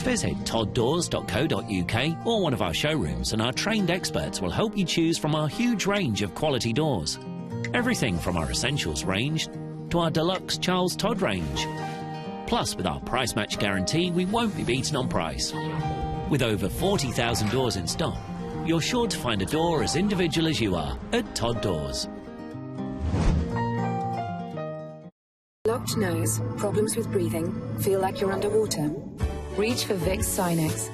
Visit todddoors.co.uk or one of our showrooms and our trained experts will help you choose from our huge range of quality doors. Everything from our Essentials range to our Deluxe Charles Todd range. Plus, with our price match guarantee, we won't be beaten on price. With over 40,000 doors in stock, you're sure to find a door as individual as you are at Todd Doors. Blocked nose, problems with breathing, feel like you're underwater? Reach for Vicks Sinex.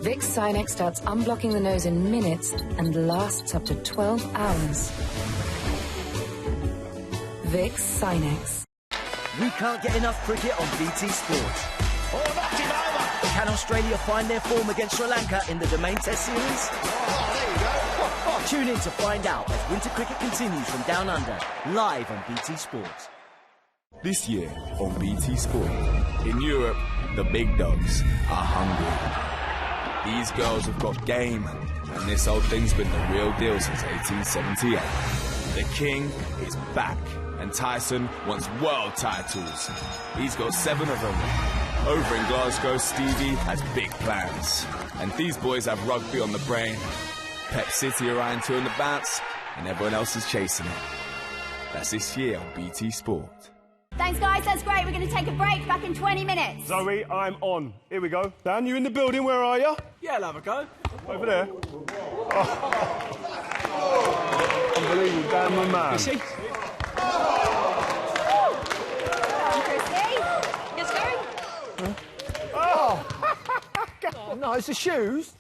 Vicks Sinex starts unblocking the nose in minutes and lasts up to 12 hours. Vicks Sinex. We can't get enough cricket on BT Sport. Oh, knocked him over! Can Australia find their form against Sri Lanka in the Domain Test Series? Oh, there you go. Tune in to find out as winter cricket continues from Down Under, live on BT Sport. This year on BT Sport, in Europe, the big dogs are hungry. These girls have got game, and this old thing's been the real deal since 1878. The king is back, and Tyson wants world titles. He's got 7 of them. Over in Glasgow, Stevie has big plans. And these boys have rugby on the brain. Pep City are eyeing 2 in the bounce, and everyone else is chasing it. That's this year on BT Sport. Thanks, guys. That's great. We're going to take a break. Back in 20 minutes. Zoe, I'm on. Here we go. Dan, you in the building? Where are you? Yeah, I'll have a go. Over there. Oh. Unbelievable, Dan, my man. You see? Oh, no, it's the shoes.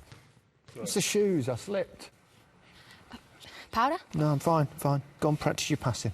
It's the shoes. I slipped. Powder? No, I'm fine, fine. Go on, practice your passing.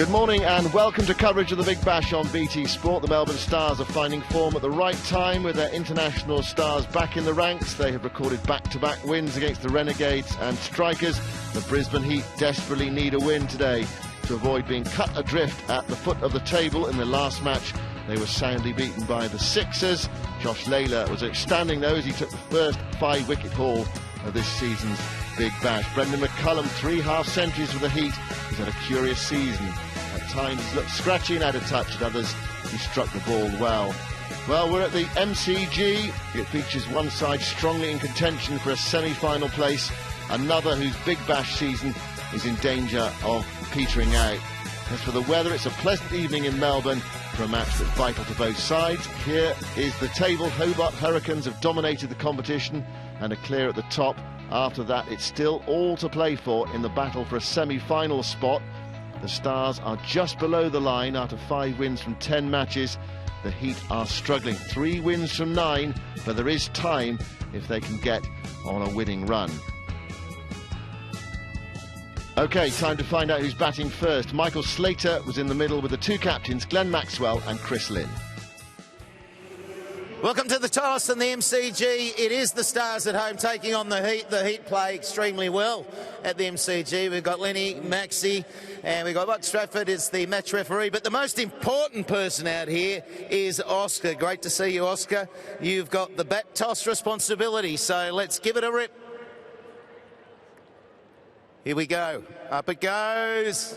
Good morning and welcome to coverage of the Big Bash on BT Sport. The Melbourne Stars are finding form at the right time with their international stars back in the ranks. They have recorded back-to-back wins against the Renegades and Strikers. The Brisbane Heat desperately need a win today to avoid being cut adrift at the foot of the table. In the last match, they were soundly beaten by the Sixers. Josh Layla was outstanding though as he took the first 5-wicket haul of this season's Big Bash. Brendan McCullum, 3 half-centuries for the Heat. He's had a curious season. At times he's looked scratchy and out of touch, at others he struck the ball well. Well, we're at the MCG. It features one side strongly in contention for a semi-final place, another whose Big Bash season is in danger of petering out. As for the weather, it's a pleasant evening in Melbourne for a match that's vital to both sides. Here is the table. Hobart Hurricanes have dominated the competition and are clear at the top. After that, it's still all to play for in the battle for a semi-final spot. The Stars are just below the line after 5 wins from 10 matches. The Heat are struggling, 3 wins from 9, but there is time if they can get on a winning run. OK, time to find out who's batting first. Michael Slater was in the middle with the 2 captains, Glenn Maxwell and Chris Lynn. Welcome to the toss and the MCG. It is the Stars at home taking on the Heat. The Heat play extremely well at the MCG. We've got Lenny, Maxi, and we've got Buck Stratford as the match referee. But the most important person out here is Oscar. Great to see you, Oscar. You've got the bat toss responsibility, so let's give it a rip. Here we go. Up it goes.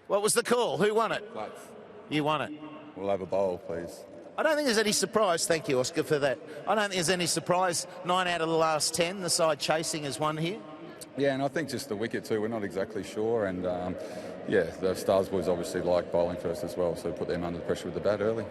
What was the call? Who won it? Blacks. You won it. We'll have a bowl, please. I don't think there's any surprise. Thank you, Oscar, for that. I don't think there's any surprise. 9 out of the last 10, the side chasing has won here. Yeah, and I think just the wicket too, we're not exactly sure. And, yeah, the Stars boys obviously like bowling first as well, so put them under the pressure with the bat early.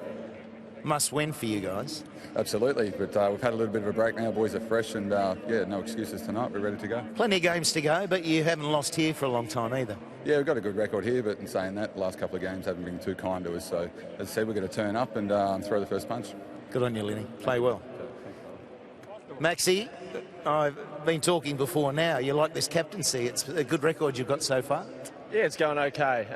Must win for you guys. Absolutely, but we've had a little bit of a break now. Boys are fresh and, yeah, no excuses tonight. We're ready to go. Plenty of games to go, but you haven't lost here for a long time either. Yeah, we've got a good record here, but in saying that, the last couple of games haven't been too kind to us. So, as I said, we're going to turn up and throw the first punch. Good on you, Lenny. Play well. Maxi, I've been talking before now. You like this captaincy. It's a good record you've got so far. Yeah, it's going okay.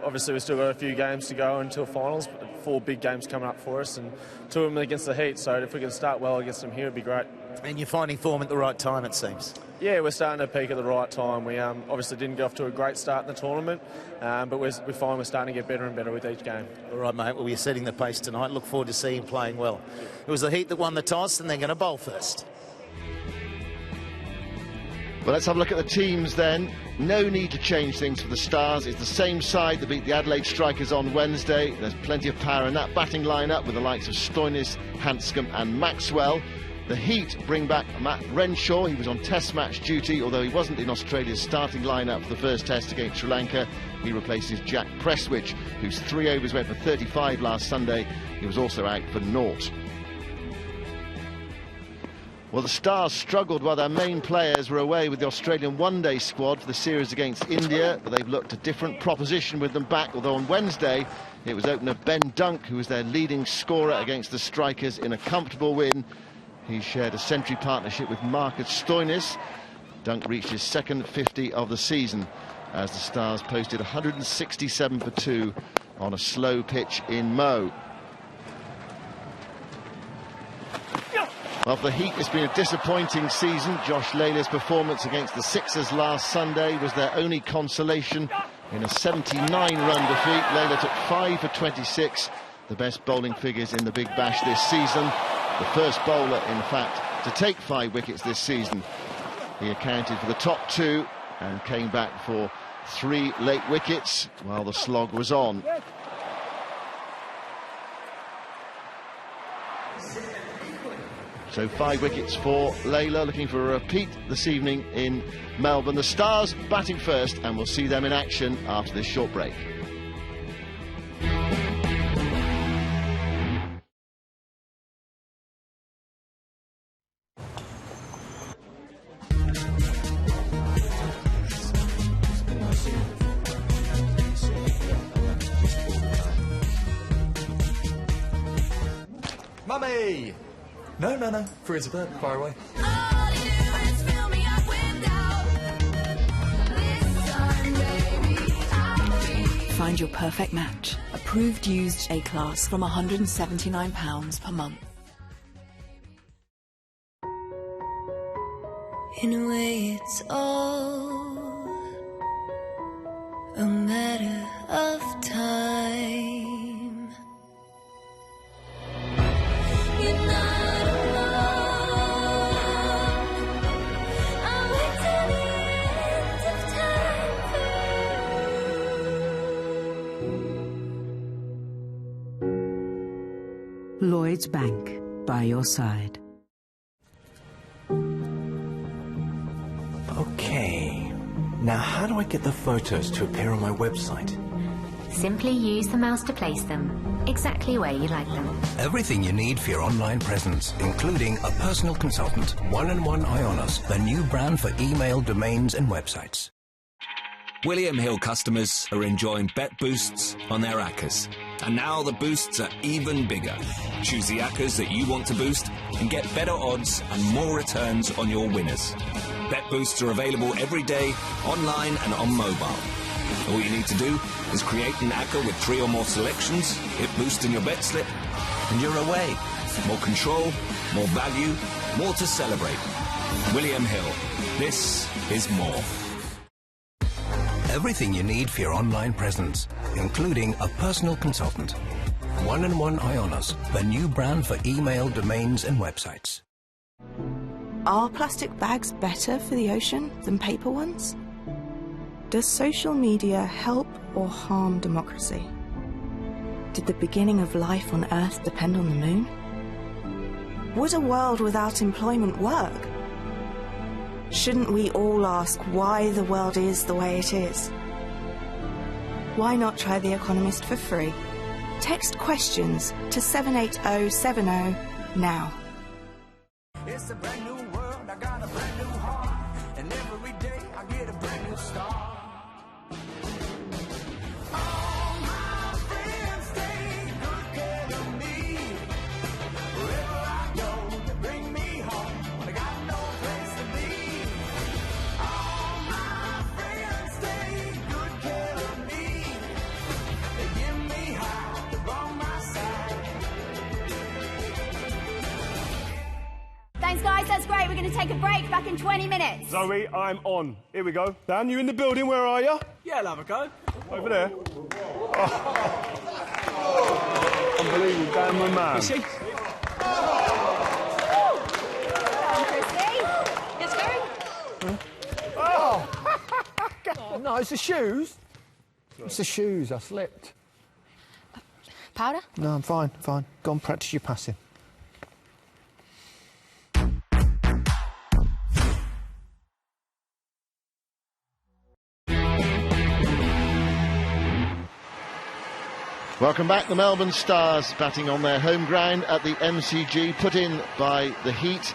Obviously, we've still got a few games to go until finals. 4 big games coming up for us, and 2 of them against the Heat. So if we can start well against them here, it'd be great. And you're finding form at the right time, it seems. Yeah, we're starting to peak at the right time. We obviously didn't get off to a great start in the tournament, but we find we're starting to get better and better with each game. All right, mate. Well, we're setting the pace tonight. Look forward to seeing you playing well. It was the Heat that won the toss, and they're going to bowl first. Well, let's have a look at the teams then. No need to change things for the Stars. It's the same side that beat the Adelaide Strikers on Wednesday. There's plenty of power in that batting line-up with the likes of Stoinis, Hanscom and Maxwell. The Heat bring back Matt Renshaw. He was on Test match duty, although he wasn't in Australia's starting line-up for the first Test against Sri Lanka. He replaces Jack Prestwich, whose 3 overs went for 35 last Sunday. He was also out for 0. Well, the Stars struggled while their main players were away with the Australian one-day squad for the series against India, but they've looked a different proposition with them back, although on Wednesday it was opener Ben Dunk who was their leading scorer against the Strikers in a comfortable win. He shared a century partnership with Marcus Stoinis. Dunk reached his second 50 of the season as the Stars posted 167 for 2 on a slow pitch in Mo. Well, for the Heat, it's been a disappointing season. Josh Layla's performance against the Sixers last Sunday was their only consolation in a 79-run defeat. Layla took 5 for 26, the best bowling figures in the Big Bash this season. The first bowler, in fact, to take 5 wickets this season. He accounted for the top 2 and came back for 3 late wickets while the slog was on. So 5 wickets for Layla, looking for a repeat this evening in Melbourne. The Stars batting first, and we'll see them in action after this short break. Mummy! No. Free as a bird, far away. find your perfect match. Approved used A-Class from £179 per month. In a way, it's all a matter of time. You're not alone. I'll wait till the end of time. Lloyds Bank, by your side. Okay, now how do I get the photos to appear on my website? Simply use the mouse to place them, exactly where you like them. Everything you need for your online presence, including a personal consultant. 1&1 Ionos, the new brand for email, domains and websites. William Hill customers are enjoying bet boosts on their ACCAs. And now the boosts are even bigger. Choose the ACCAs that you want to boost and get better odds and more returns on your winners. Bet boosts are available every day, online and on mobile. All you need to do is create an ACCA with 3 or more selections, hit boost in your bet slip, and you're away. More control, more value, more to celebrate. William Hill. This is more. Everything you need for your online presence, including a personal consultant. 1&1 Ionos, the new brand for email, domains and websites. Are plastic bags better for the ocean than paper ones? Does social media help or harm democracy? Did the beginning of life on Earth depend on the moon? Would a world without employment work? Shouldn't we all ask why the world is the way it is? Why not try The Economist for free? Text questions to 78070 now. It's a brand new world, I got a brand new heart, and every day I get a brand new start. All my friends take good care of me. Wherever I go, they bring me home when I got no place to be. All my friends take good care of me. They give me high, they're on my side. Thanks, guys. That's great. We're going to take a break. Back in 20 minutes. Zoe, I'm on. Here we go. Dan, you in the building? Where are you? Yeah, I'll have a go. Over there. Oh. Unbelievable. Dan, my man. You see? Yes, Gary? Oh! No, it's the shoes. It's the shoes. I slipped. Powder? No, I'm fine, fine. Go and practice your passing. Welcome back. The Melbourne Stars batting on their home ground at the MCG, put in by the Heat.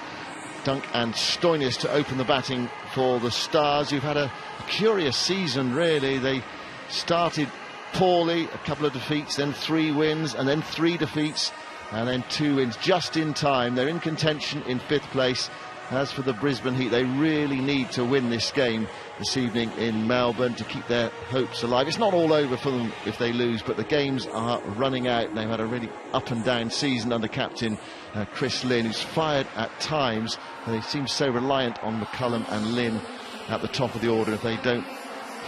Dunk and Stoinis to open the batting for the Stars, who've had a curious season, really. They started poorly, a couple of defeats, then 3 wins, and then 3 defeats, and then 2 wins just in time. They're in contention in 5th place. As for the Brisbane Heat, they really need to win this game this evening in Melbourne to keep their hopes alive. It's not all over for them if they lose, but the games are running out. They've had a really up and down season under captain Chris Lynn, who's fired at times. They seem so reliant on McCullum and Lynn at the top of the order. If they don't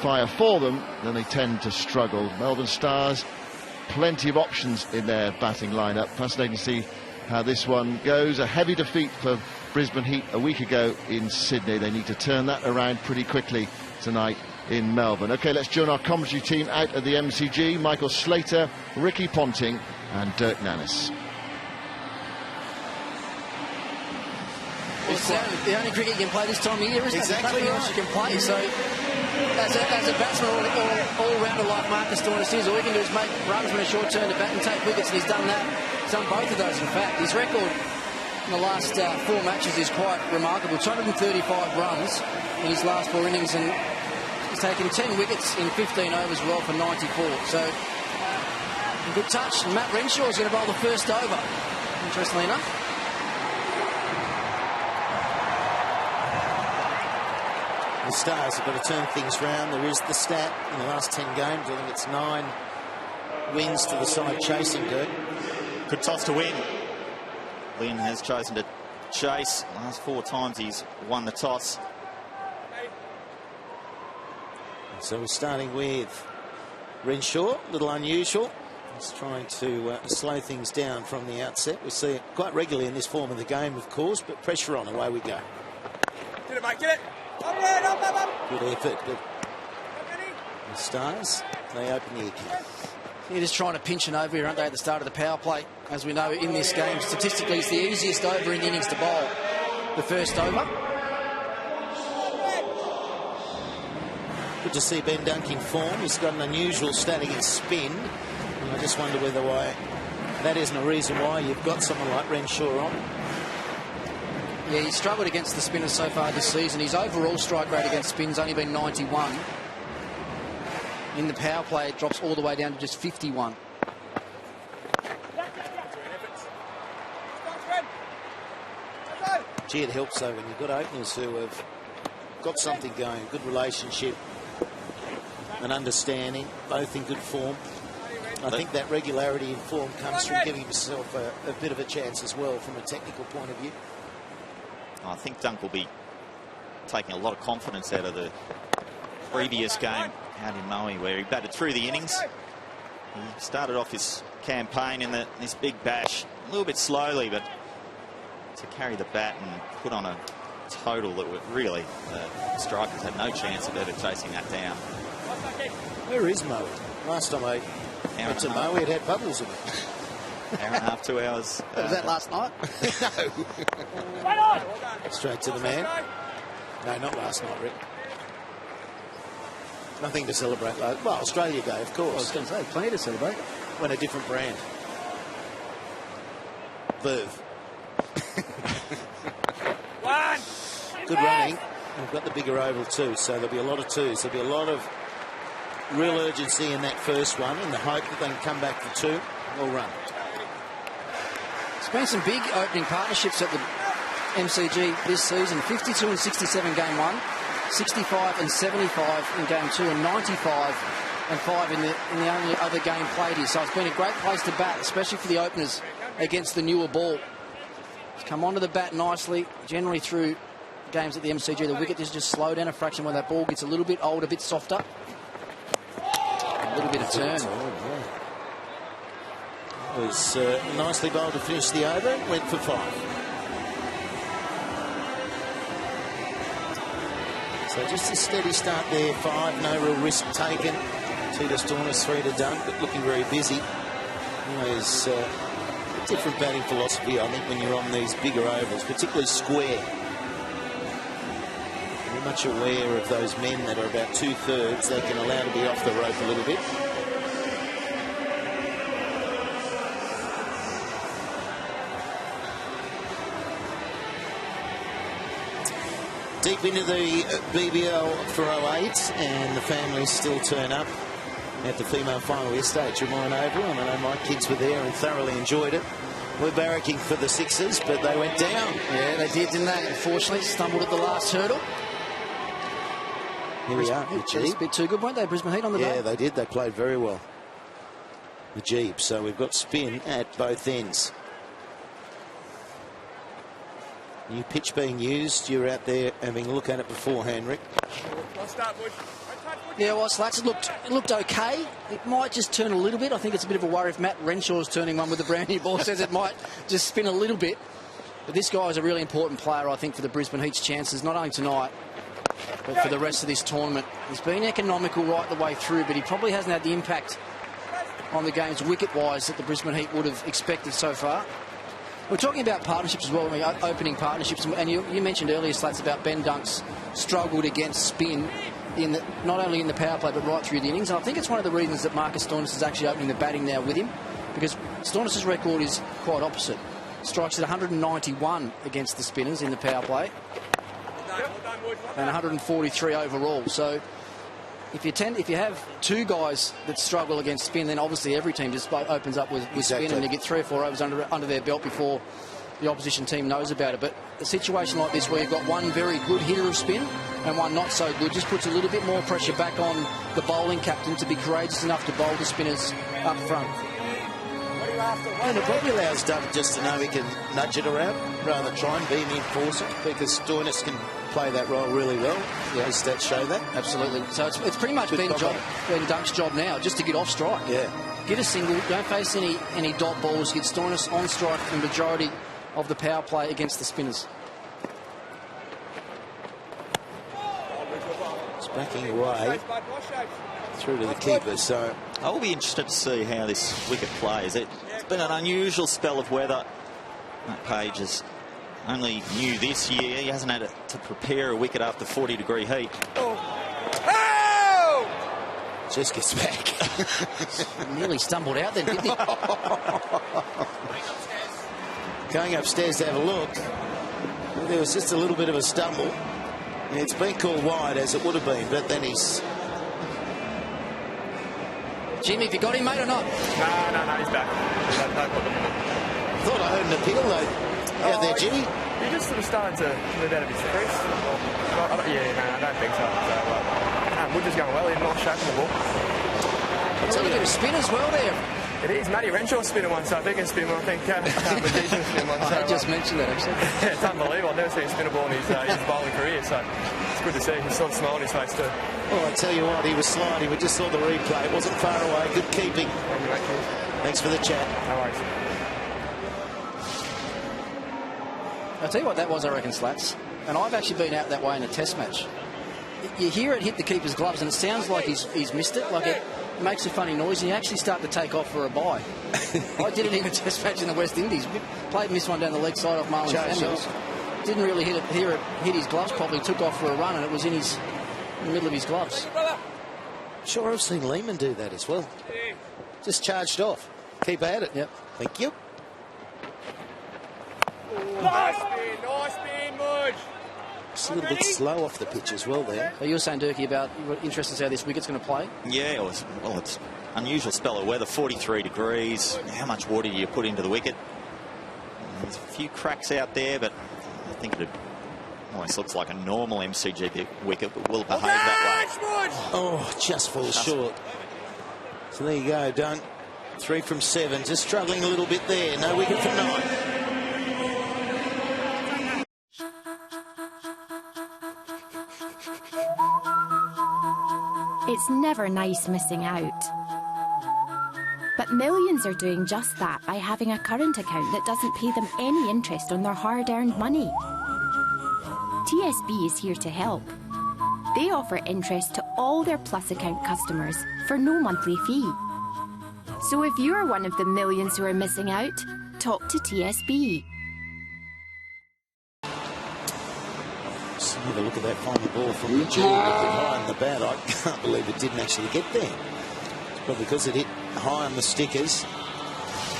fire for them, then they tend to struggle. Melbourne Stars, plenty of options in their batting lineup. Fascinating to see how this one goes. A heavy defeat for Brisbane Heat a week ago in Sydney. They need to turn that around pretty quickly tonight in Melbourne. OK, let's join our commentary team out at the MCG. Michael Slater, Ricky Ponting and Dirk Nannis. It's the only cricket you can play this time of year, isn't it? Exactly. There's nothing else you can play. So, as a batsman, all-rounder like Marcus Stoinis is, all he can do is make runs when a short turn to bat and take wickets, and he's done that. He's done both of those, in fact. His record in the last 4 matches is quite remarkable. 235 runs in his last 4 innings, and he's taken 10 wickets in 15 overs well for 94. So, good touch. And Matt Renshaw is going to bowl the first over, interestingly enough. The Stars have got to turn things round. There is the stat in the last 10 games. I think it's 9 wins to the side chasing, Dirk. Could toss to win. Lynn has chosen to chase. Last 4 times he's won the toss. So we're starting with Renshaw, a little unusual. He's trying to slow things down from the outset. We see it quite regularly in this form of the game, of course, but pressure on, away we go. Get it, mate, get it. Good effort, but the Stars, they open the account. They're just trying to pinch an over here, aren't they, at the start of the power play? As we know, in this game, statistically, it's the easiest over in the innings to bowl. The first over. Good to see Ben Dunk in form. He's got an unusual stat against spin. And I just wonder whether that isn't a reason why you've got someone like Renshaw on. Yeah, he's struggled against the spinners so far this season. His overall strike rate against spin's only been 91. In the power play, it drops all the way down to just 51. Gee, it helps though when you've got openers who have got something going, good relationship, an understanding, both in good form. I think that regularity in form comes from giving himself a bit of a chance as well from a technical point of view. I think Dunk will be taking a lot of confidence out of the previous game out in Maui, where he batted through the innings. He started off his campaign in this big bash a little bit slowly, but to carry the bat and put on a total that would really, strikers had no chance of ever chasing that down. Where is Maui? Last time I went to Maui, it had bubbles in it. Hour and a half, 2 hours. Was that last night? No. Straight to the man. No, not last night, Rick. Nothing to celebrate. Well, Australia Day, of course. I was going to say, plenty to celebrate. When a different brand. Verve. Good running. We've got the bigger oval too, so there'll be a lot of twos. There'll be a lot of real urgency in that first one in the hope that they can come back for 2. Well run. There's been some big opening partnerships at the MCG this season. 52 and 67 game 1, 65 and 75 in game 2, and 95 and 5 in the only other game played here. So it's been a great place to bat, especially for the openers against the newer ball. It's come onto the bat nicely, generally through games at the MCG. The wicket just slow down a fraction when that ball gets a little bit older, a bit softer. A little bit of turn. It was nicely bowled to finish the over. Went for 5. So just a steady start there. 5, no real risk taken. 2 to Storners, 3 to Dunk, but looking very busy. Always a different batting philosophy, I think, when you're on these bigger ovals, particularly square. We're much aware of those men that are about 2/3 they can allow to be off the rope a little bit. Deep into the BBL for 08, and the families still turn up at the female final yesterday at Tremont Oval. And I know my kids were there and thoroughly enjoyed it. We're barracking for the Sixers, but they went down. Yeah, they did, didn't they? Unfortunately, stumbled at the last hurdle. Here we are, the Jeep. A bit too good, weren't they, Brisbane Heat on the day? Yeah, they did. They played very well. The Jeep. So we've got spin at both ends. New pitch being used. You're out there having a look at it beforehand, Rick. Yeah, well, Slats, it looked okay. It might just turn a little bit. I think it's a bit of a worry if Matt Renshaw's turning one with the brand new ball. Says it might just spin a little bit. But this guy is a really important player, I think, for the Brisbane Heat's chances, not only tonight, but for the rest of this tournament. He's been economical right the way through, but he probably hasn't had the impact on the games wicket-wise that the Brisbane Heat would have expected so far. We're talking about partnerships as well, opening partnerships, and you mentioned earlier, Slats, about Ben Dunk's struggled against spin, not only in the power play but right through the innings. And I think it's one of the reasons that Marcus Stoinis is actually opening the batting now with him, because Stoinis' record is quite opposite. Strikes at 191 against the spinners in the power play, and 143 overall. So if you have 2 guys that struggle against spin, then obviously every team just opens up with spin, and you get 3 or 4 overs under their belt before the opposition team knows about it. But a situation like this where you've got one very good hitter of spin and one not so good just puts a little bit more pressure back on the bowling captain to be courageous enough to bowl the spinners up front. And it probably allows Doug just to know he can nudge it around rather than try and be an enforcer, because Stoinis can play that role really well. Yeah, his stats show that. Absolutely. So it's pretty much Ben Dunk's job now, just to get off strike. Yeah. Get a single, don't face any dot balls, get Stoinis on strike for the majority of the power play against the spinners. It's backing away through to the keeper, so I will be interested to see how this wicket plays. It's been an unusual spell of weather. Matt Page is only new this year. He hasn't had to prepare a wicket after 40-degree heat. just gets back. Nearly stumbled out then, didn't he? Going upstairs to have a look. There was just a little bit of a stumble. It's been called wide, as it would have been, but then he's... Jimmy, have you got him, mate, or not? No, he's back. No problem. Thought I heard an appeal, though, out there, Jimmy. He just sort of starting to move out of his crease. I don't think so. Wood is going well. He's not shaping the ball. It's a bit of spin as well there. It is. Matty Renshaw's spinning one, so if he can spin one, I think Magician's spinning one. I just mentioned that, actually. Yeah, it's unbelievable. I've never seen him spin a ball in his bowling career, so it's good to see. He's sort of smile on his face, too. Well, I tell you what, he was sliding. We just saw the replay. It wasn't far away. Good keeping. Thanks for the chat. No worries. I'll tell you what that was, I reckon, Slats. And I've actually been out that way in a test match. You hear it hit the keeper's gloves, and it sounds like he's missed it. Like it makes a funny noise, and you actually start to take off for a bye. I did it in a test match in the West Indies. Played missed one down the leg side off Marlon Samuels. Didn't really hear it hit his gloves properly. Took off for a run, and it was in the middle of his gloves. Sure, I've seen Lehman do that as well. Just charged off. Keep at it. Yep. Thank you. Nice spin, Mudge. It's a little bit slow off the pitch as well there. So you were saying, Durkee, about you're interested to see how this wicket's going to play? Yeah, it's unusual spell of weather, 43 degrees. How much water do you put into the wicket? There's a few cracks out there, but I think it almost looks like a normal MCG wicket, but will behave that way. Oh, just falls short. So there you go, Dunk. 3 from 7, just struggling a little bit there. No wicket for 9. It's never nice missing out. But millions are doing just that by having a current account that doesn't pay them any interest on their hard-earned money. TSB is here to help. They offer interest to all their Plus account customers for no monthly fee. So if you're one of the millions who are missing out, talk to TSB. Just have a look at that final ball from the G. High on the bat. I can't believe it didn't actually get there. It's probably because it hit high on the stickers.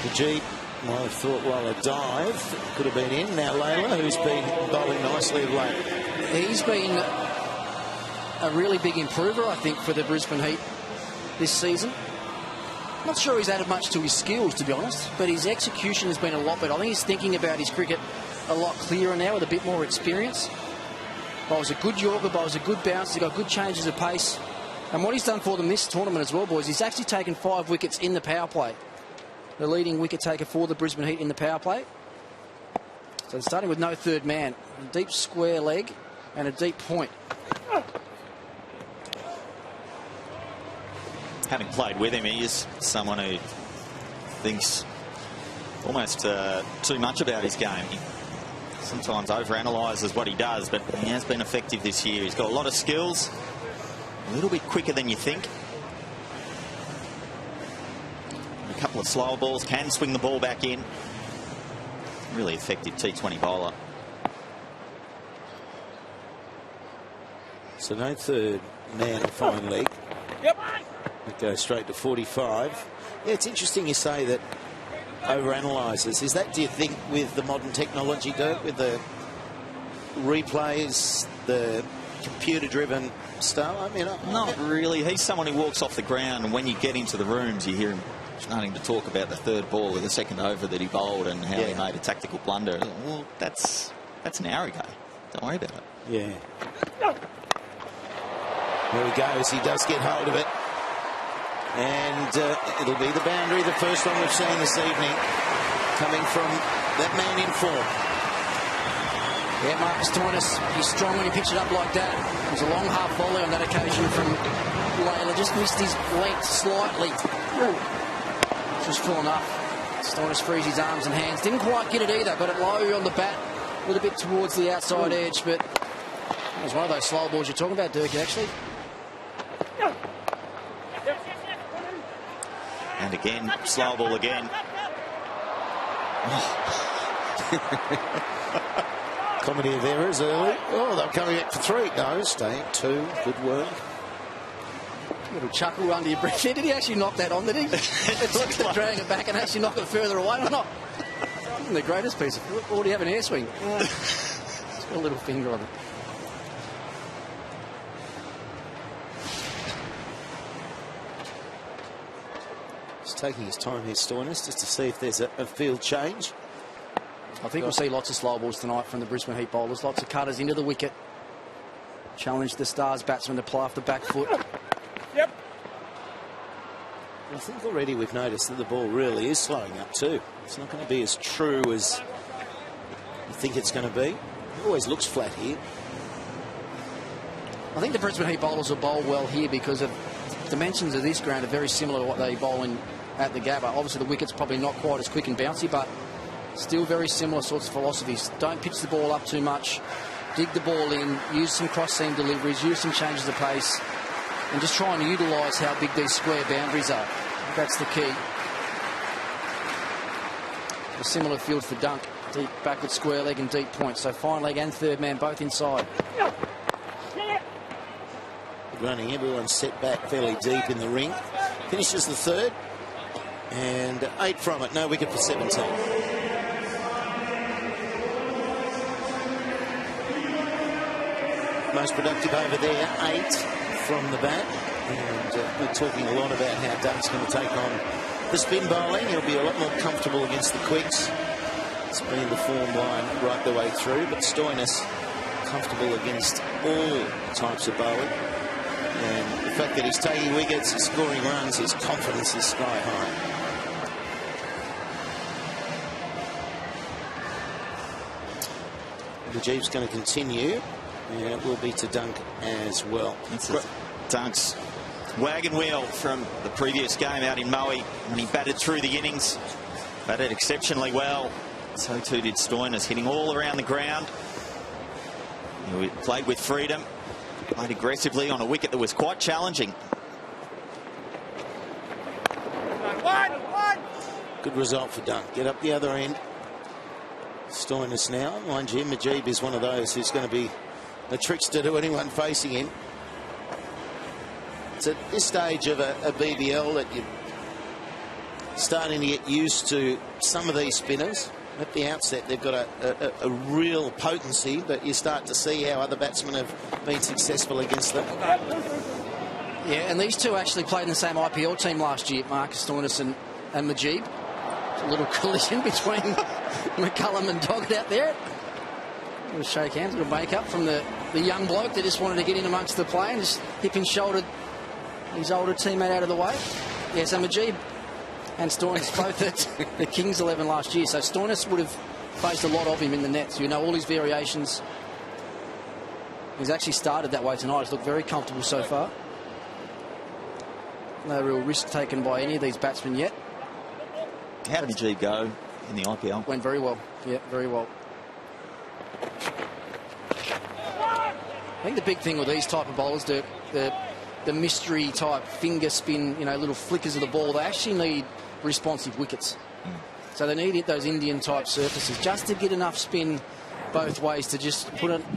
The G might have thought, well, a dive could have been in. Now Layla, who's been bowling nicely of late. He's been a really big improver, I think, for the Brisbane Heat this season. Not sure he's added much to his skills, to be honest, but his execution has been a lot better. I think he's thinking about his cricket a lot clearer now with a bit more experience. Bowls a good Yorker, bowls a good bounce, he's got good changes of pace. And what he's done for them this tournament as well, boys, he's actually taken 5 wickets in the power play. The leading wicket taker for the Brisbane Heat in the power play. So starting with no third man, a deep square leg and a deep point. Having played with him, he is someone who thinks almost too much about his game. He sometimes overanalyses what he does, but he has been effective this year. He's got a lot of skills, a little bit quicker than you think. A couple of slower balls, can swing the ball back in. Really effective T20 bowler. So no third man or fine leg. Yep. It goes straight to 45. Yeah, it's interesting you say that overanalyses. Is that, do you think, with the modern technology, Dirk, with the replays, the computer-driven style? I mean, not really. He's someone who walks off the ground, and when you get into the rooms, you hear him Starting to talk about the third ball of the second over that he bowled and how he made a tactical blunder. Well, that's an hour ago. Don't worry about it. Yeah. There he goes. He does get hold of it. And it'll be the boundary, the first one we've seen this evening, coming from that man in form. Yeah, Marcus Stoinis, he's strong when he picks it up like that. It was a long half volley on that occasion from Layla. Just missed his length slightly. Just full enough. Stoinis frees his arms and hands. Didn't quite get it either. Got it low on the bat. A little bit towards the outside edge, but it was one of those slow balls you're talking about, Durkee, actually. And again, slow ball again. Comedy of errors early. Oh, they're coming back for 3. No, staying 2. Good work. Little chuckle under your breath. Did he actually knock that on? Did he? It looks like drag it back and actually knock it further away or not? The greatest piece of... Or do you have an air swing? It's got a little finger on it. Just taking his time here, Stoinis, just to see if there's a field change. I think we'll see lots of slow balls tonight from the Brisbane Heat bowlers. Lots of cutters into the wicket. Challenge the Stars batsman to play off the back foot. Yep. I think already we've noticed that the ball really is slowing up too. It's not going to be as true as you think it's going to be. It always looks flat here. I think the Brisbane Heat bowlers will bowl well here because of dimensions of this ground are very similar to what they bowl in at the Gabba. Obviously the wicket's probably not quite as quick and bouncy, but still very similar sorts of philosophies. Don't pitch the ball up too much. Dig the ball in, use some cross-seam deliveries, use some changes of pace, and just try and utilise how big these square boundaries are. That's the key. A similar field for Dunk. Deep backward square leg and deep point. So fine leg and third man both inside. Good running. Everyone's set back fairly deep in the ring. Finishes the third. And 8 from it. No wicket for 17. Most productive over there, 8 from the bat. And we're talking a lot about how Dunk's going to take on the spin bowling. He'll be a lot more comfortable against the quicks. It's been the form line right the way through, but Stoinis comfortable against all types of bowling. And the fact that he's taking wickets, he's scoring runs, his confidence is sky high. The Jeep's going to continue. And it will be to Dunk as well. Dunk's wagon wheel from the previous game out in Maui when he batted through the innings. Batted exceptionally well. So too did Stoinis, hitting all around the ground. He played with freedom. Played aggressively on a wicket that was quite challenging. Good result for Dunk. Get up the other end. Stoinis now. Mind you, Mujeeb is one of those who's going to be a trickster to anyone facing him. It's at this stage of a BBL that you're starting to get used to some of these spinners. At the outset, they've got a real potency, but you start to see how other batsmen have been successful against them. Yeah, and these two actually played in the same IPL team last year, Marcus Stoinis and Mujeeb. It's a little collision between McCullum and Doggett out there. We'll shake hands, a little make-up from the young bloke that just wanted to get in amongst the play and just hip and shouldered his older teammate out of the way. Yeah, so Mujeeb and Stoinis both at the Kings 11 last year. So Stoinis would have faced a lot of him in the nets. You know, all his variations. He's actually started that way tonight. He's looked very comfortable so far. No real risk taken by any of these batsmen yet. How did Mujeeb go in the IPL? Went very well. Yeah, very well. I think the big thing with these type of bowlers, the mystery type finger spin, you know, little flickers of the ball, they actually need responsive wickets. So they need those Indian type surfaces just to get enough spin both ways to just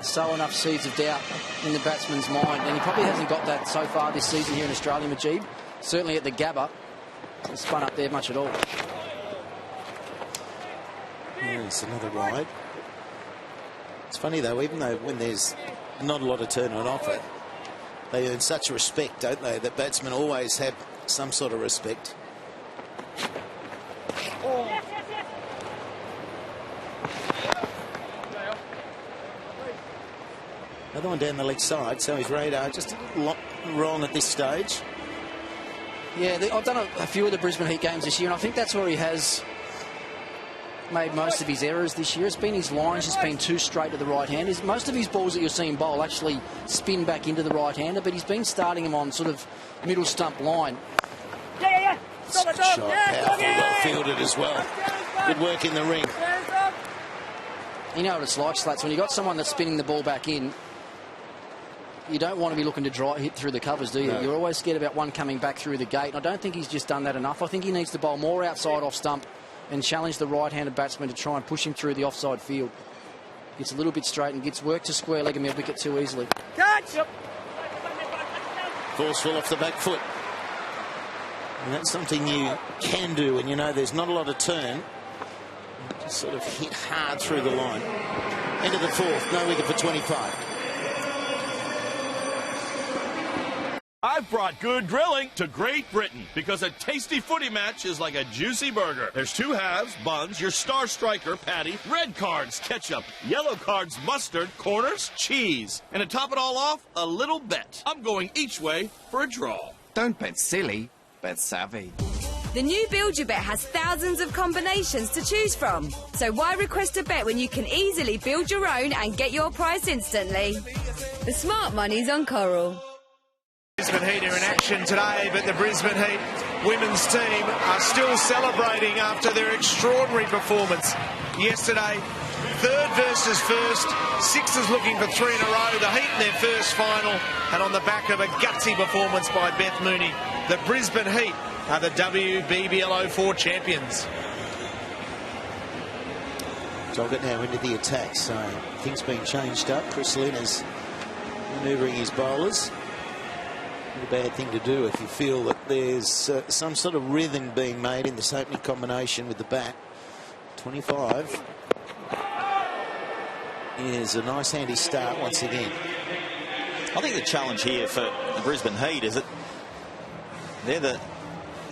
sow enough seeds of doubt in the batsman's mind. And he probably hasn't got that so far this season here in Australia, Mujeeb. Certainly at the Gabba, hasn't spun up there much at all. Yes, another ride. It's funny though, even though when there's not a lot of turn on offer, they earn such respect, don't they? That batsmen always have some sort of respect. Another one down the leg side, so his radar just a lot wrong at this stage. Yeah, I've done a few of the Brisbane Heat games this year, and I think that's where he has made most of his errors this year. It's been his lines just been too straight to the right hand. Most of his balls that you're seeing bowl actually spin back into the right hander, but he's been starting him on sort of middle stump line. Shot, powerful, well fielded as well. Good work in the ring. You know what it's like, Slats, when you've got someone that's spinning the ball back in, you don't want to be looking to hit through the covers, do you? No. You're always scared about one coming back through the gate, and I don't think he's just done that enough. I think he needs to bowl more outside off stump and challenge the right-handed batsman to try and push him through the offside field. Gets a little bit straight and gets work to square leg him a wicket too easily. Catch! Forceful off the back foot. And that's something you can do when you know there's not a lot of turn. Just sort of hit hard through the line. End of the fourth, no wicket for 25. I've brought good grilling to Great Britain because a tasty footy match is like a juicy burger. There's two halves, buns, your star striker, patty, red cards, ketchup, yellow cards, mustard, corners, cheese. And to top it all off, a little bet. I'm going each way for a draw. Don't bet silly, bet savvy. The new Build Your Bet has thousands of combinations to choose from. So why request a bet when you can easily build your own and get your price instantly? The smart money's on Coral. Brisbane Heat are in action today, but the Brisbane Heat women's team are still celebrating after their extraordinary performance yesterday. Third versus first, Sixers looking for 3 in a row, the Heat in their first final, and on the back of a gutsy performance by Beth Mooney, the Brisbane Heat are the WBBL 04 champions. Todd now into the attack, so things being changed up. Chris Lynn is manoeuvring his bowlers. A bad thing to do if you feel that there's some sort of rhythm being made in this opening combination with the bat. 25 is a nice handy start once again. I think the challenge here for the Brisbane Heat is that they're the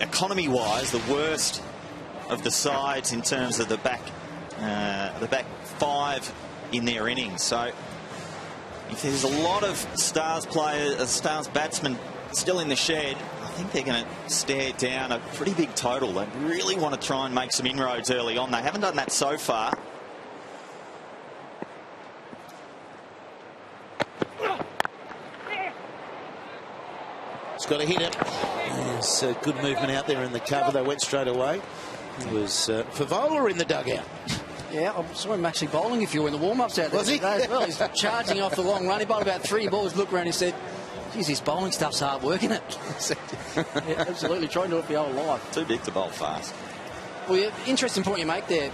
economy-wise the worst of the sides in terms of the back five in their innings. So if there's a lot of Stars players, Stars batsmen still in the shed, I think they're going to stare down a pretty big total. They really want to try and make some inroads early on. They haven't done that so far. It's got to hit it. There's good movement out there in the cover. They went straight away. It was Favola in the dugout. Yeah, I saw him actually bowling a few in the warm-ups out there today as well. He's charging off the long run. He bowled about 3 balls, looked around and said, geez, his bowling stuff's hard work, isn't it? Yeah, absolutely, trying to do it for your whole life. Too big to bowl fast. Well, yeah, interesting point you make there,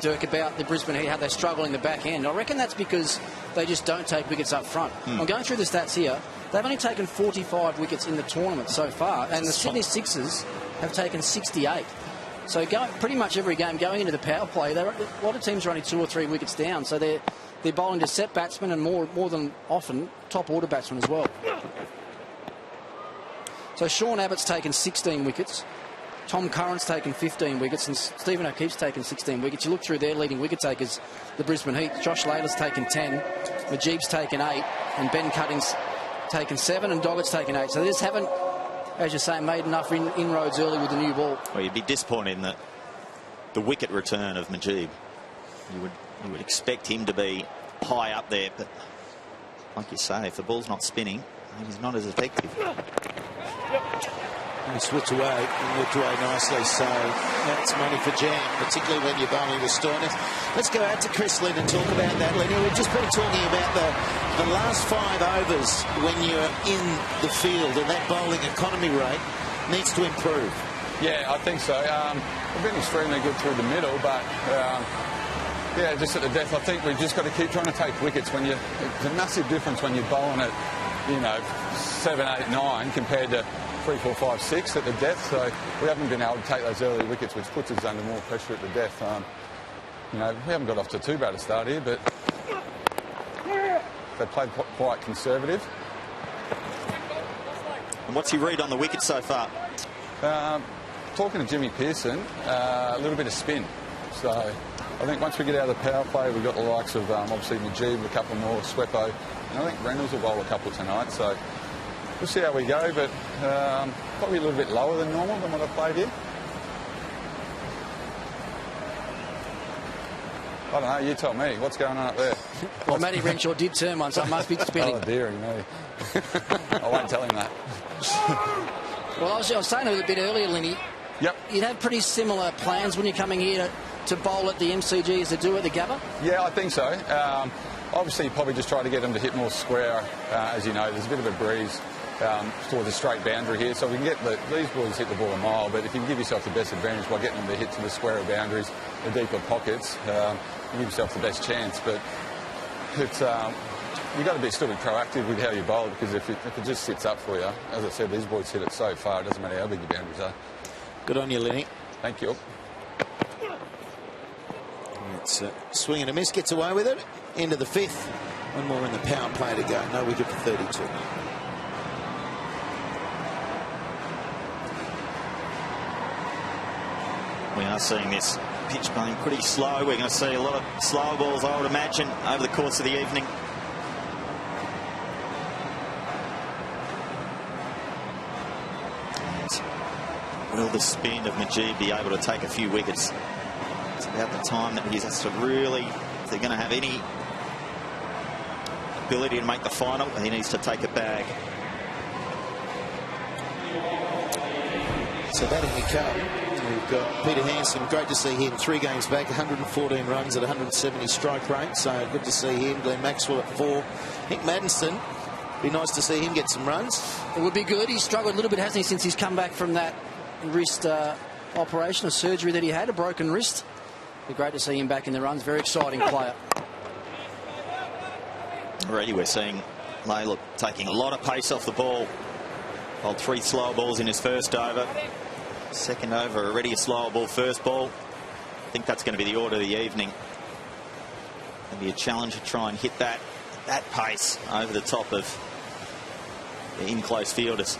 Dirk, about the Brisbane Heat, how they struggle in the back end. I reckon that's because they just don't take wickets up front. I'm going through the stats here. They've only taken 45 wickets in the tournament so far, and the Sydney Sixers have taken 68. So pretty much every game going into the power play, a lot of teams are only 2 or 3 wickets down. So they're bowling to set batsmen and more than often top order batsmen as well. So Sean Abbott's taken 16 wickets. Tom Curran's taken 15 wickets, and Stephen O'Keefe's taken 16 wickets. You look through their leading wicket takers, the Brisbane Heat. Josh Layla's taken 10, Majib's taken 8, and Ben Cutting's taken 7, and Doggett's taken 8. So they just haven't, as you say, made enough inroads early with the new ball. Well, you'd be disappointed in the wicket return of Majib. You would expect him to be high up there, but like you say, if the ball's not spinning, he's not as effective. He switched away and worked away nicely, so that's money for Jam, particularly when you're bowling with Stoinis. Let's go out to Chris Lynn and talk about that, Lenny. We've just been talking about the last 5 overs when you're in the field, and that bowling economy rate needs to improve. Yeah, I think so. We've been extremely good through the middle, but yeah, just at the death, I think we've just got to keep trying to take wickets. It's a massive difference when you're bowling at, 7, 8, 9 compared to 3, 4, 5, 6 at the death. So we haven't been able to take those early wickets, which puts us under more pressure at the death. We haven't got off to too bad a start here, but they played quite conservative. And what's your read on the wicket so far? talking to Jimmy Pearson, a little bit of spin. So I think once we get out of the power play, we've got the likes of obviously Najib, a couple more, Swepo, and I think Reynolds will bowl a couple tonight. So we'll see how we go, but probably a little bit lower than normal than what I played here. I don't know, you tell me. What's going on up there? Well, Matty Renshaw did turn one, so it must be spinning. Oh, dearie me. I won't tell him that. Well, I was saying a bit earlier, Linny. Yep. You'd have pretty similar plans when you're coming here to bowl at the MCG as they do at the Gabba? Yeah, I think so. Obviously, probably just try to get them to hit more square. As you know, there's a bit of a breeze towards a straight boundary here, so we can get these boys hit the ball a mile, but if you can give yourself the best advantage by getting them to hit to the squarer boundaries, the deeper pockets, you give yourself the best chance. But it's you've got to still be proactive with how you bowl, because if it just sits up for you, as I said, these boys hit it so far, it doesn't matter how big your boundaries are. Good on you, Lenny. Thank you. It's swing and a miss, gets away with it. End of the 5th. One more in the power play to go. No wicket for 32. We are seeing this pitch playing pretty slow. We're going to see a lot of slower balls, I would imagine, over the course of the evening. And will the spin of Najib be able to take a few wickets? It's about the time that he has to really, if they're going to have any ability to make the final, he needs to take a bag. So batting we come. We've got Peter Hanson. Great to see him. 3 games back, 114 runs at 170 strike rate. So good to see him. Glenn Maxwell at 4. Nick Maddinson. Be nice to see him get some runs. It would be good. He's struggled a little bit, hasn't he, since he's come back from that wrist operation, a surgery that he had, a broken wrist. Be great to see him back in the runs. Very exciting player. Already we're seeing Layla taking a lot of pace off the ball. Bowled 3 slower balls in his first over. Second over, already a slower ball, first ball. I think that's going to be the order of the evening. Going to be a challenge to try and hit that pace over the top of the in-close fielders.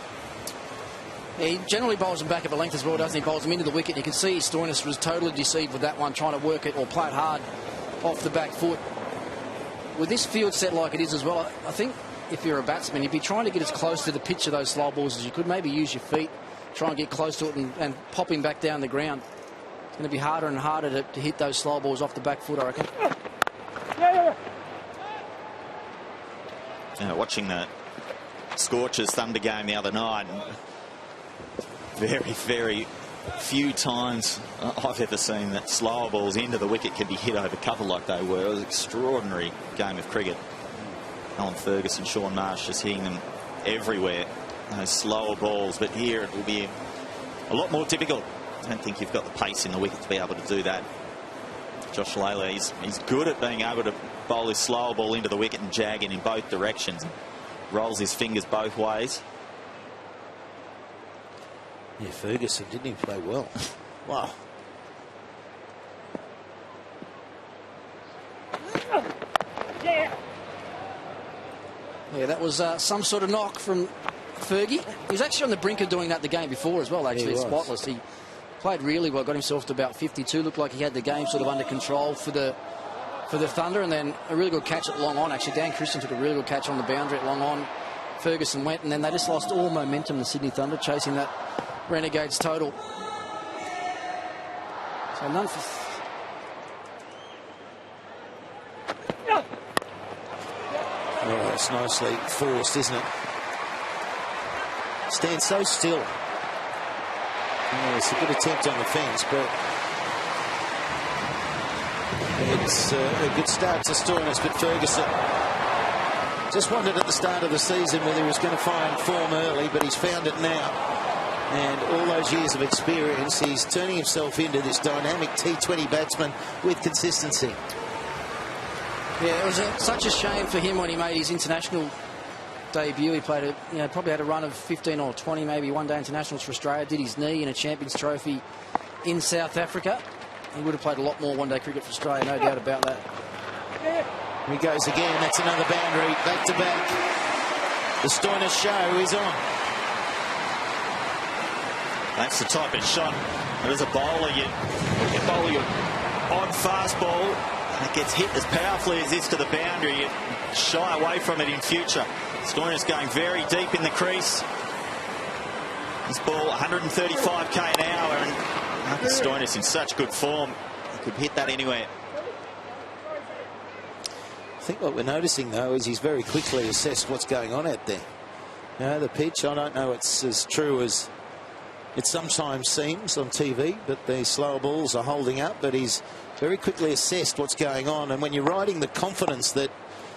Yeah, he generally bowls them back at the length as well, doesn't he? Bowls them into the wicket. You can see Stoinis was totally deceived with that one, trying to work it or play it hard off the back foot. With this field set like it is as well, I think if you're a batsman, you'd be trying to get as close to the pitch of those slow balls as you could. Maybe use your feet, try and get close to it and pop him back down the ground. It's going to be harder and harder to hit those slow balls off the back foot, I reckon. Watching the Scorchers Thunder game the other night, very, very few times I've ever seen that slower balls into the wicket can be hit over cover like they were. It was an extraordinary game of cricket. Alan Ferguson, Sean Marsh just hitting them everywhere, those slower balls. But here it will be a lot more difficult. I don't think you've got the pace in the wicket to be able to do that. Josh Layla, he's good at being able to bowl his slower ball into the wicket and jag it in both directions. Rolls his fingers both ways. Yeah, Ferguson, didn't he play well? Wow. Yeah, that was some sort of knock from Fergie. He was actually on the brink of doing that the game before as well, actually. Spotless. He played really well, got himself to about 52. Looked like he had the game sort of under control for the Thunder, and then a really good catch at long on. Actually, Dan Christian took a really good catch on the boundary at long on. Ferguson went, and then they just lost all momentum, the Sydney Thunder, chasing that Renegades total. So none for... Oh, it's nicely forced, isn't it? Stands so still. Oh, it's a good attempt on the fence, but it's a good start to Stoinis. But Ferguson just wondered at the start of the season whether he was going to find form early, but he's found it now. And all those years of experience, he's turning himself into this dynamic T20 batsman with consistency. Yeah, it was such a shame for him when he made his international debut. He played probably had a run of 15 or 20 maybe one-day internationals for Australia. Did his knee in a Champions Trophy in South Africa. He would have played a lot more one-day cricket for Australia, no doubt about that. Here he goes again. That's another boundary, back to back. The Stoinis show is on. That's the type of shot that as a bowler, you bowl your odd fastball and it gets hit as powerfully as this to the boundary. You shy away from it in future. Stoinis going very deep in the crease. This ball 135k an hour, and Marcus Stoinis in such good form. He could hit that anywhere. I think what we're noticing, though, is he's very quickly assessed what's going on out there. You know, the pitch, I don't know it's as true as it sometimes seems on TV, but the slower balls are holding up, but he's very quickly assessed what's going on. And when you're riding the confidence that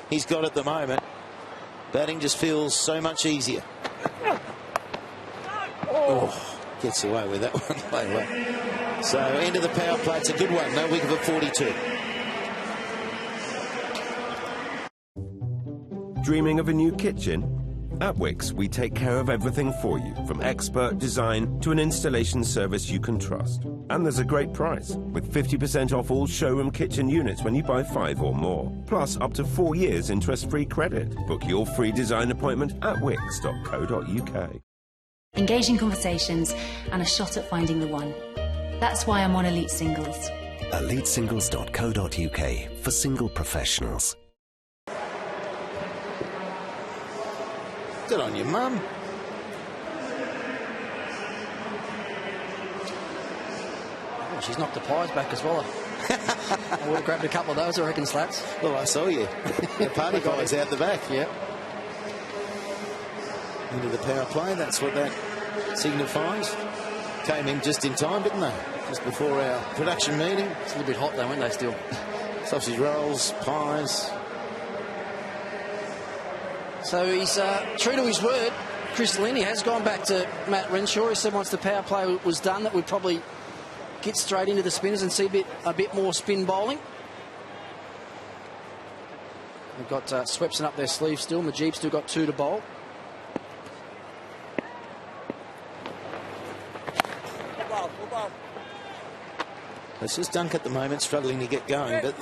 he's got at the moment, batting just feels so much easier. Oh, gets away with that one. So, end of the power play. It's a good one. No wicket for 42. Dreaming of a new kitchen? At Wickes, we take care of everything for you, from expert design to an installation service you can trust. And there's a great price, with 50% off all showroom kitchen units when you buy 5 or more. Plus, up to 4 years interest-free credit. Book your free design appointment at wickes.co.uk. Engaging conversations and a shot at finding the one. That's why I'm on Elite Singles. EliteSingles.co.uk for single professionals. Good on you, Mum. Oh, she's knocked the pies back as well. I would have grabbed a couple of those, I reckon, Slats. Well, I saw you. The party pies out the back. Yeah. Into the power play, that's what that signifies. Came in just in time, didn't they? Just before our production meeting. It's a little bit hot though, weren't they, still? Sausage rolls, pies. So he's true to his word. Chris Linney has gone back to Matt Renshaw. He said once the power play was done that we'd probably get straight into the spinners and see a bit more spin bowling. They've got Swepson up their sleeve still. Majib's still got 2 to bowl. It's just Dunk at the moment, struggling to get going, but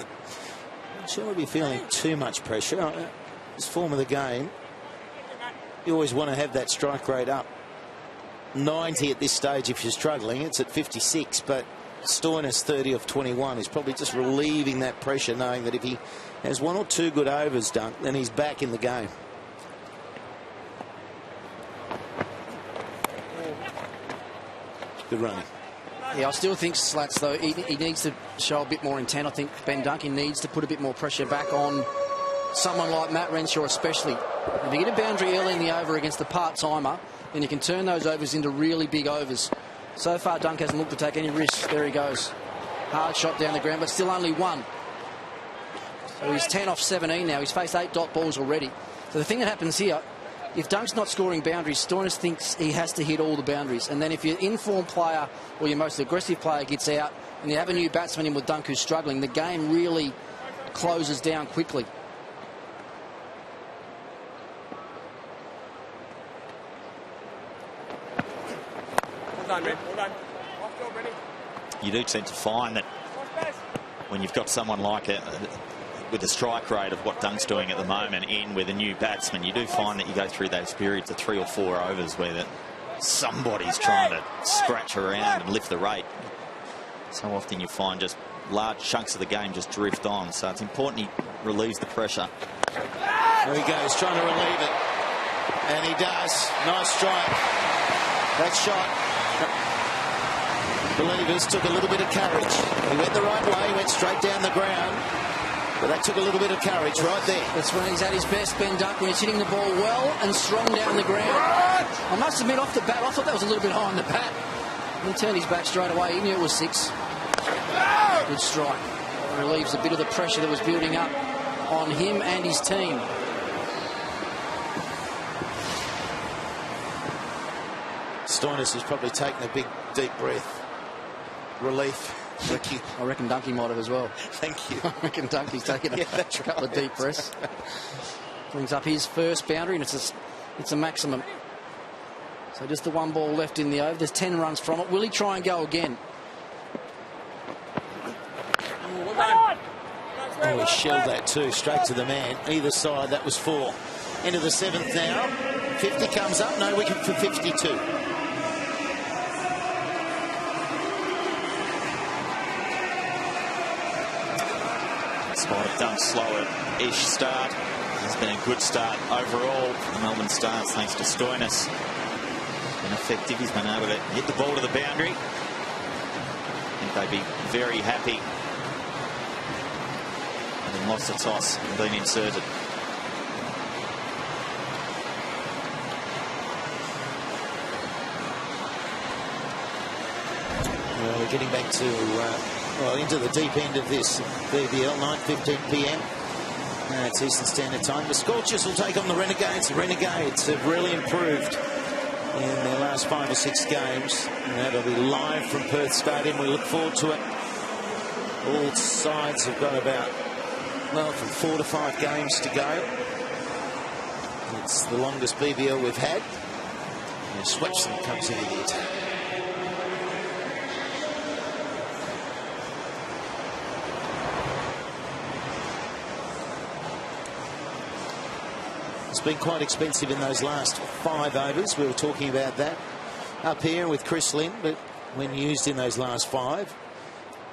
I'm sure he'll be feeling too much pressure. This form of the game, you always want to have that strike rate up. 90 at this stage if you're struggling. It's at 56, but Stoinis 30 of 21 is probably just relieving that pressure, knowing that if he has 1 or 2 good overs, Dunk, then he's back in the game. Good running. Yeah, I still think Slats, though, he needs to show a bit more intent. I think Ben Duncan needs to put a bit more pressure back on someone like Matt Renshaw especially. If you get a boundary early in the over against the part-timer, then you can turn those overs into really big overs. So far, Dunk hasn't looked to take any risks. There he goes. Hard shot down the ground, but still only 1. So he's 10 off 17 now. He's faced 8 dot balls already. So the thing that happens here, if Dunk's not scoring boundaries, Stoinis thinks he has to hit all the boundaries. And then if your in-form player or your most aggressive player gets out and you have a new batsman in with Dunk who's struggling, the game really closes down quickly. Well done, man. Well done. Off job, ready. You do tend to find that when you've got someone like it with the strike rate of what Dunk's doing at the moment in with a new batsman, you do find that you go through those periods of 3 or 4 overs where somebody's trying to scratch around and lift the rate. So often you find just large chunks of the game just drift on. So it's important he relieves the pressure. There he goes, trying to relieve it. And he does. Nice strike. That shot. Believers took a little bit of courage. He went the right way, he went straight down the ground. But that took a little bit of courage right there. That's when he's at his best, Ben Dunk, when he's hitting the ball well and strong down the ground. I must admit, off the bat, I thought that was a little bit high on the bat. He turned his back straight away. He knew it was 6. Good strike. Relieves a bit of the pressure that was building up on him and his team. Stoinis has probably taken a big, deep breath. Relief. I reckon Dunky might have as well. Thank you. I reckon Dunky's taken a couple of deep breaths. Brings up his first boundary, and it's a maximum. So just the 1 ball left in the over. There's 10 runs from it. Will he try and go again? Oh, he shelled that too, straight to the man. Either side, that was 4. Into the 7th now. 50 comes up, no wicket for 52. done slower-ish start. It's been a good start overall for the Melbourne Stars, thanks to Stoinis. He's been effective. He's been able to hit the ball to the boundary. I think they'd be very happy having lost the toss and been inserted. Well, we're getting back to well, into the deep end of this BBL, 9:15 p.m. It's Eastern Standard Time. The Scorchers will take on the Renegades. The Renegades have really improved in their last 5 or 6 games. And that'll be live from Perth Stadium. We look forward to it. All sides have got about, well, from 4 to 5 games to go. It's the longest BBL we've had. And Swepson comes in the attack. It's been quite expensive in those last 5 overs. We were talking about that up here with Chris Lynn, but when used in those last 5,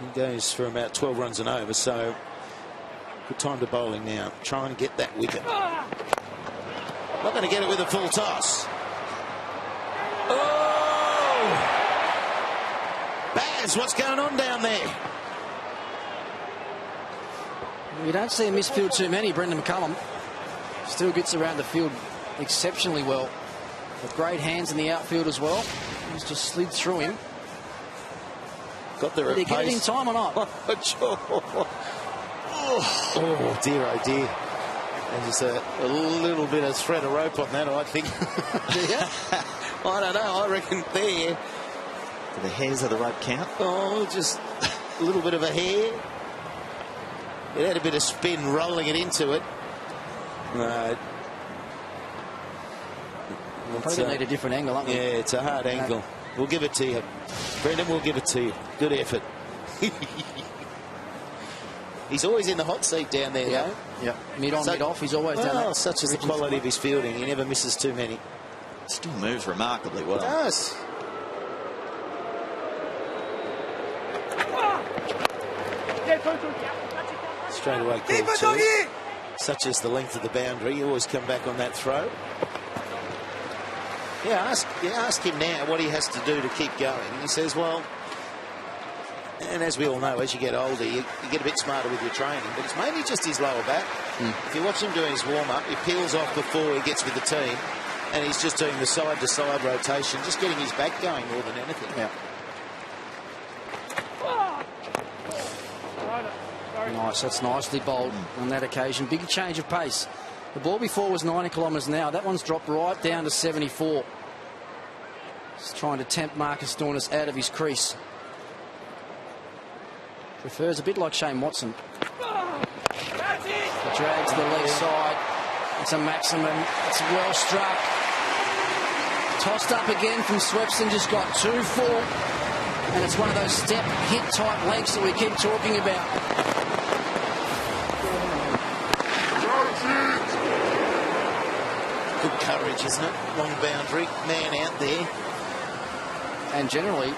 he goes for about 12 runs an over. So good time to bowling now. Try and get that wicket. Not going to get it with a full toss. Oh! Baz, what's going on down there? You don't see him misfield too many, Brendan McCullum. Still gets around the field exceptionally well. With great hands in the outfield as well. He's just slid through him. Got there at pace. Did he get it in time or not? Oh dear, oh dear. There's just a little bit of thread of rope on that, I think. Yeah. I don't know. I reckon there. Do the hairs of the rope count? Oh, just a little bit of a hair. It had a bit of spin rolling it into it. Probably need a different angle, aren't we? Yeah, it's a hard angle. We'll give it to you. Brendan, we'll give it to you. Good effort. He's always in the hot seat down there, though. Yeah, mid on, mid off. He's always done that. Such is the quality of his fielding. He never misses too many. Still moves remarkably well. He does. Straight away called 2. Such as the length of the boundary. You always come back on that throw. Yeah, ask him now what he has to do to keep going. And he says, well, and as we all know, as you get older, you get a bit smarter with your training, but it's mainly just his lower back. If you watch him doing his warm-up, he peels off before he gets with the team, and he's just doing the side-to-side rotation, just getting his back going more than anything. Yeah. Nice, that's nicely bowled on that occasion. Big change of pace. The ball before was 90 kilometres an hour. That one's dropped right down to 74. Just trying to tempt Marcus Stoinis out of his crease. Prefers a bit like Shane Watson. The drag to the leg side. It's a maximum. It's well struck. Tossed up again from Swepson. Just got 2-4. And it's one of those step hit type legs that we keep talking about. Good courage, isn't it? Long boundary, man out there. And generally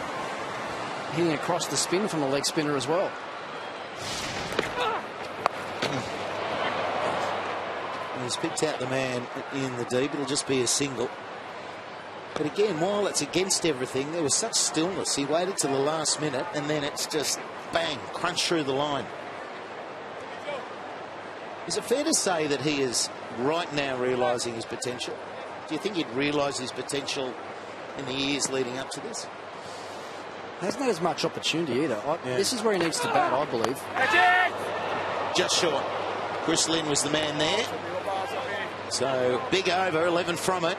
hitting across the spin from the leg spinner as well. He's picked out the man in the deep. It'll just be a single. But again, while it's against everything, there was such stillness. He waited till the last minute, and then it's just bang, crunch through the line. Is it fair to say that he is right now realising his potential? Do you think he'd realise his potential in the years leading up to this? Hasn't had as much opportunity either. This is where he needs to bat, I believe. Just short. Chris Lynn was the man there. So big over, 11 from it.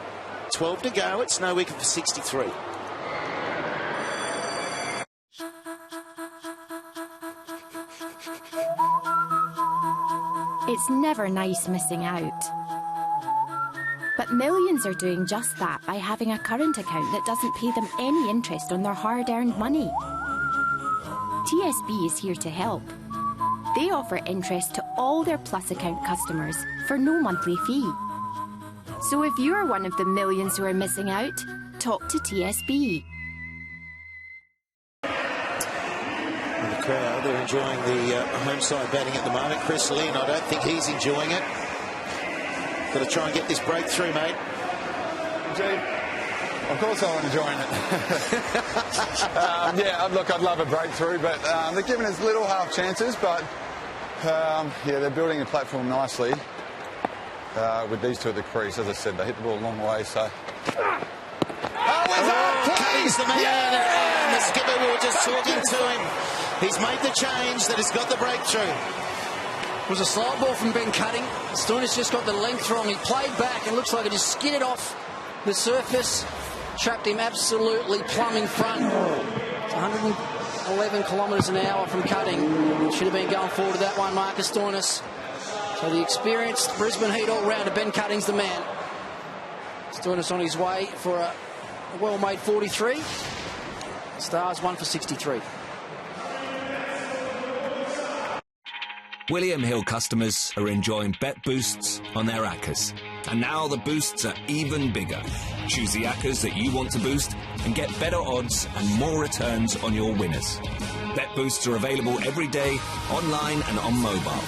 12 to go. It's no wicket for 63. It's never nice missing out. But millions are doing just that by having a current account that doesn't pay them any interest on their hard-earned money. TSB is here to help. They offer interest to all their Plus account customers for no monthly fee. So if you're one of the millions who are missing out, talk to TSB. And the crowd. They're enjoying the home side batting at the moment. Chris Lynn, I don't think he's enjoying it. Got to try and get this breakthrough, mate. Gee, of course I'm enjoying it. Yeah, look, I'd love a breakthrough, but they're giving us little half chances, but yeah, they're building a platform nicely with these two at the crease. As I said, they hit the ball a long way, so... He's the man, and the skipper, we were just talking to him. He's made the change that has got the breakthrough. It was a slow ball from Ben Cutting. Stoinis just got the length wrong. He played back and looks like it just skidded off the surface. Trapped him absolutely plumb in front. It's 111 kilometres an hour from Cutting. Should have been going forward to that one, Marcus Stoinis. So the experienced Brisbane Heat all-rounder, Ben Cutting's the man. Stoinis on his way for a well-made 43. Stars 1 for 63. William Hill customers are enjoying bet boosts on their ACCAs. And now the boosts are even bigger. Choose the ACCAs that you want to boost and get better odds and more returns on your winners. Bet boosts are available every day, online and on mobile.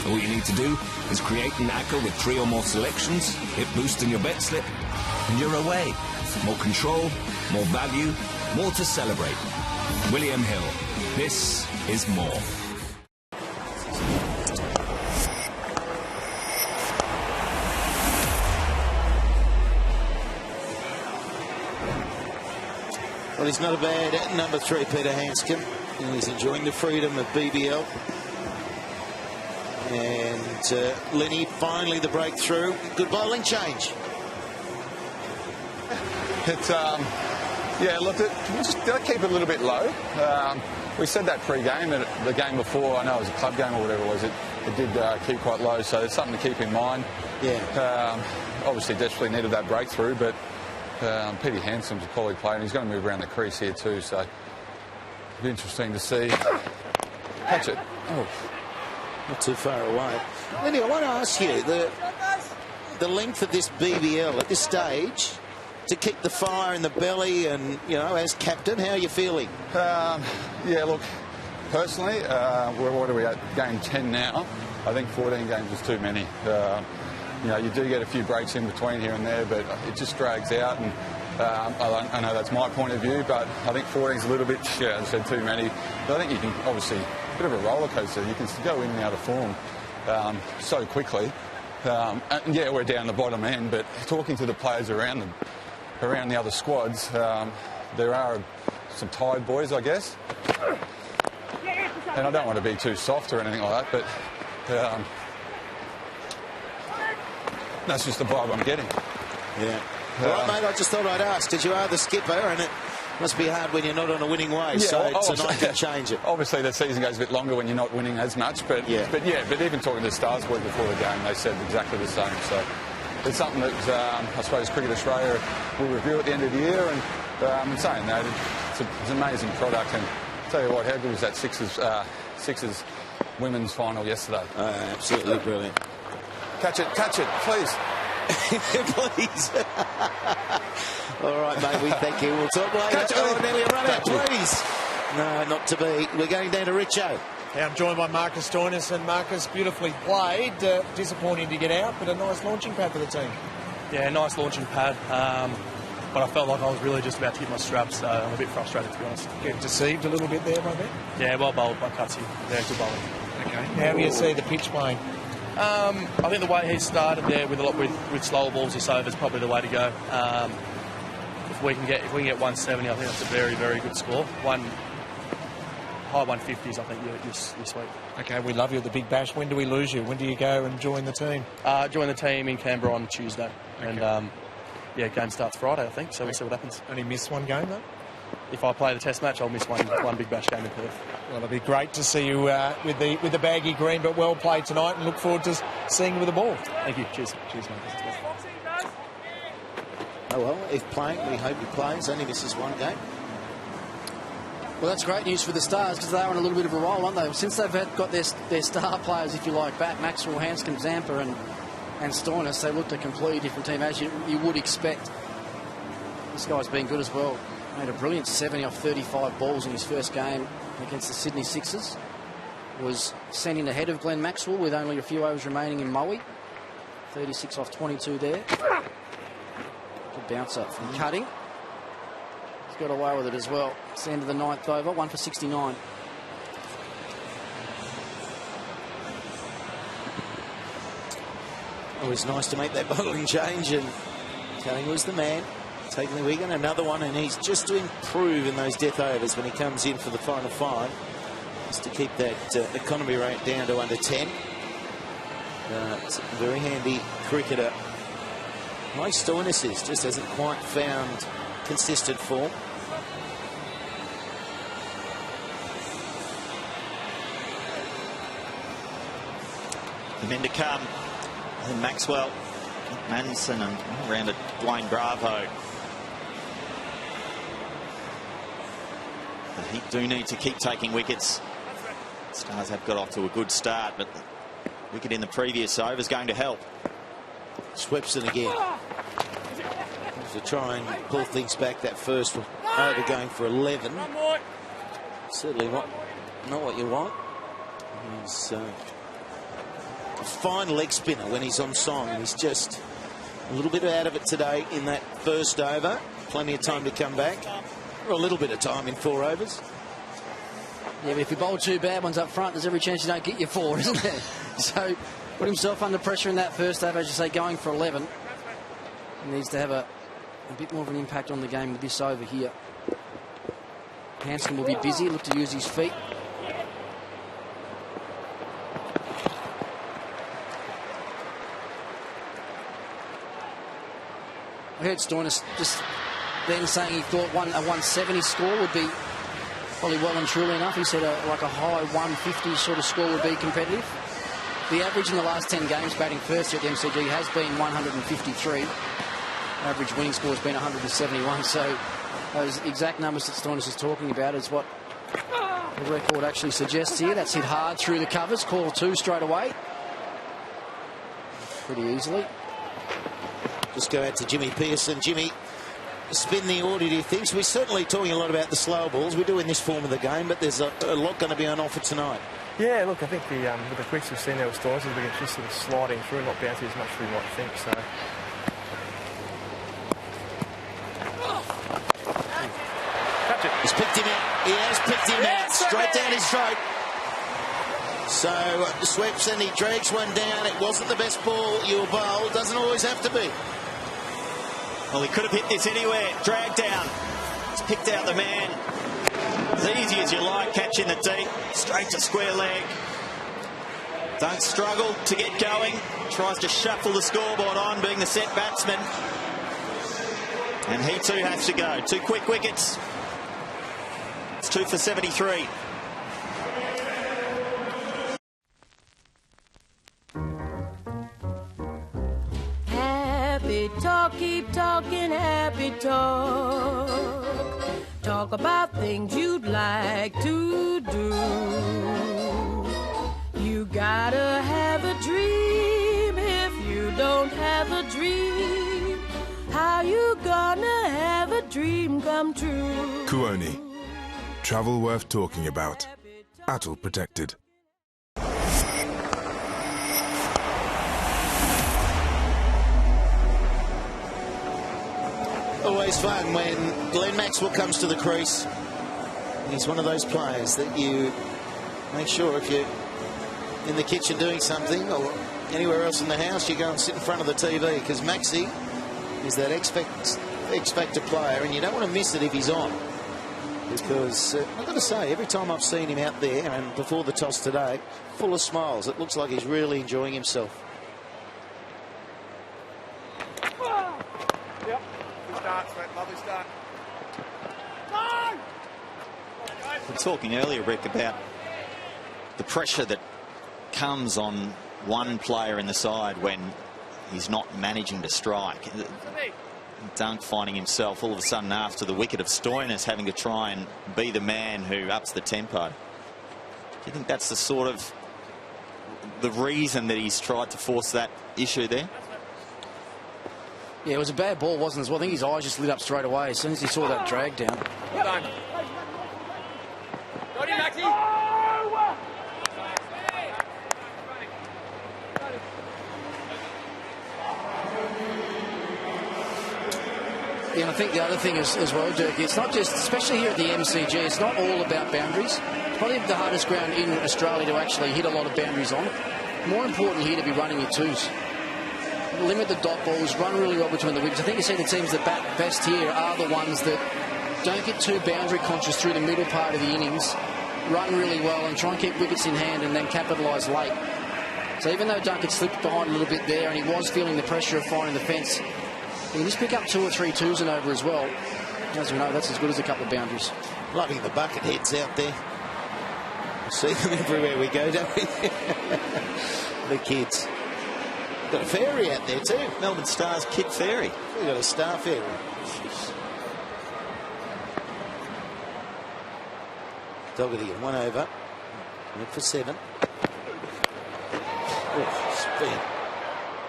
All you need to do is create an ACCA with 3 or more selections, hit boost in your bet slip, and you're away. More control, more value, more to celebrate. William Hill. This is more. Well, he's not a bad number 3, Peter Hanscom. And he's enjoying the freedom of BBL. And Lenny, finally the breakthrough. Good bowling change. It's, yeah, look, did I keep it a little bit low? We said that pre-game, that the game before, I know it was a club game or whatever it was, it did keep quite low, so it's something to keep in mind. Yeah. Obviously desperately needed that breakthrough, but Petey Handsom's a quality player and he's going to move around the crease here too, so it'll be interesting to see. Catch it. Oh, not too far away. Lenny, I want to ask you, the length of this BBL at this stage, to keep the fire in the belly and, you know, as captain, how are you feeling? Yeah, look, personally, what are we at? Game 10 now. I think 14 games is too many. You know, you do get a few breaks in between here and there, but it just drags out. And I know that's my point of view, but I think 14 is a little bit, yeah, as I said, too many. But I think you can, obviously, a bit of a roller coaster. You can go in and out of form so quickly. And yeah, we're down the bottom end, but talking to the players around the other squads, there are some tired boys, I guess. And I don't want to be too soft or anything like that, but that's just the vibe I'm getting. Yeah. All right, mate, I just thought I'd ask, because you are the skipper, and it must be hard when you're not on a winning way, so tonight can change it. Obviously, the season goes a bit longer when you're not winning as much, but even talking to the Stars boys before the game, they said exactly the same. So it's something that I suppose Cricket Australia will review at the end of the year, and saying that it's an amazing product. And tell you what, how good was that Sixers women's final yesterday? Absolutely brilliant. Catch it, please. Please. All right, mate, we thank you. We'll talk later. Catch it. Oh, nearly a run out, please. No, not to be. We're going down to Richo. Yeah, I'm joined by Marcus Stoinis, and Marcus, beautifully played. Disappointing to get out, but a nice launching pad for the team. Yeah, nice launching pad. But I felt like I was really just about to hit my straps, so I'm a bit frustrated, to be honest. Get deceived a little bit there, by then? Yeah, well bowled by Cutsy. Yeah, good bowling. Okay. How do you see the pitch playing? I think the way he started there with slower balls this over is probably the way to go. If we can get 170, I think that's a very, very good score. High 150s, I think you're sweet. Okay, we love you at the Big Bash. When do we lose you? When do you go and join the team? Join the team in Canberra on Tuesday. Okay. And yeah, game starts Friday, I think, so we'll see what happens. Only miss one game, though? If I play the Test match, I'll miss one Big Bash game in Perth. Well, it'll be great to see you with the baggy green, but well played tonight, and look forward to seeing you with the ball. Thank you. Cheers, mate. Oh, well, if playing, we hope he plays. Only misses one game. Well, that's great news for the Stars, because they're on a little bit of a roll, aren't they? Since they've got their star players, if you like, back, Maxwell, Hanscom, Zampa and Stoinis, they looked a completely different team, as you would expect. This guy's been good as well. Made a brilliant 70 off 35 balls in his first game. against the Sydney Sixers. Was sent in ahead of Glenn Maxwell with only a few overs remaining in Moe. 36 off 22 there. Good bouncer from Cutting. He's got away with it as well. It's the end of the 9th over, 1 for 69. Always nice to make that bowling change, and Cutting was the man. Taking the wicket, another one, and he's just to improve in those death overs when he comes in for the final 5. Just to keep that economy rate down to under 10. It's a very handy cricketer. Nice Stoinis just hasn't quite found consistent form. The men to come. And Maxwell, Manson, and around to Dwayne Bravo. The Heat do need to keep taking wickets. Stars have got off to a good start, but the wicket in the previous over is going to help. Swepson again. To try and pull things back. That first over going for 11. Certainly not what you want. He's a fine leg spinner when he's on song. He's just a little bit out of it today in that first over. Plenty of time to come back. Or a little bit of time in 4 overs. Yeah, but if you bowl 2 bad ones up front, there's every chance you don't get your 4, isn't there? So put himself under pressure in that first over, as you say, going for 11. He needs to have a bit more of an impact on the game with this over here. Hanscom will be busy, look to use his feet. I heard Stoinis just then saying he thought a 170 score would be probably well and truly enough. He said like a high 150 sort of score would be competitive. The average in the last 10 games batting first here at the MCG has been 153. Average winning score has been 171. So those exact numbers that Stoinis is talking about is what the record actually suggests here. That's hit hard through the covers. Call 2 straight away. Pretty easily. Just go out to Jimmy Pearson. Jimmy, spin the order, do you think? So we're certainly talking a lot about the slow balls. We do in this form of the game, but there's a lot going to be on offer tonight. Yeah, look, I think with the quicks we've seen there with Stoinis, we can just sort of sliding through, not bouncing as much as we might think. So. He's picked him out. He has picked him out. Straight down his throat. So Swepson, he drags one down. It wasn't the best ball you bowl. Doesn't always have to be. Well, he could have hit this anywhere. Drag down. He's picked out the man. As easy as you like, catching the deep. Straight to square leg. Don't struggle to get going. Tries to shuffle the scoreboard on, being the set batsman. And he too has to go. 2 quick wickets. It's 2 for 73. Happy talk, keep talking happy talk. Talk about things you'd like to do. You gotta have a dream. If you don't have a dream, how you gonna have a dream come true? Kuoni. Travel worth talking about. Atol protected. Always fun when Glenn Maxwell comes to the crease. He's one of those players that you make sure if you're in the kitchen doing something or anywhere else in the house, you go and sit in front of the TV, because Maxi is that X Factor player, and you don't want to miss it if he's on. Because I've got to say, every time I've seen him out there and before the toss today, full of smiles. It looks like he's really enjoying himself. Yep, good start, mate. Lovely start. We were talking earlier, Rick, about the pressure that comes on one player in the side when he's not managing to strike. Dunk finding himself all of a sudden after the wicket of Stoinis having to try and be the man who ups the tempo. Do you think that's the sort of the reason that he's tried to force that issue there? Yeah, it was a bad ball, wasn't it? Well, I think his eyes just lit up straight away as soon as he saw that drag down. Well done. And I think the other thing is, as well, Dirk, it's not just, especially here at the MCG, it's not all about boundaries. It's probably the hardest ground in Australia to actually hit a lot of boundaries on. More important here to be running your twos. Limit the dot balls, run really well between the wickets. I think you see the teams that bat best here are the ones that don't get too boundary conscious through the middle part of the innings, run really well and try and keep wickets in hand and then capitalise late. So even though Duncan slipped behind a little bit there and he was feeling the pressure of finding the fence, he can just pick up 2 or 3 twos and over as well. As we know, that's as good as a couple of boundaries. Loving the bucket heads out there. We see them everywhere we go, don't we? The kids. Got a fairy out there too. Melbourne Stars kid fairy. We've got a star fairy. Doggett again, 1 over. Went for 7. Oh, spin.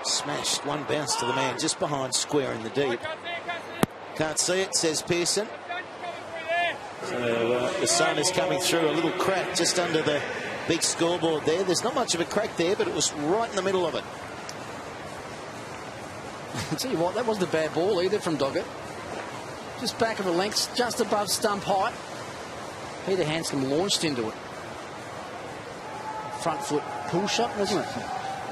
Smashed. 1 bounce to the man just behind square in the deep. Can't see it, says Pearson. So the sun is coming through a little crack just under the big scoreboard there. There's not much of a crack there, but it was right in the middle of it. I'll tell you what, that wasn't a bad ball either from Doggett. Just back of the lengths, just above stump height. Peter Hanscom launched into it. Front foot pull shot, wasn't it?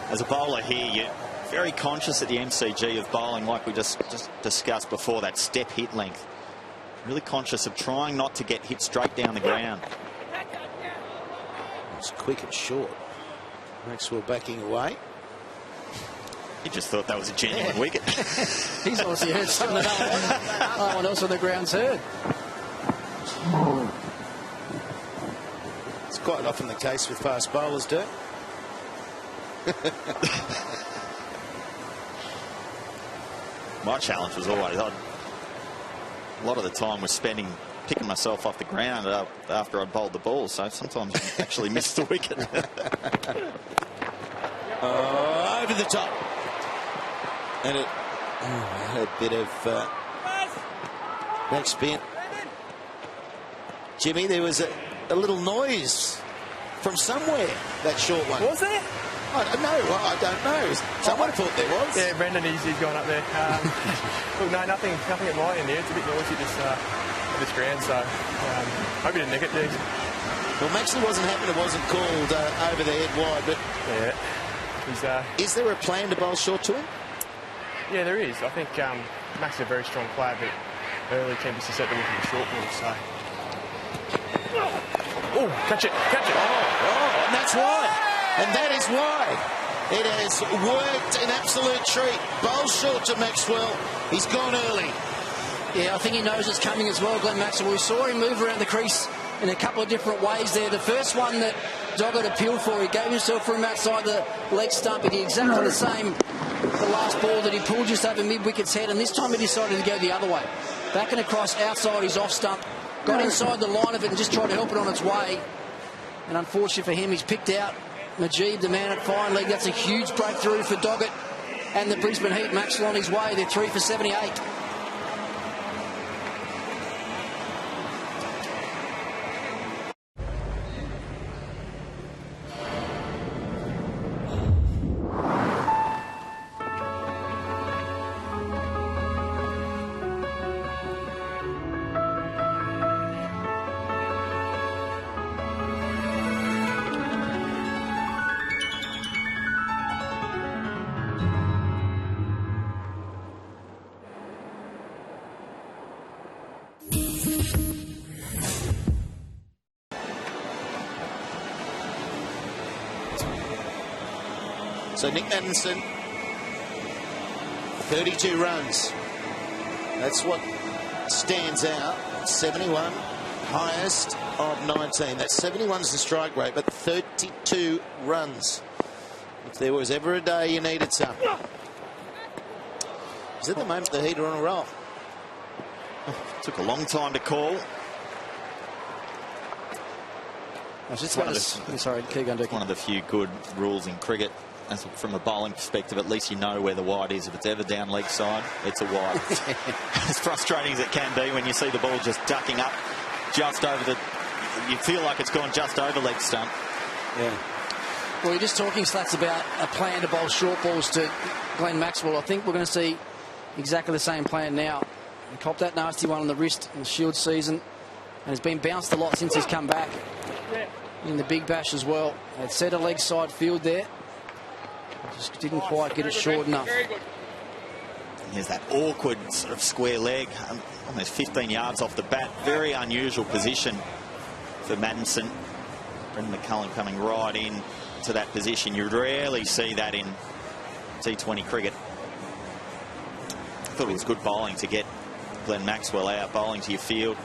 As a bowler here, you're very conscious at the MCG of bowling like we just discussed before, that step hit length. Really conscious of trying not to get hit straight down the ground. It's quick and short. Maxwell backing away. He just thought that was a genuine wicket. He's obviously heard something that no one else on the ground's heard. It's quite often the case with fast bowlers, Dirk. My challenge was always, a lot of the time was spending picking myself off the ground after I'd bowled the ball, so sometimes I actually missed the wicket. Over the top. And it had a bit of backspin. Jimmy, there was a little noise from somewhere, that short one. Was there? I don't know. Well, I don't know. Someone thought there was. Yeah, Brendan, he's gone up there. Look, no, nothing at my end here. It's a bit noisy this ground, so hope you didn't nick it, Diggs. Well, Maxley wasn't happy it wasn't called over the head wide, but yeah, is there a plan to bowl short to him? Yeah, there is. I think Max is a very strong player, but early tends to set the wicket in the short ball, so. Oh, catch it. Oh, and that's why. And that is why it has worked an absolute treat. Bowl short to Maxwell. He's gone early. Yeah, I think he knows it's coming as well, Glenn Maxwell. We saw him move around the crease in a couple of different ways there. The first one that Doggett appealed for, he gave himself room outside the leg stump. He did exactly the same the last ball that he pulled just over mid-wicket's head, and this time he decided to go the other way. Back and across outside his off stump. Got inside the line of it and just tried to help it on its way. And unfortunately for him, he's picked out Majid, the man at fine leg. That's a huge breakthrough for Doggett and the Brisbane Heat. Maxwell on his way. They're 3 for 78. So Nick Maddinson, 32 runs. That's what stands out. 71, highest of 19. That 71's the strike rate, but 32 runs. If there was ever a day you needed some. Is at the moment the Heat are on a roll. Took a long time to call. One of the few good rules in cricket. As from a bowling perspective, at least you know where the wide is. If it's ever down leg side, it's a wide. As frustrating as it can be when you see the ball just ducking up just over the... You feel like it's gone just over leg stump. Yeah. Well, you're just talking, Slats, about a plan to bowl short balls to Glenn Maxwell. I think we're going to see exactly the same plan now. He copped that nasty one on the wrist in the Shield season and has been bounced a lot since he's come back in the Big Bash as well. Had set a leg side field there. Just didn't quite get it short enough. Here's that awkward sort of square leg, almost 15 yards off the bat. Very unusual position for Maddinson. Brendan McCullum coming right in to that position. You rarely see that in T20 cricket. I thought it was good bowling to get Glenn Maxwell out, bowling to your field.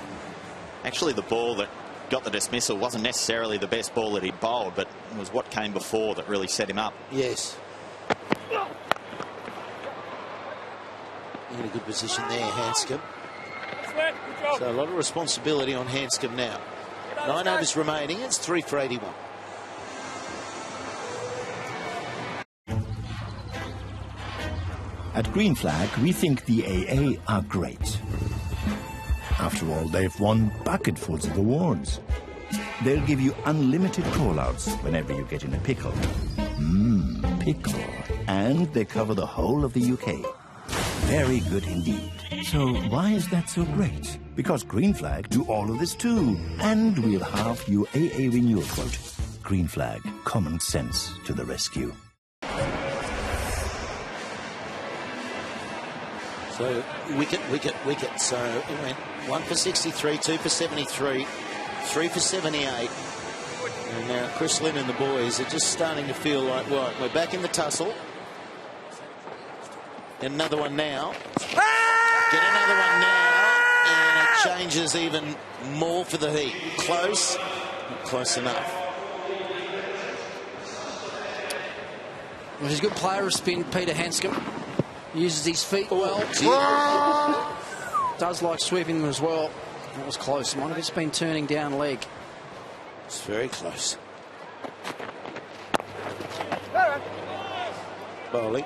Actually, the ball that got the dismissal wasn't necessarily the best ball that he'd bowled, but it was what came before that really set him up. Yes. In a good position there, Hanscom. So a lot of responsibility on Hanscom now. 9 overs remaining. It's 3 for 81. At Green Flag, we think the AA are great. After all, they've won bucketfuls of awards. They'll give you unlimited call-outs whenever you get in a pickle. Pickle. And they cover the whole of the UK. Very good indeed. So why is that so great? Because Green Flag do all of this too. And we'll halve your AA renewal quote. Green Flag, common sense to the rescue. So wicket. So it went 1 for 63, 2 for 73, 3 for 78. And now Chris Lynn and the boys are just starting to feel like, right, we're back in the tussle. Another one now. Get another one now. And it changes even more for the Heat. Close. Not close enough. Well, he's a good player of spin, Peter Hanscom. Uses his feet well. Does like sweeping them as well. That was close. Might have just been turning down leg. It's very close. Bowling.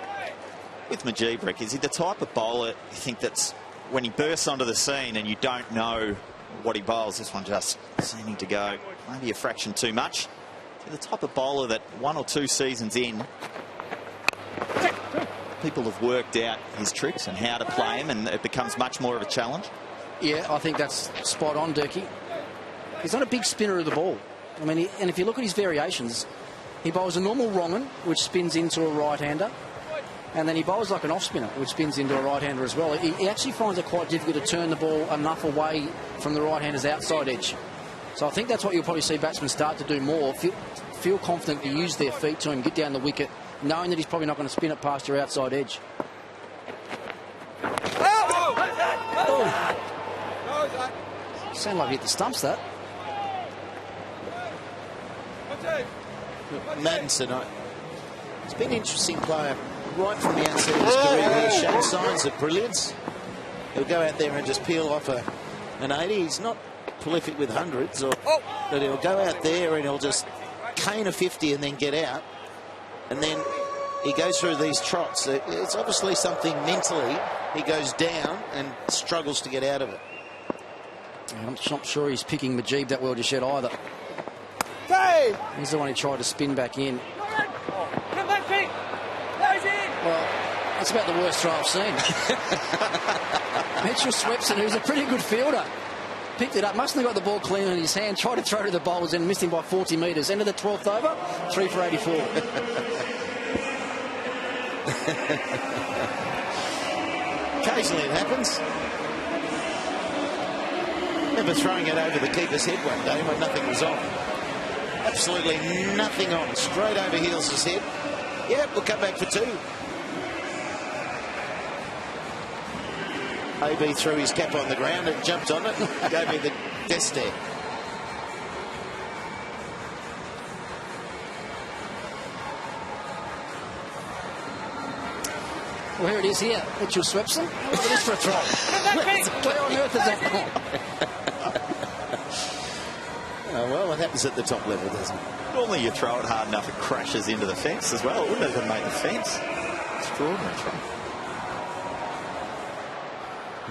With Mujeeb, Rick, is he the type of bowler you think that's when he bursts onto the scene and you don't know what he bowls? This one just seeming to go maybe a fraction too much. Is he the type of bowler that 1 or 2 seasons in, people have worked out his tricks and how to play him, and it becomes much more of a challenge? Yeah, I think that's spot on, Durkee. He's not a big spinner of the ball. I mean, and if you look at his variations, he bowls a normal wrong-un, which spins into a right-hander, and then he bowls like an off-spinner, which spins into a right-hander as well. He actually finds it quite difficult to turn the ball enough away from the right-hander's outside edge. So I think that's what you'll probably see batsmen start to do more. Feel confident to use their feet to him, get down the wicket, knowing that he's probably not going to spin it past your outside edge. Sound like he hit the stumps, that. Maddinson, he's been an interesting player right from the outset of his career. He's shown signs of brilliance. He'll go out there and just peel off an 80. He's not prolific with hundreds, but he'll go out there and he'll just cane a 50 and then get out. And then he goes through these trots. It's obviously something mentally. He goes down and struggles to get out of it. Yeah, I'm not sure he's picking Mujeeb that well just yet either. He's the one who tried to spin back in. Come back, Pete. Well, that's about the worst throw I've seen. Mitchell Swepson, who's a pretty good fielder, picked it up, mustn't have got the ball clean in his hand, tried to throw to the bowlers and missed him by 40 metres. End of the 12th over, 3 for 84. Occasionally it happens. Remember throwing it over the keeper's head one day when nothing was on. Absolutely nothing on. Straight over Heels' head. Yeah, we'll come back for 2. AB threw his cap on the ground and jumped on it and gave me the death stare. Well, here it is here. Mitchell Swepson. Look at this for a throw. Where on earth is that gone? Oh, well, it happens at the top level, doesn't it? Normally you throw it hard enough, it crashes into the fence as well. It wouldn't even make the fence. Extraordinary throw.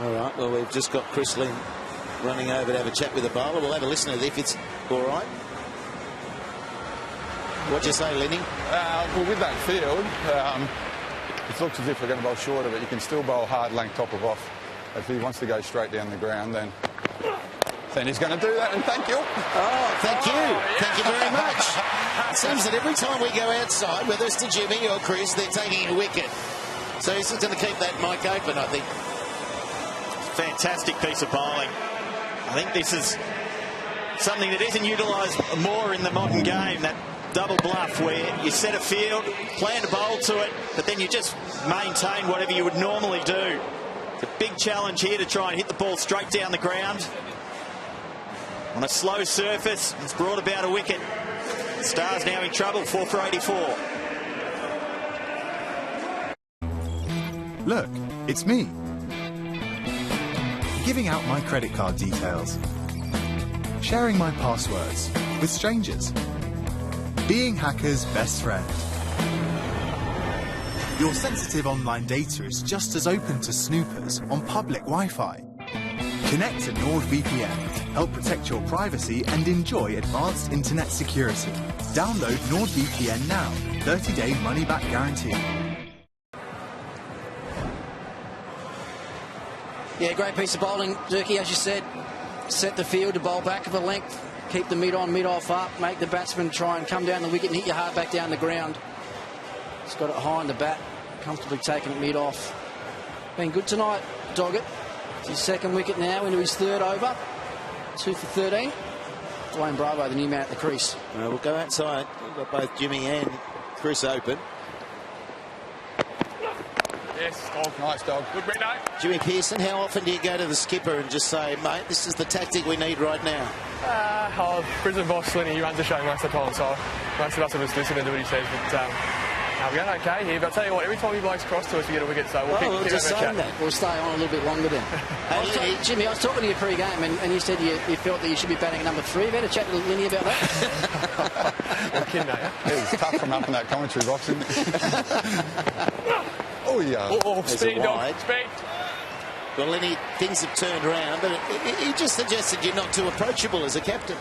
All right, well, we've just got Chris Lynn running over to have a chat with the bowler. We'll have a listen to if it's all right. What do you say, Lenny? Well, with that field, it looks as if we're going to bowl short of it. You can still bowl hard length top of off. if he wants to go straight down the ground, then he's going to do that, and thank you. Oh, thank you. Thank you very much. It seems that every time we go outside, whether it's to Jimmy or Chris, they're taking a wicket. So he's just going to keep that mic open, I think. Fantastic piece of bowling. I think this is something that isn't utilised more in the modern game, that double bluff where you set a field, plan to bowl to it, but then you just maintain whatever you would normally do. It's a big challenge here to try and hit the ball straight down the ground. On a slow surface, it's brought about a wicket. Stars now in trouble, 4 for 84. Look, it's me. Giving out my credit card details. Sharing my passwords with strangers. Being hackers' best friend. Your sensitive online data is just as open to snoopers on public Wi-Fi. Connect to NordVPN. Help protect your privacy and enjoy advanced internet security. Download NordVPN now. 30-day money-back guarantee. Yeah, great piece of bowling, Durkee, as you said. Set the field to bowl back of a length. Keep the mid on, mid off up. Make the batsman try and come down the wicket and hit your hard back down the ground. He's got it high on the bat. Comfortably taking it mid off. Been good tonight, Doggett. It's his second wicket now into his third over. 2 for 13. Dwayne Bravo, the new man at the crease. We'll go outside. We've got both Jimmy and Chris open. Yes, dog. Nice dog. Good window. Jimmy Pearson, how often do you go to the skipper and just say, mate, this is the tactic we need right now? Brisbane boss Lenny, he runs the show most of the time, so most of us are just listening to what he says. But we're going okay here. But I'll tell you what, every time he blokes across to us, we get a wicket. So we'll just saying that. We'll stay on a little bit longer then. Jimmy, I was talking to you pre-game, and you said you felt that you should be batting at number 3. Have you had a chat to Lenny about that? You're kidding, eh? It was tough from up in that commentary box, isn't it? Oh, yeah. Speed, dog. Speed. Well, Lenny, things have turned around, but he just suggested you're not too approachable as a captain.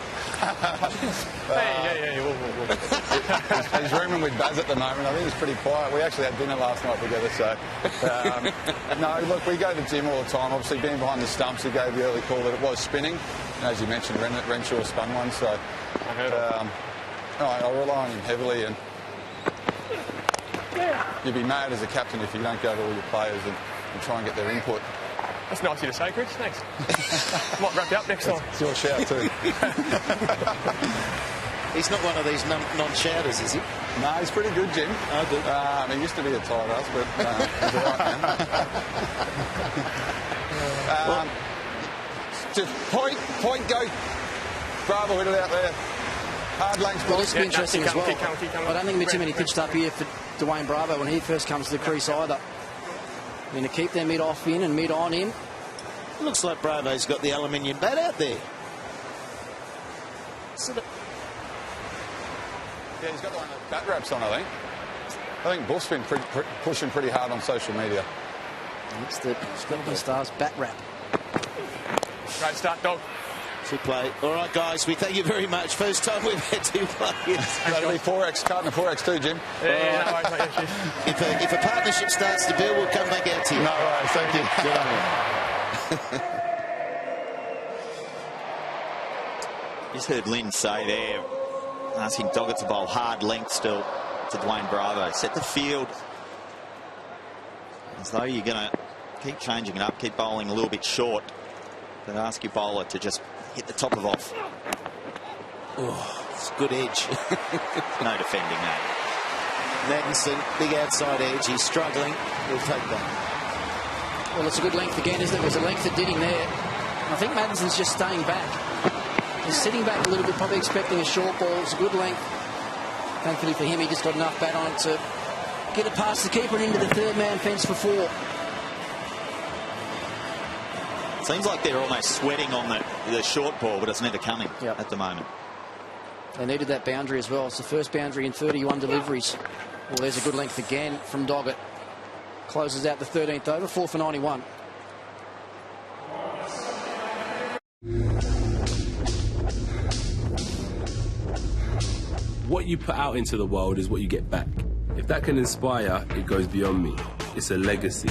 He's rooming with Baz at the moment. I think he's pretty quiet. We actually had dinner last night together, so... no, look, we go to the gym all the time. Obviously, being behind the stumps, he gave the early call that it was spinning. And as you mentioned, Renshaw spun one, so... I rely on him heavily, and... You'd be mad as a captain if you don't go to all your players and try and get their input. That's nice of you to say, Chris. Thanks. Might wrap you up next time. It's your shout too. He's not one of these non-shouters, is he? No, he's pretty good, Jim. Oh, good. He used to be a tight ass, but he's all right now. Just point, go. Bravo, hit it out there. Hard length. Well, this will be interesting as well. I don't think there'll be too many pitched up here for Dwayne Bravo when he first comes to the crease either. Going to keep their mid off in and mid on in. Looks like Bravo's got the aluminium bat out there. Yeah, he's got the one with bat wraps on, I think. I think Buff's been pushing pretty hard on social media. It's the Melbourne Stars bat wrap. Great start, dog. Good play. All right, guys, we thank you very much. First time we've had 2 players. That'll be 4x, carton of 4x too, Jim. Yeah, no worries, mate. If a partnership starts to build, we'll come back out to you. No worries, thank you. Good on you. Just heard Lynn say there, asking Doggett to bowl hard length still to Dwayne Bravo. Set the field as though you're going to keep changing it up, keep bowling a little bit short, but ask your bowler to just hit the top of off. Oh, it's a good edge. No defending that. Madison, big outside edge. He's struggling. He'll take that. Well, it's a good length again, isn't it? There's a length that did him there. I think Madison's just staying back. He's sitting back a little bit, probably expecting a short ball. It's a good length. Thankfully for him, he just got enough bat on it to get it past the keeper and into the third man fence for 4. Seems like they're almost sweating on the short ball, but it's never coming at the moment. They needed that boundary as well. It's the first boundary in 31 deliveries. Well, there's a good length again from Doggett. Closes out the 13th over, 4 for 91. What you put out into the world is what you get back. If that can inspire, it goes beyond me. It's a legacy.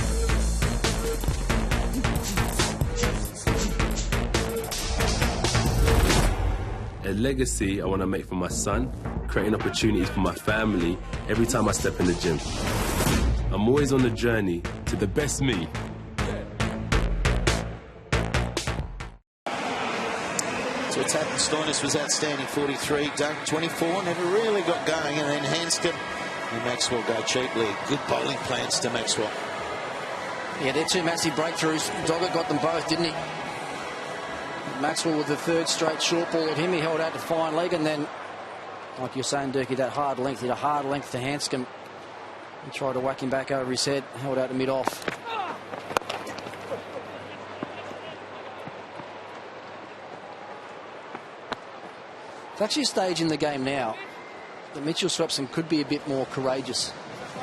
a legacy I want to make for my son, creating opportunities for my family every time I step in the gym. I'm always on the journey to the best me. To attack, Stoinis was outstanding, 43. Dunk, 24, never really got going. And then Hanscom and Maxwell go cheaply. Good bowling plans to Maxwell. Yeah, they're two massive breakthroughs. Dogger got them both, didn't he? Maxwell with the third straight short ball at him. He held out to fine leg, and then, like you're saying, Durkee, that hard length. He had a hard length to Hanscom. He tried to whack him back over his head, held out to mid-off. It's actually a stage in the game now that Mitchell Swepson could be a bit more courageous.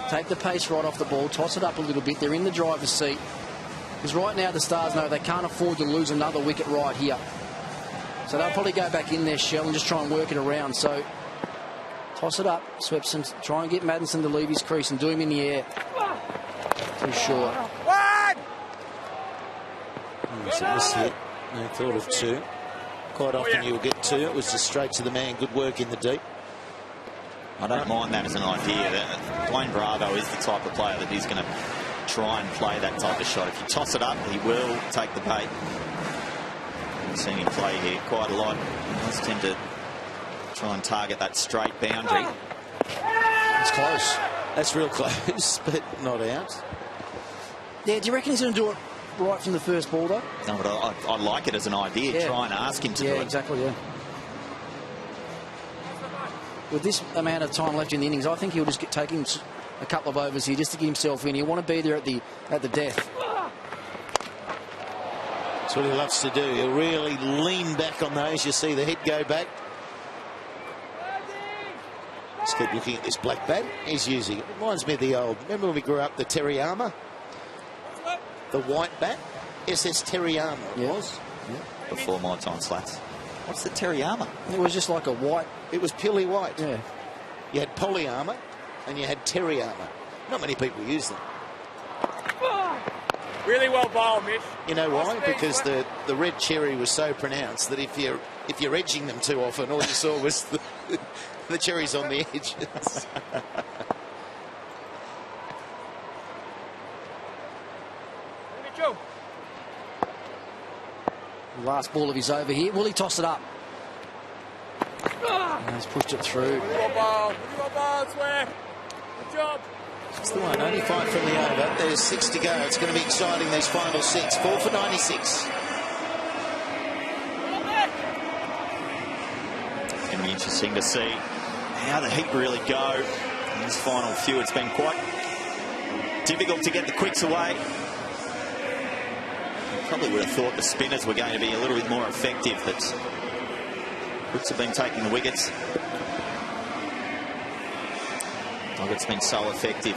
Take the pace right off the ball, toss it up a little bit. They're in the driver's seat. Because right now the Stars know they can't afford to lose another wicket right here. So they'll probably go back in their shell and just try and work it around. So toss it up, Swepson. Try and get Maddinson to leave his crease and do him in the air. Too short. It's a miss hit. No thought of two. Quite often you'll get two. It was just straight to the man. Good work in the deep. I don't mind that as an idea. Dwayne Bravo is the type of player that he's going to try and play that type of shot. If you toss it up, he will take the bait. I've seen him play here quite a lot. He does tend to try and target that straight boundary. It's close. That's real close, but not out. Yeah, do you reckon he's going to do it right from the first ball, though? No, but I like it as an idea. Yeah. Try and ask him to do it. Yeah, exactly, yeah. With this amount of time left in the innings, I think he'll just get taking a couple of overs here just to get himself in. He'll want to be there at the death. That's what he loves to do. He'll really lean back on those. You see the head go back. Let's keep looking at this black bat he's using. It reminds me of the old, remember when we grew up, the Teriyama? The white bat? Yes, that's Teriyama. It was. Yeah. Before my time, Slats. What's the Teriyama? It was just like a white. It was purely white. Yeah. You had Polyama and you had Teriyama. Not many people use them. Really well bowled, Mitch. You know why? Because the red cherry was so pronounced that if you're edging them too often, all you saw was the cherries on the edges. Last ball of his over here. Will he toss it up? He's pushed it through. Good job. That's the one. Only 5 from the over. There's 6 to go. It's going to be exciting, these final 6. 4 for 96. It's going to be interesting to see how the Heat really go in this final few. It's been quite difficult to get the quicks away. Probably would have thought the spinners were going to be a little bit more effective, but Brooks have been taking the wickets. It's been so effective.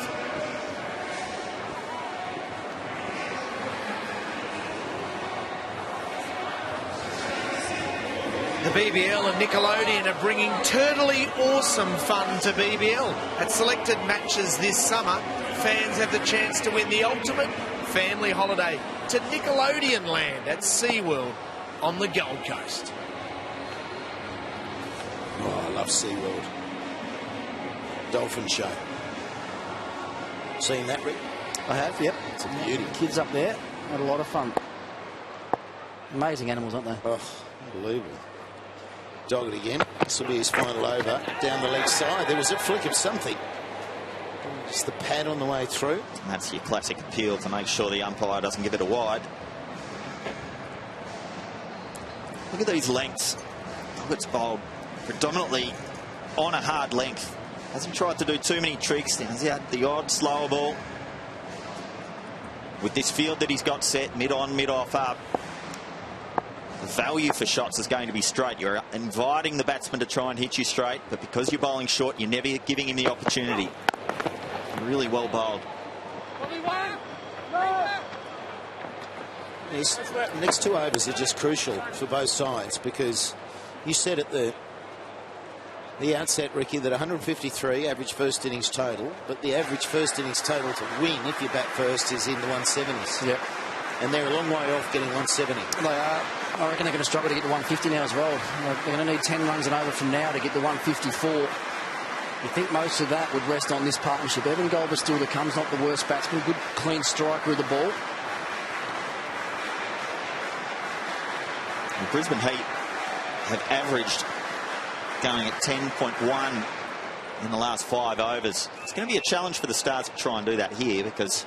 The BBL and Nickelodeon are bringing turtly awesome fun to BBL. At selected matches this summer, fans have the chance to win the ultimate family holiday to Nickelodeon Land at SeaWorld on the Gold Coast. Oh, I love SeaWorld. Dolphin show. Seen that, Rick? I have, yep. It's a beauty. Kids up there had a lot of fun. Amazing animals, aren't they? Oh, unbelievable. Dog it again. This will be his final over. Down the leg side. There was a flick of something. Just the pad on the way through. And that's your classic appeal to make sure the umpire doesn't give it a wide. Look at these lengths. It's bowled predominantly on a hard length. Hasn't tried to do too many tricks. He's had the odd slower ball. With this field that he's got set, mid on, mid off up, the value for shots is going to be straight. You're inviting the batsman to try and hit you straight, but because you're bowling short, you're never giving him the opportunity. Really well bowled. These next 2 overs are just crucial for both sides, because you said at the outset, Ricky, that 153 average first innings total, but the average first innings total to win if you bat first is in the 170s. Yep. and they're a long way off getting 170. They are. I reckon they're going to struggle to get to 150 now as well. They're going to need 10 runs and over from now to get to 154. You think most of that would rest on this partnership. Evan Goldberg still to come's not the worst batsman. Good, clean striker of the ball. The Brisbane Heat have averaged going at 10.1 in the last 5 overs. It's going to be a challenge for the Stars to try and do that here because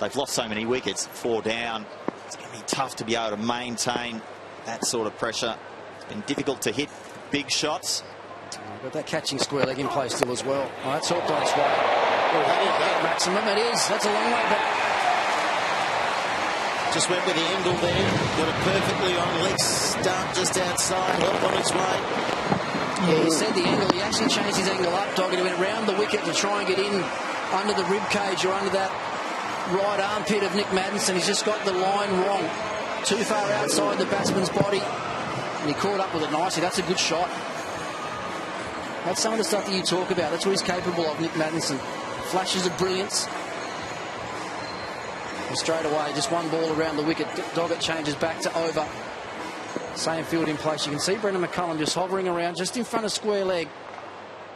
they've lost so many wickets, 4 down. It's going to be tough to be able to maintain that sort of pressure. It's been difficult to hit big shots. Got that catching square leg in play still as well. Oh, that's hooked on its way. Oh, maximum it is. That's a long way back. Just went with the angle there. Got it perfectly on. Leg start just outside. Help on its way. Yeah, he said the angle. He actually changed his angle up, Dog. He went round the wicket to try and get in under the rib cage or under that right armpit of Nick Maddinson. He's just got the line wrong. Too far outside the batsman's body. And he caught up with it nicely. That's a good shot. That's some of the stuff that you talk about. That's what he's capable of, Nick Maddinson. Flashes of brilliance. And straight away, just one ball around the wicket. Doggett changes back to over. Same field in place. You can see Brendan McCullum just hovering around just in front of square leg.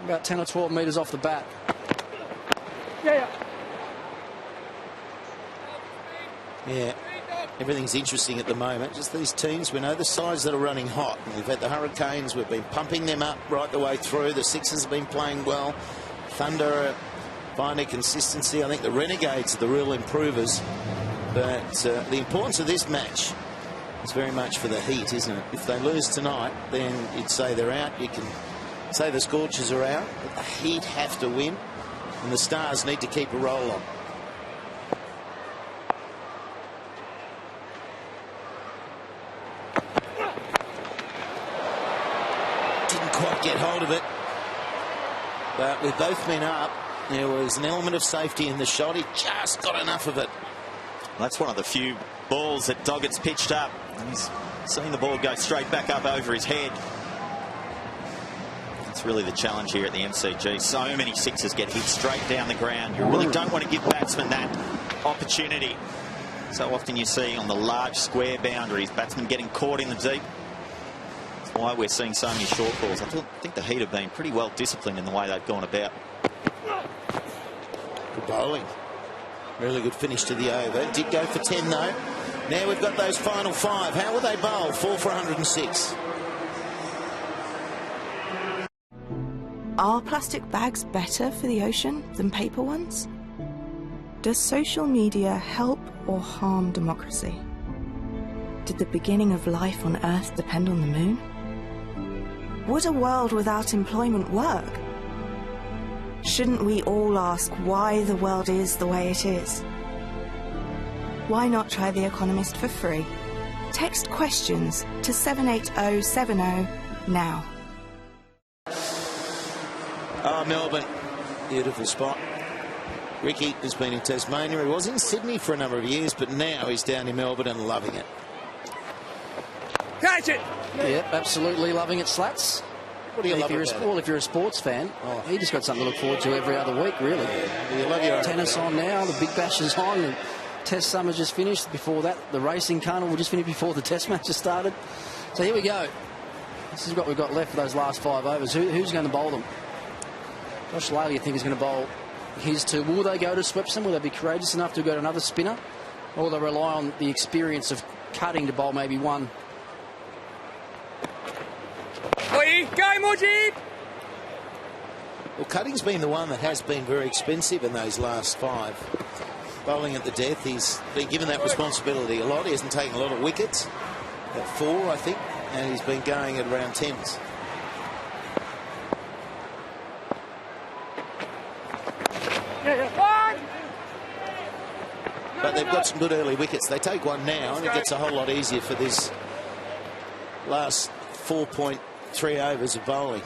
About 10 or 12 metres off the bat. Yeah. Everything's interesting at the moment. Just these teams, we know the sides that are running hot. We've had the Hurricanes, we've been pumping them up right the way through. The Sixers have been playing well. Thunder finding consistency. I think the Renegades are the real improvers. But the importance of this match is very much for the Heat, isn't it? If they lose tonight, then you'd say they're out. You can say the Scorchers are out, but the Heat have to win, and the Stars need to keep a roll on. Quite get hold of it, but we've both been up. There was an element of safety in the shot. He just got enough of it. That's one of the few balls that Doggett's pitched up. He's seen the ball go straight back up over his head. That's really the challenge here at the MCG. So many sixes get hit straight down the ground. You really don't want to give batsmen that opportunity. So often you see on the large square boundaries, batsmen getting caught in the deep. Why we're seeing so many short balls. I think the Heat have been pretty well disciplined in the way they've gone about. Good bowling. Really good finish to the over. Did go for 10 though. Now we've got those final 5. How will they bowl? 4 for 106. Are plastic bags better for the ocean than paper ones? Does social media help or harm democracy? Did the beginning of life on Earth depend on the moon? Would a world without employment work? Shouldn't we all ask why the world is the way it is? Why not try The Economist for free? Text questions to 78070 now. Oh, Melbourne. Beautiful spot. Ricky has been in Tasmania. He was in Sydney for a number of years, but now he's down in Melbourne and loving it. Catch it! Yep, absolutely loving it, Slats. What do you love about it? Well, if you're a sports fan, you just got something to look forward to every other week, really. You love your tennis on now, the Big Bash is on, and Test Summer just finished. Before that, the Racing Carnival just finished before the Test match just started. So here we go. This is what we've got left for those last 5 overs. Who's going to bowl them? Josh Laley, I think, is going to bowl his 2. Will they go to Swepson? Will they be courageous enough to go to another spinner? Or will they rely on the experience of cutting to bowl maybe one? Go, Mujib! Well, Cutting's been the one that has been very expensive in those last 5. Bowling at the death, he's been given that responsibility a lot. He hasn't taken a lot of wickets, at 4, I think, and he's been going at around 10s. But they've got some good early wickets. They take one now, and it gets a whole lot easier for this last 4.3 overs of bowling.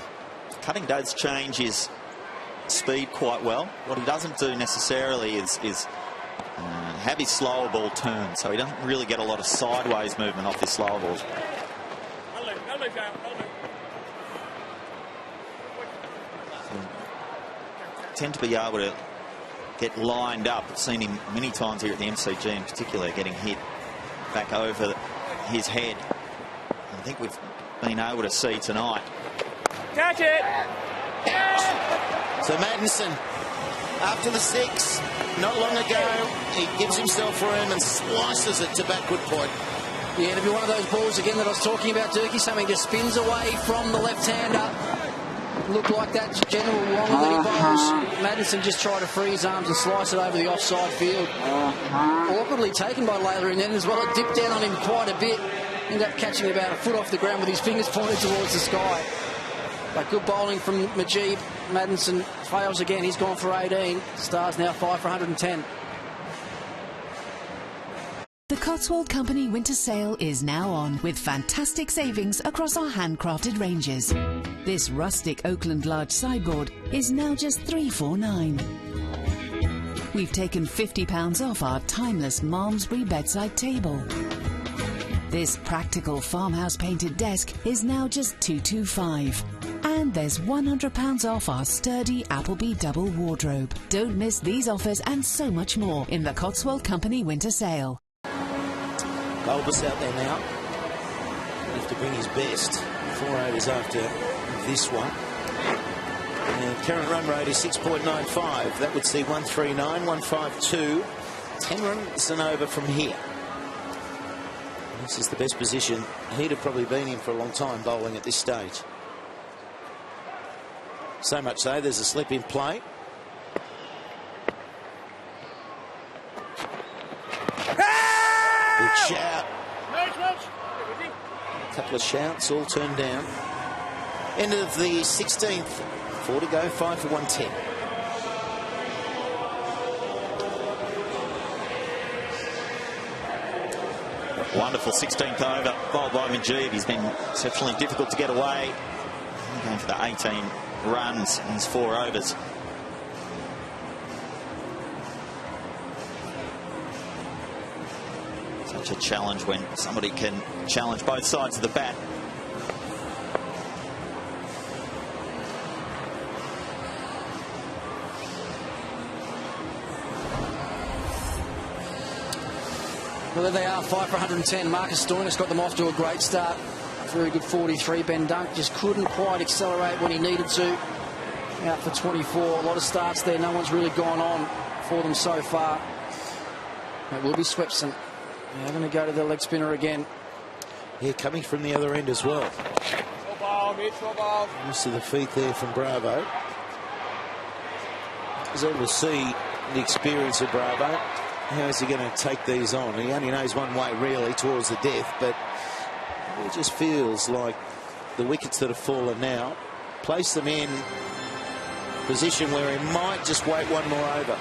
Cutting does change his speed quite well. What he doesn't do necessarily is have his slower ball turn, so he doesn't really get a lot of sideways movement off his slower balls. Tend to be able to get lined up. I've seen him many times here at the MCG in particular getting hit back over his head. I think we've been able to see tonight. Catch it! So Maddinson, after the 6, not long ago, he gives himself room and slices it to backward point. Yeah, it'll be one of those balls again that I was talking about, Durkee. Something just spins away from the left-hander. Looked like that general wrong that he bowls. Maddinson just tried to free his arms and slice it over the offside field. Awkwardly taken by Layla in then as well. It dipped down on him quite a bit. Ended up catching about a foot off the ground with his fingers pointed towards the sky. But good bowling from Majib. Maddinson fails again. He's gone for 18. Stars now 5 for 110. The Cotswold Company winter sale is now on with fantastic savings across our handcrafted ranges. This rustic Oakland large sideboard is now just $349. We've taken £50 off our timeless Malmesbury bedside table. This practical farmhouse painted desk is now just $225. And there's £100 off our sturdy Appleby double wardrobe. Don't miss these offers and so much more in the Cotswold Company winter sale. Bulbous out there now. Have to bring his best. 4 overs after this one. And current run rate is 6.95. That would see 139, 152. 10 runs and over from here. This is the best position he'd have probably been in for a long time, bowling at this stage. So much so, there's a slip in play. Big shout. A couple of shouts, all turned down. End of the 16th. 4 to go, 5 for 110. Wonderful 16th over, bowled by Majib. He's been exceptionally difficult to get away. Going for the 18 runs in his 4 overs. Such a challenge when somebody can challenge both sides of the bat. Well, there they are, 5 for 110. Marcus Stoinis got them off to a great start. Very good 43. Ben Dunk just couldn't quite accelerate when he needed to. Out for 24. A lot of starts there. No one's really gone on for them so far. It will be Swepson. They're going to go to the leg spinner again. Yeah, coming from the other end as well. Most of the feet there from Bravo. I was able to see the experience of Bravo. How is he going to take these on? He only knows one way, really, towards the death, but it just feels like the wickets that have fallen now place them in a position where he might just wait one more over.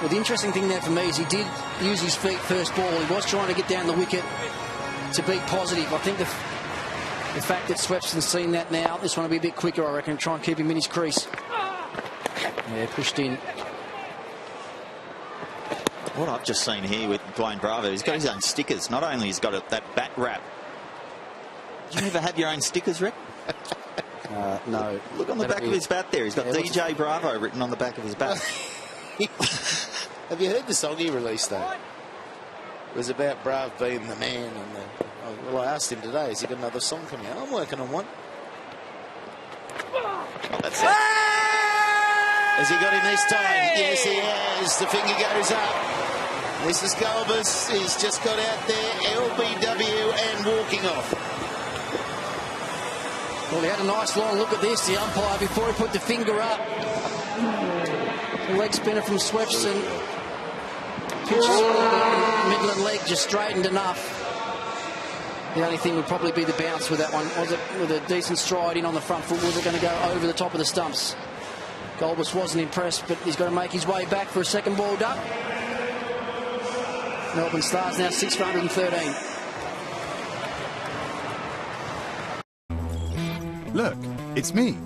Well, the interesting thing there for me is he did use his feet first ball. He was trying to get down the wicket to be positive. I think the fact that Swepson's seen that now, this one will be a bit quicker, I reckon, and try and keep him in his crease. Yeah, pushed in. What I've just seen here with Dwayne Bravo, he's got his own stickers. Not only he's got that bat wrap. Do you ever have your own stickers, Rick? No. Look on the back of his bat there. He's got DJ Bravo written on the back of his bat. Have you heard the song he released, though? It was about Brav being the man. And well, I asked him today, has he got another song coming out? I'm working on one. Oh, that's it. Has he got him this time? Yes, he has. The finger goes up. Mrs. Galbus has just got out there, LBW and walking off. Well, he had a nice long look at this, the umpire, before he put the finger up. The leg spinner from Swepson. Pitch Midland leg just straightened enough. The only thing would probably be the bounce with that one. Was it with a decent stride in on the front foot? Was it going to go over the top of the stumps? Galbus wasn't impressed, but he's got to make his way back for a second ball duck. Melbourne Stars now 6 for 113. Look, it's me.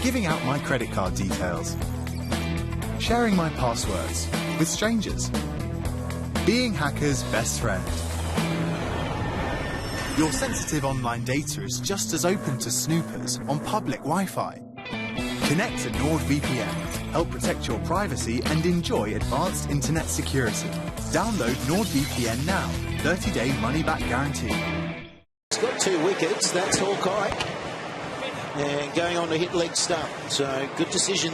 Giving out my credit card details. Sharing my passwords with strangers. Being hackers' best friend. Your sensitive online data is just as open to snoopers on public Wi-Fi. Connect to NordVPN. Help protect your privacy and enjoy advanced internet security. Download NordVPN now. 30-day money-back guarantee. He's got 2 wickets. That's Hawkeye. And going on to hit leg stump. So good decision.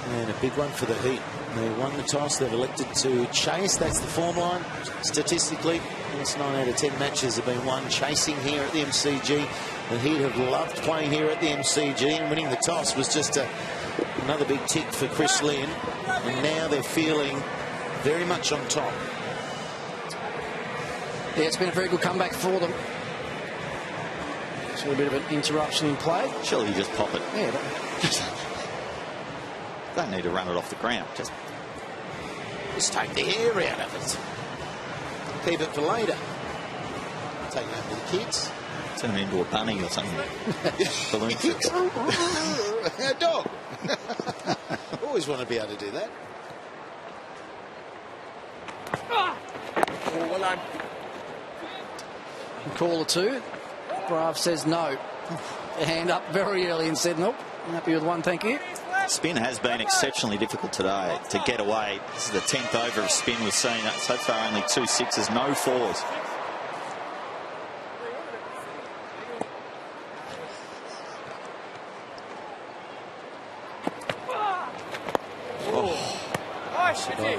And a big one for the Heat. They won the toss. They've elected to chase. That's the form line. Statistically, it's 9 out of 10 matches have been won chasing here at the MCG. The Heat have loved playing here at the MCG, and winning the toss was just another big tick for Chris Lynn. And now they're feeling very much on top. Yeah, it's been a very good comeback for them. It's a bit of an interruption in play. Surely you just pop it. Yeah. Don't need to run it off the ground. Just take the hair out of it. Keep it for later. Take it home to the kids. Turn it into a bunny or something. Balloon tricks. A dog. Always want to be able to do that. Oh, well done. Caller 2. Brav says no. A hand up very early and said nope. Happy with 1, thank you. Spin has been exceptionally difficult today to get away. This is the 10th over of spin we've seen. So far only 2 6s, no 4s.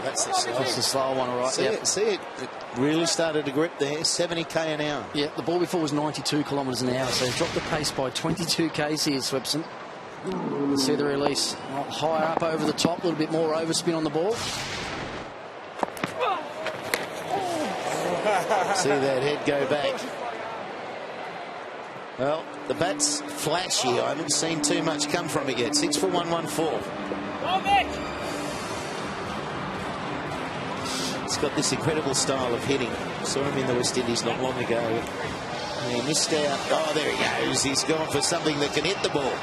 That's the slow one, all right. See it really started to grip there. 70k an hour. Yeah, the ball before was 92 kilometres an hour, so he's dropped the pace by 22 k's here, Swepson. You see the release higher up over the top, a little bit more overspin on the ball. See that head go back. Well, the bat's flashy. I haven't seen too much come from it yet. 6 for 114. He's got this incredible style of hitting. Saw him in the West Indies not long ago. He missed out. Oh, there he goes. He's gone for something that can hit the ball.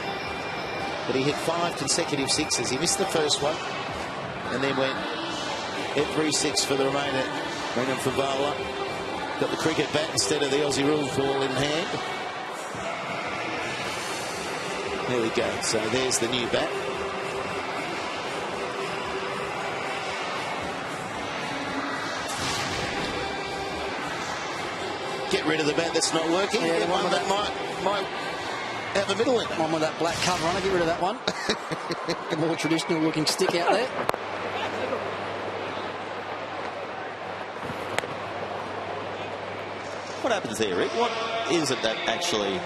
But he hit 5 consecutive 6s. He missed the first one and then went every 6 for the remainder. Brendan Favola got the cricket bat instead of the Aussie rule ball in hand. There we go. So there's the new bat. Get rid of the bat that's not working. Yeah, Get one that might have a middle in it. One with that black cover on it, get rid of that one. The more traditional looking stick out there. What happens there, Rick? What is it that actually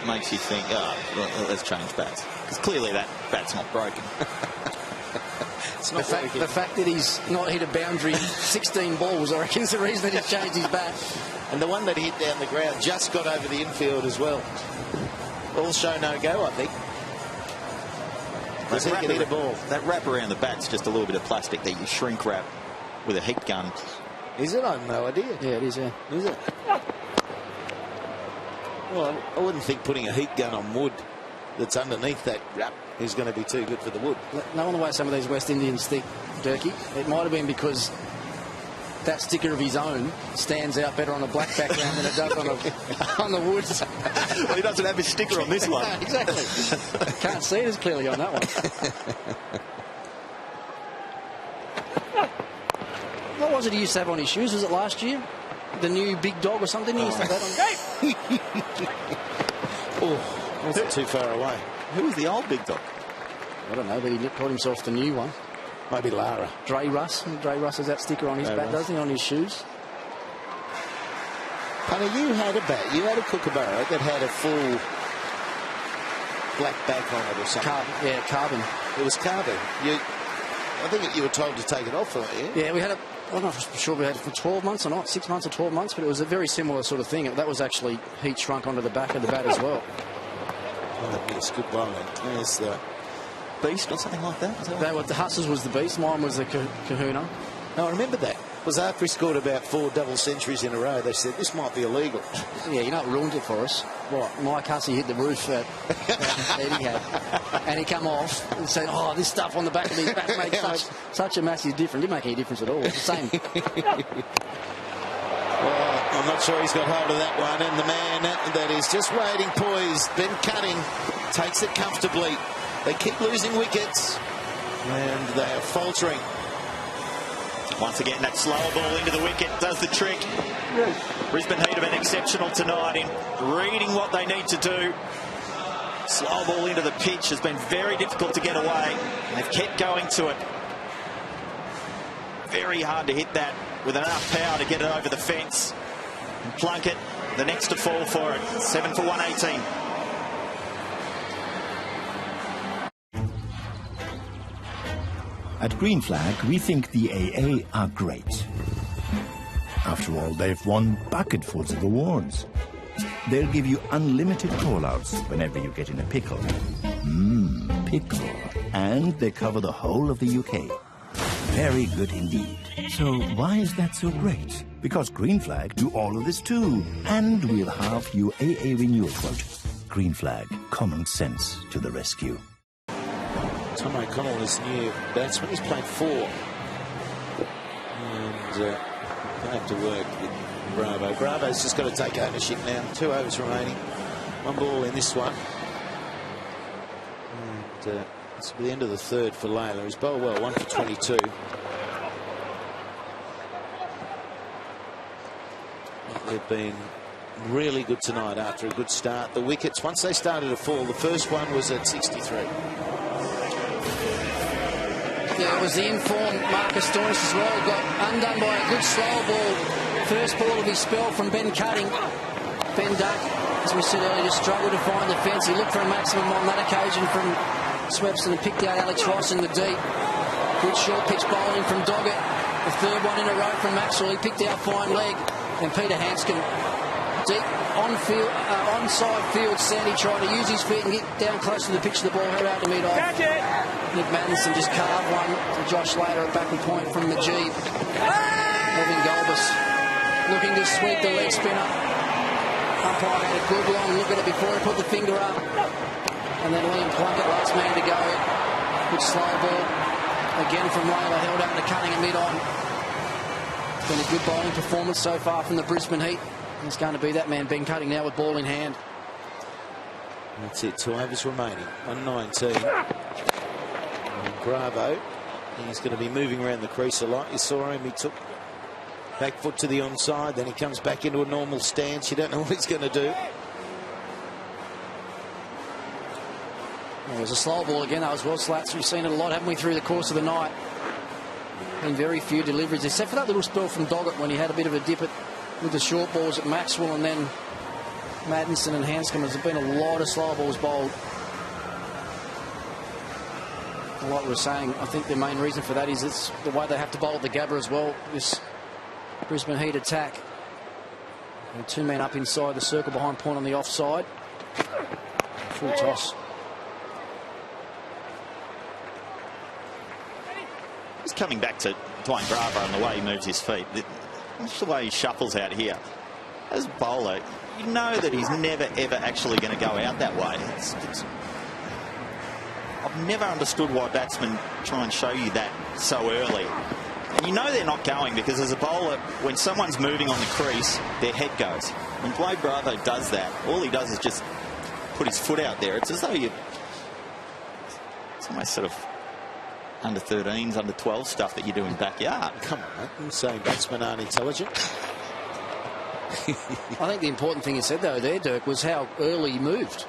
makes you think, oh, well, let's change bats? Because clearly that bat's not broken. It's not the fact that he's not hit a boundary 16 balls, I reckon, is the reason that he's changed his bat. And the one that hit down the ground just got over the infield as well. All show no go, I think. He can hit a ball. That wrap around the bat's just a little bit of plastic that you shrink wrap with a heat gun. Is it? I have no idea. Yeah, it is, yeah. Is it? Well, I wouldn't think putting a heat gun on wood that's underneath that wrap is going to be too good for the wood. Knowing the way some of these West Indians think, Durkee, it might have been because that sticker of his own stands out better on a black background than it does on the wood. Well, he doesn't have his sticker on this one. Exactly. Can't see it as clearly on that one. What was it he used to have on his shoes? Was it last year? The new big dog or something? He used to have that on. Oh, was it too far away? Who was the old big dog? I don't know, but he called himself the new one. Maybe Lara. Dre Russ has that sticker on his bat, doesn't he, on his shoes? Punny, you had a bat. You had a Kookaburra that had a full black back on it or something. Carbon. It was carbon. I think you were told to take it off, weren't you? Yeah, we had it. I'm not sure we had it for 12 months or not, 6 months or 12 months, but it was a very similar sort of thing. That was actually heat shrunk onto the back of the bat as well. Oh, yes, good bowling. There's the Beast or something like that. The Hustlers was the Beast. Mine was the Kahuna. No, I remember that. It was after he scored about 4 double centuries in a row. They said this might be illegal. Yeah, you know what ruined it for us? What? Mike Hussey hit the roof at Etihad, and he come off and said, "Oh, this stuff on the back of his bat made such a massive difference. Didn't make any difference at all. It's the same." Well, I'm not sure he's got hold of that one, and the man that is just waiting, poised, then cutting, takes it comfortably. They keep losing wickets, and they are faltering. Once again, that slower ball into the wicket does the trick. Brisbane Heat have been exceptional tonight in reading what they need to do. Slow ball into the pitch has been very difficult to get away. They've kept going to it. Very hard to hit that with enough power to get it over the fence. And Plunkett, the next to fall for it. 7 for 118. At Green Flag, we think the AA are great. After all, they've won bucketfuls of awards. They'll give you unlimited call-outs whenever you get in a pickle. Pickle. And they cover the whole of the UK. Very good indeed. So why is that so great? Because Green Flag do all of this too. And we'll have you AA renewal quote. Green Flag, common sense to the rescue. Tom O'Connell is new batsman. He's played 4. And going to have to work with Bravo. Bravo's just got to take ownership now. 2 overs remaining. 1 ball in this one. And it's the end of the 3rd for Layla. He's bowled well, 1 for 22. They've been really good tonight after a good start. The wickets, once they started to fall, the first one was at 63. Yeah, it was the informed Marcus Stoinis as well. Got undone by a good slow ball. First ball of his spell from Ben Cutting. Ben Duck, as we said earlier, just struggled to find the fence. He looked for a maximum on that occasion from Swepson and picked out Alex Ross in the deep. Good short pitch bowling from Doggett. The 3rd one in a row from Maxwell. He picked out fine leg. And Peter Hanscom, deep onside field. Sandy tried to use his feet and get down close to the pitch of the ball. Head out to mid-off. Nick Maddinson just carved one to Josh Slater at backward point from Najib. Evan Golbus looking to sweep the leg spinner. Umpire had a good long look at it before he put the finger up. And then Liam Plunkett, last man to go. Good slow ball. Again from Layla, held out to Cutting at mid-on. It's been a good bowling performance so far from the Brisbane Heat. He's going to be that man, Ben Cutting, now with ball in hand. That's it, 2 overs remaining, 119. And Bravo, he's going to be moving around the crease a lot. You saw him, he took back foot to the onside, then he comes back into a normal stance. You don't know what he's going to do. Well, there's a slow ball again, though, as well, Slats. We've seen it a lot, haven't we, through the course of the night. Been very few deliveries, except for that little spell from Doggett when he had a bit of a dip with the short balls at Maxwell, and then Maddinson and Hanscom. There's been a lot of slow balls bowled. And like we were saying, I think the main reason for that is it's the way they have to bowl at the Gabba as well. This Brisbane Heat attack. And 2 men up inside the circle behind point on the offside. Full toss. Just coming back to Dwayne Bravo and the way he moves his feet. That's the way he shuffles out here. As a bowler, you know that he's never, ever actually going to go out that way. I've never understood why batsmen try and show you that so early. And you know they're not going, because as a bowler, when someone's moving on the crease, their head goes. When Dwayne Bravo does that, all he does is just put his foot out there. It's as though it's almost sort of under 13s, under 12 stuff that you do in backyard. Come on, I'm saying batsmen aren't intelligent. I think the important thing you said, though, there, Dirk, was how early you moved.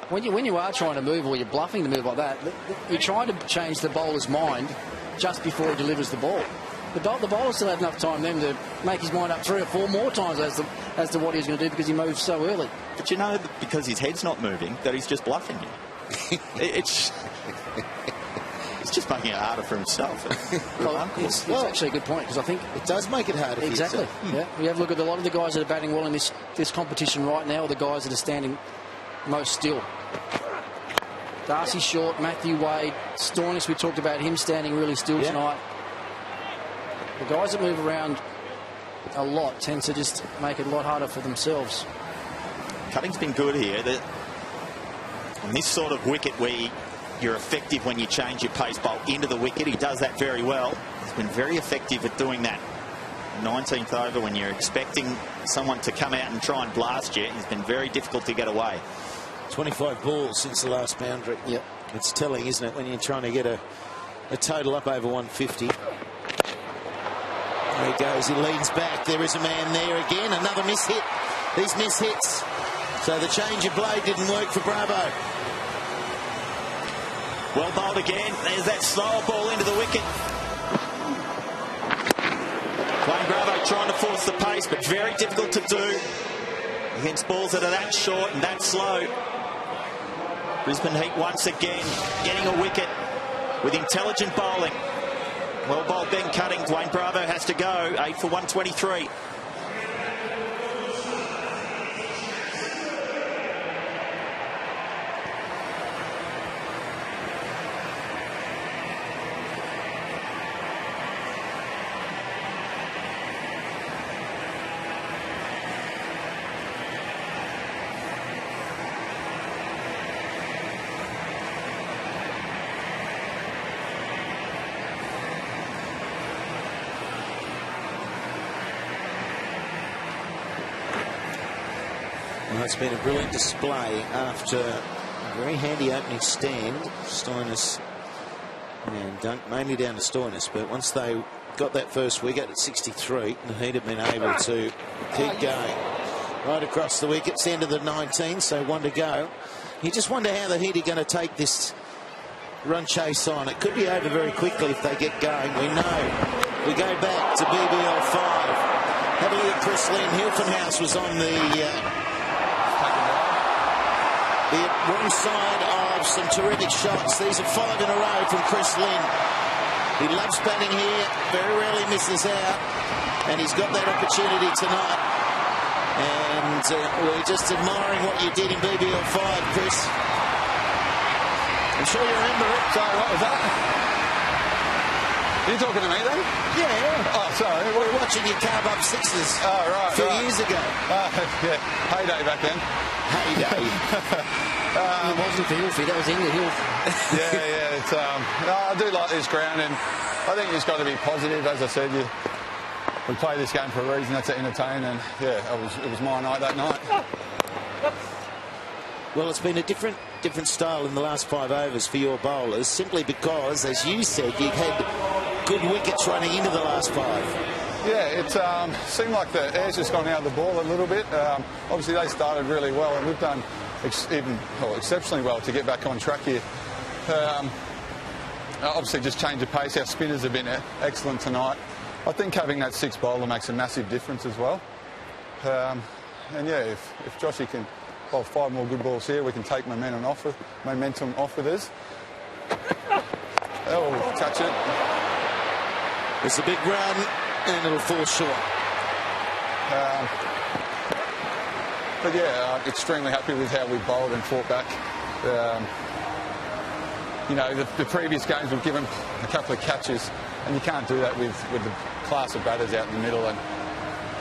When you are trying to move, or you're bluffing to move like that, you're trying to change the bowler's mind just before he delivers the ball. The bowler still had enough time then to make his mind up 3 or 4 more times as to what he's going to do, because he moved so early. But you know that because his head's not moving, that he's just bluffing you. It's just making it harder for himself. Well, it's actually a good point, because I think it does make it harder. Exactly. Yeah. We have a look at a lot of the guys that are batting well in this competition right now, are the guys that are standing most still. Darcy Short, Matthew Wade, Stoinis, we talked about him standing really still tonight. The guys that move around a lot tend to just make it a lot harder for themselves. Cutting's been good here. On this sort of wicket where you're effective when you change your pace bowl into the wicket, he does that very well. He's been very effective at doing that. 19th over, when you're expecting someone to come out and try and blast you, he's been very difficult to get away. 25 balls since the last boundary. Yep. It's telling, isn't it, when you're trying to get a total up over 150. There he goes, he leans back. There is a man there again. Another miss hit. These miss hits. So the change of blade didn't work for Bravo. Well bowled again. There's that slower ball into the wicket. Wayne Bravo trying to force the pace, but very difficult to do against balls that are that short and that slow. Brisbane Heat once again getting a wicket with intelligent bowling. Well bowled Ben Cutting. Wayne Bravo has to go. 8 for 123. Well, it's been a brilliant display after a very handy opening stand. Stoinis and Dunk, mainly down to Stoinis, but once they got that first wicket at 63, the Heat have been able to keep going right across the wickets, end of the 19, so 1 to go. You just wonder how the Heat are going to take this run chase on. It could be over very quickly if they get going. We know. We go back to BBL 5. Have a look at Chris Lynn. Hilfenhaus was on the wrong side of some terrific shots. These are 5 in a row from Chris Lynn. He loves batting here, very rarely misses out, and he's got that opportunity tonight. And we're just admiring what you did in BBL 5, Chris. I'm sure you remember it. Sorry, what was that? Are you talking to me then? Yeah. Oh, sorry. We were watching your carve up sixes a few years ago. Yeah, heyday back then. Heyday. It wasn't for Hilfie, that was in the Hilf. Yeah. It's, no, I do like this ground, and I think it's got to be positive. As I said, we play this game for a reason. That's to entertain, and yeah, it was my night that night. Well, it's been a different style in the last 5 overs for your bowlers, simply because, as you said, you've had good wickets running into the last 5. Yeah, it seemed like the air's just gone out of the ball a little bit. Obviously, they started really well, and we've done exceptionally well to get back on track here. Obviously, just change of pace. Our spinners have been excellent tonight. I think having that 6th bowler makes a massive difference as well. And yeah, if Joshy can bowl 5 more good balls here, we can take momentum off with us. Oh, touch it. It's a big run, and it'll fall short. But yeah, extremely happy with how we bowled and fought back. You know, the previous games we've given a couple of catches, and you can't do that with the class of batters out in the middle. And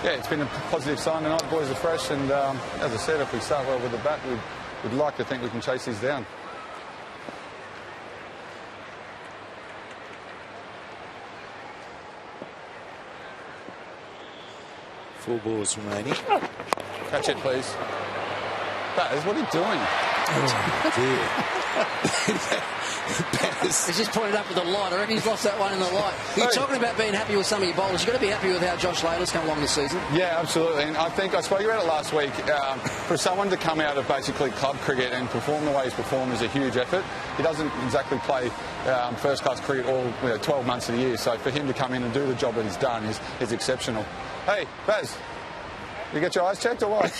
yeah, it's been a positive sign tonight. The boys are fresh, and as I said, if we start well with the bat, we'd like to think we can chase these down. Four balls remaining. Catch it, please. Batters, what are you doing? Oh, dear. He's just pointed up with the light. I reckon he's lost that one in the light. You're talking about being happy with some of your bowlers. You've got to be happy with how Josh Layler's come along this season. Yeah, absolutely. And I think I spoke about it last week. For someone to come out of basically club cricket and perform the way he's performed is a huge effort. He doesn't exactly play first-class cricket all 12 months of the year. So for him to come in and do the job that he's done is exceptional. Hey, Baz, you get your eyes checked or what?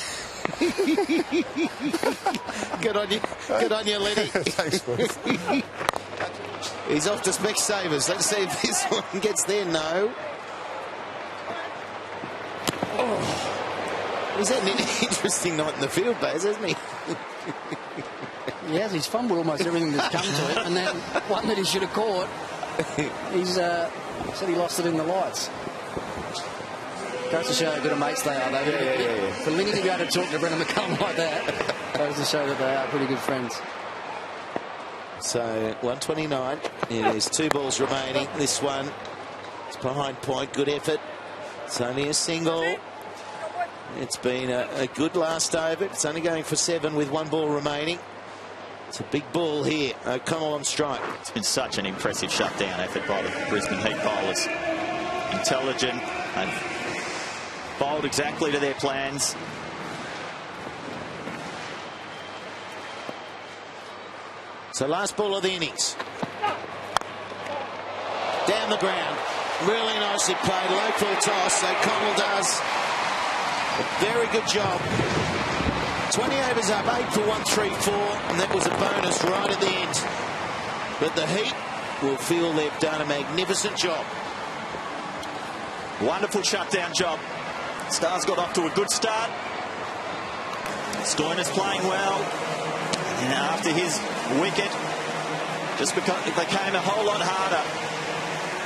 Good on you, Lenny. Thanks, boys. He's off to Specsavers. Let's see if this one gets there. No. Oh. He's had an interesting night in the field, Baz, hasn't he? Yes, he's fumbled almost everything that's come to him, and then one that he should have caught, he's said he lost it in the lights. Goes to show how good a mates they are, though. Yeah. For Linny to be able to talk to Brendan McCullum like that goes to show that they are pretty good friends. So 129. It is 2 balls remaining. This one is behind point. Good effort. It's only a single. It's been a good last over. It's only going for 7 with 1 ball remaining. It's a big ball here. O'Connell on strike. It's been such an impressive shutdown effort by the Brisbane Heat bowlers. Intelligent. They've bowled exactly to their plans. So last ball of the innings. Down the ground. Really nicely played. Low full toss. O'Connell does a very good job. 20 overs up, 8 for 134, and that was a bonus right at the end. But the Heat will feel they've done a magnificent job. Wonderful shutdown job. Stars got off to a good start. Stoinis playing well. And after his wicket, just became a whole lot harder.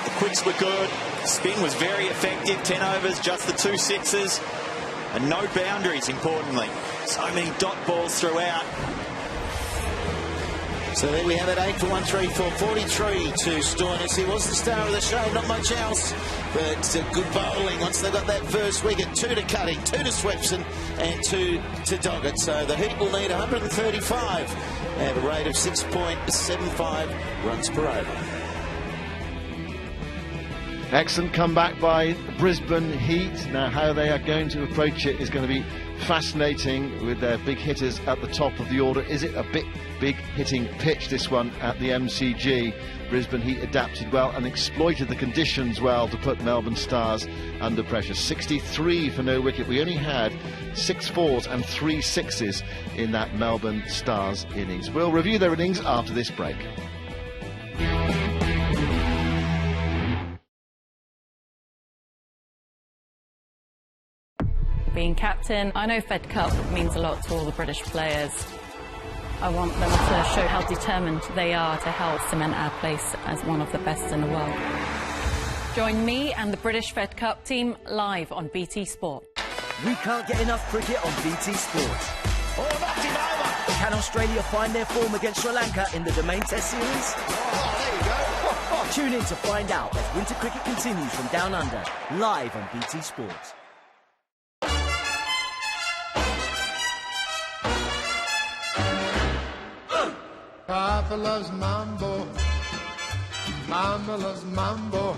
The quicks were good. The spin was very effective. 10 overs, just the 2 sixes. And no boundaries, importantly. So many dot balls throughout. So there we have it, 8 for 134, 43 to Stoinis. He was the star of the show, not much else. But good bowling once they got that first wicket. 2 to Cutting, 2 to Swepson, and 2 to Doggett. So the Heat will need 135 at a rate of 6.75 runs per over. Excellent comeback by Brisbane Heat. Now how they are going to approach it is going to be fascinating with their big hitters at the top of the order. Is it a big hitting pitch, this one at the MCG? Brisbane Heat adapted well and exploited the conditions well to put Melbourne Stars under pressure. 63 for no wicket. We only had 6 fours and 3 sixes in that Melbourne Stars innings. We'll review their innings after this break. Being captain, I know Fed Cup means a lot to all the British players. I want them to show how determined they are to help cement our place as one of the best in the world. Join me and the British Fed Cup team live on BT Sport. We can't get enough cricket on BT Sport. Oh, knocked him over! Can Australia find their form against Sri Lanka in the Domain Test Series? Oh, there you go. Tune in to find out as winter cricket continues from Down Under, live on BT Sport. Papa loves mambo, Mama loves mambo.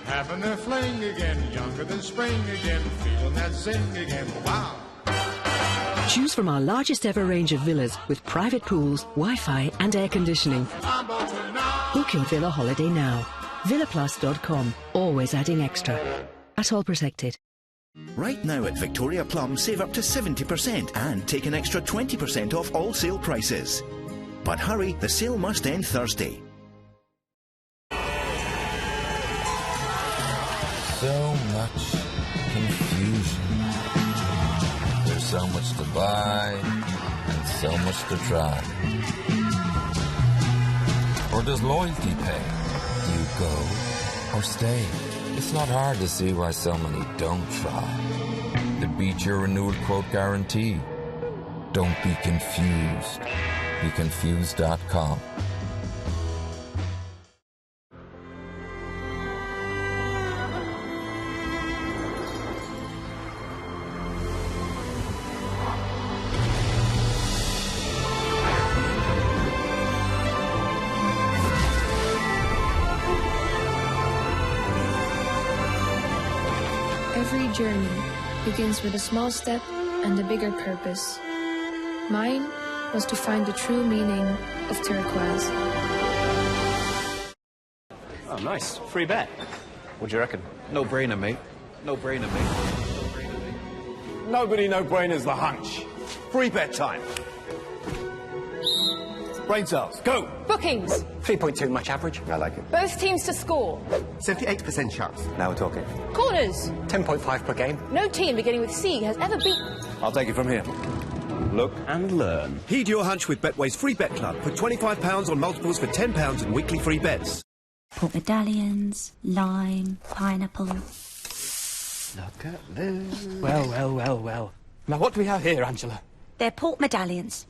Having a fling again, younger than spring again, feeling that zing again, wow. Choose from our largest ever range of villas with private pools, Wi-Fi and air conditioning. Book your villa holiday now. villaplus.com, always adding extra. At all protected. Right now at Victoria Plum, save up to 70% and take an extra 20% off all sale prices. But hurry, the sale must end Thursday. So much confusion. There's so much to buy and so much to try. Or does loyalty pay? Do you go or stay? It's not hard to see why so many don't try. They beat your renewal quote guarantee. Don't be confused. BeConfused.com. Every journey begins with a small step and a bigger purpose. Mine was to find the true meaning of turquoise. Oh, nice. Free bet. What do you reckon? No brainer, mate. No brainer, mate. Nobody no-brainers the hunch. Free bet time. Brain cells, go! Bookings. 3.2, much average. I like it. Both teams to score. 78% chance. Now we're talking. Corners. 10.5 per game. No team beginning with C has ever beaten. I'll take it from here. Look and learn. Heed your hunch with Betway's Free Bet Club. Put £25 on multiples for £10 in weekly free bets. Port medallions, lime, pineapple. Look at this. Well, well, well, well. Now what do we have here, Angela? They're port medallions.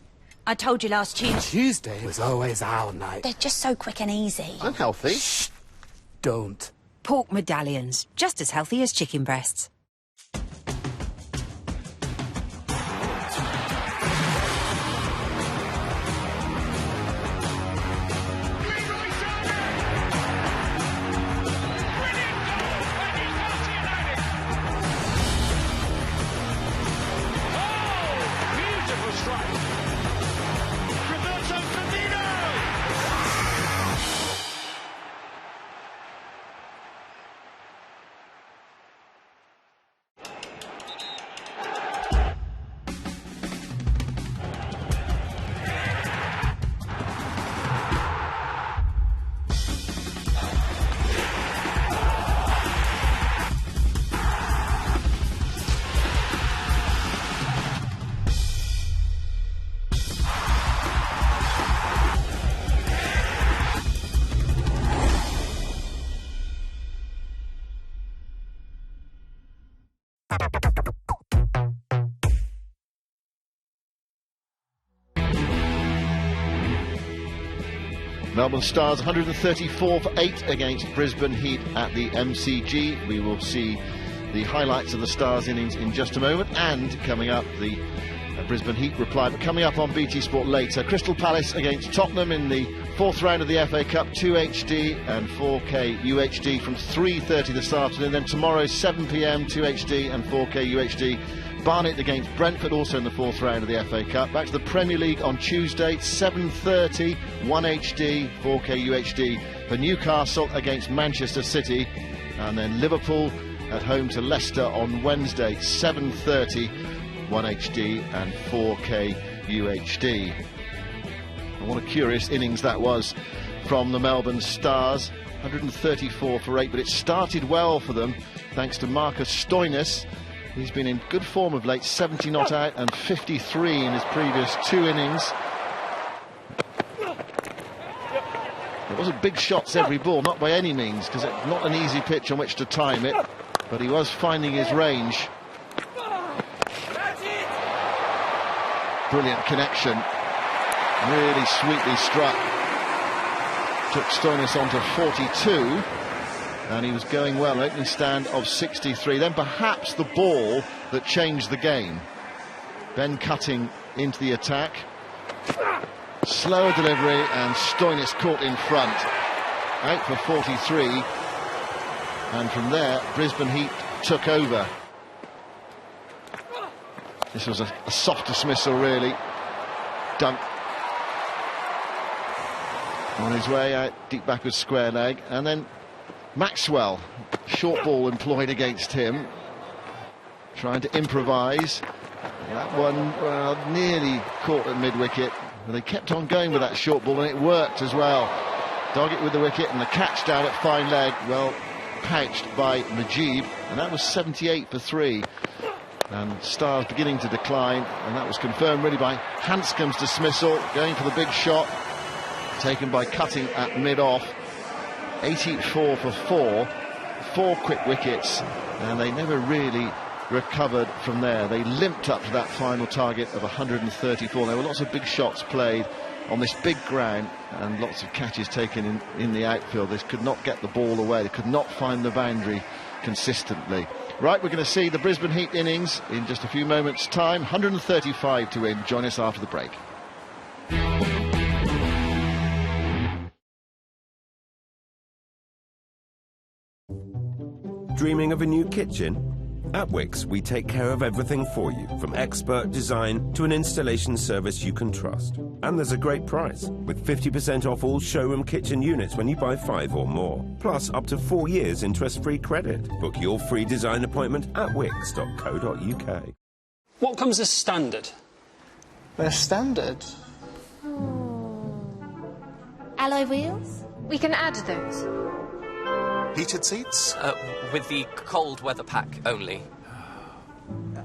I told you last Tuesday. Tuesday was always our night. They're just so quick and easy. Unhealthy. Shh. Don't. Pork medallions. Just as healthy as chicken breasts. Melbourne Stars 134 for 8 against Brisbane Heat at the MCG. We will see the highlights of the Stars innings in just a moment, and coming up the Brisbane Heat reply. But coming up on BT Sport later, Crystal Palace against Tottenham in the 4th round of the FA Cup, 2HD and 4K UHD from 3:30 this afternoon. Then tomorrow 7 PM 2HD and 4K UHD. Barnet against Brentford, also in the 4th round of the FA Cup. Back to the Premier League on Tuesday, 7:30, 1HD, 4K UHD for Newcastle against Manchester City. And then Liverpool at home to Leicester on Wednesday, 7:30, 1HD and 4K UHD. And what a curious innings that was from the Melbourne Stars. 134 for 8, but it started well for them thanks to Marcus Stoinis. He's been in good form of late, 70 not out and 53 in his previous 2 innings. It wasn't big shots every ball, not by any means, because it's not an easy pitch on which to time it, but he was finding his range. Brilliant connection, really sweetly struck. Took Stoinis on to 42. And he was going well, an opening stand of 63. Then perhaps the ball that changed the game. Ben Cutting into the attack. Slower delivery, and Stoinis caught in front. Out for 43. And from there, Brisbane Heat took over. This was a soft dismissal, really. Dunk. On his way out, deep backward square leg. And then Maxwell, short ball employed against him, trying to improvise. That one nearly caught at mid-wicket, but they kept on going with that short ball, and it worked as well. Doggett with the wicket, and the catch down at fine leg, well pouched by Majib, and that was 78 for 3. And Stars beginning to decline, and that was confirmed really by Hanscom's dismissal, going for the big shot, taken by Cutting at mid-off. 84 for 4 quick wickets, and they never really recovered from there. They limped up to that final target of 134. There were lots of big shots played on this big ground, and lots of catches taken in the outfield. They could not get the ball away, they could not find the boundary consistently. Right, we're going to see the Brisbane Heat innings in just a few moments' time. 135 to win. Join us after the break. Dreaming of a new kitchen? At Wickes, we take care of everything for you, from expert design to an installation service you can trust. And there's a great price, with 50% off all showroom kitchen units when you buy 5 or more. Plus, up to 4 years interest-free credit. Book your free design appointment at wickes.co.uk. What comes as standard? As standard? Alloy wheels? We can add those. Heated seats? With the cold weather pack only.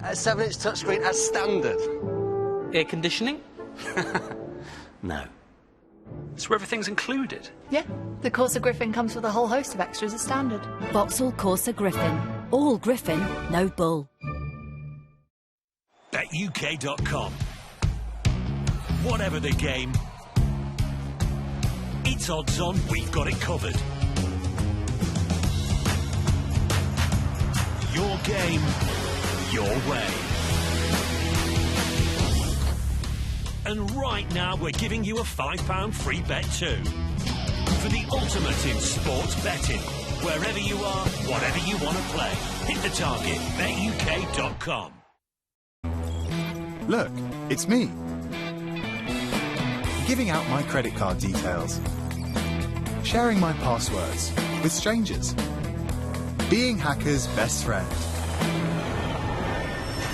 A 7-inch touchscreen as standard? Air conditioning? No. So everything's included? Yeah, the Corsa Griffin comes with a whole host of extras as standard. Vauxhall Corsa Griffin. All Griffin, no bull. BetUK.com. Whatever the game, it's odds on, we've got it covered. Your game, your way. And right now we're giving you a £5 free bet too. For the ultimate in sports betting. Wherever you are, whatever you want to play. Hit the target, BetUK.com. Look, it's me. Giving out my credit card details. Sharing my passwords with strangers. Being hackers' best friend.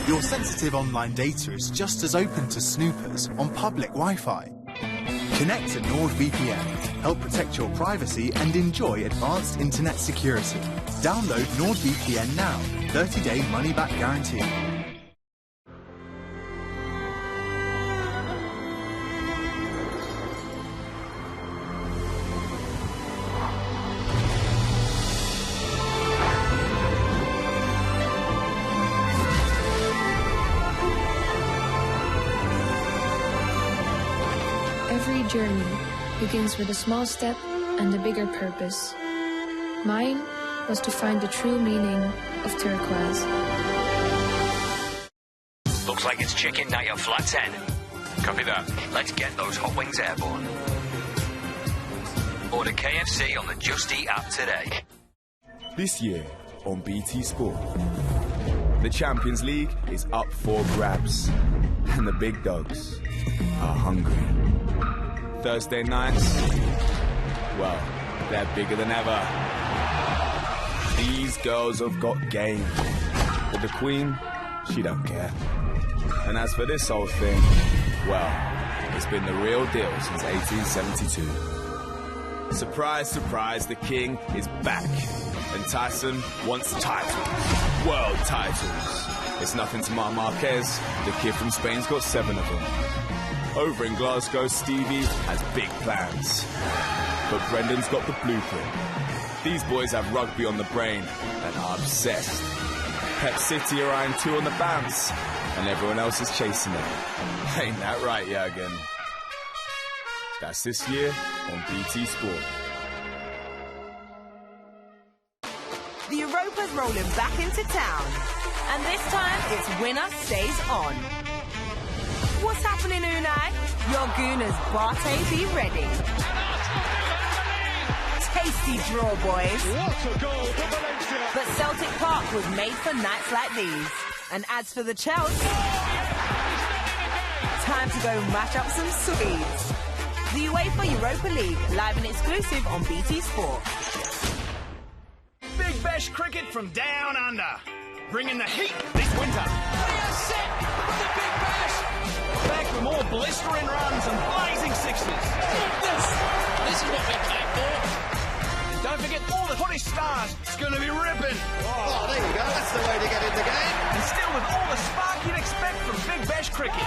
Your sensitive online data is just as open to snoopers on public Wi-Fi. Connect to NordVPN, help protect your privacy and enjoy advanced internet security. Download NordVPN now. 30-day money-back guarantee. Every journey begins with a small step and a bigger purpose. Mine was to find the true meaning of turquoise. Looks like it's chicken, not your flat 10. Copy that. Let's get those hot wings airborne. Order KFC on the Just Eat app today. This year on BT Sport, the Champions League is up for grabs, and the big dogs are hungry. Thursday nights, well, they're bigger than ever. These girls have got game, but the Queen, she don't care. And as for this whole thing, well, it's been the real deal since 1872. Surprise, surprise, the King is back. And Tyson wants titles. World titles. It's nothing to Marc Marquez. The kid from Spain's got 7 of them. Over in Glasgow, Stevie has big plans. But Brendan's got the blueprint. These boys have rugby on the brain and are obsessed. Pep City are eyeing 2 on the bounce, and everyone else is chasing it. Ain't that right, Jurgen? That's this year on BT Sport. The Europa's rolling back into town, and this time it's winner stays on. What's happening, Unai? Your Gooners Barte be ready. Tasty draw, boys. What a goal for Valencia. But Celtic Park was made for nights like these. And as for the Chelsea, time to go mash up some Swedes. The UEFA Europa League, live and exclusive on BT Sport. Big Bash cricket from down under. Bringing the heat this winter. They are set for the Big Bash. Back for more blistering runs and blazing sixes. This is what we came for. Don't forget all the Footy stars. It's going to be ripping. Oh, there you go. That's the way to get in the game. And still with all the spark you'd expect from Big Bash cricket.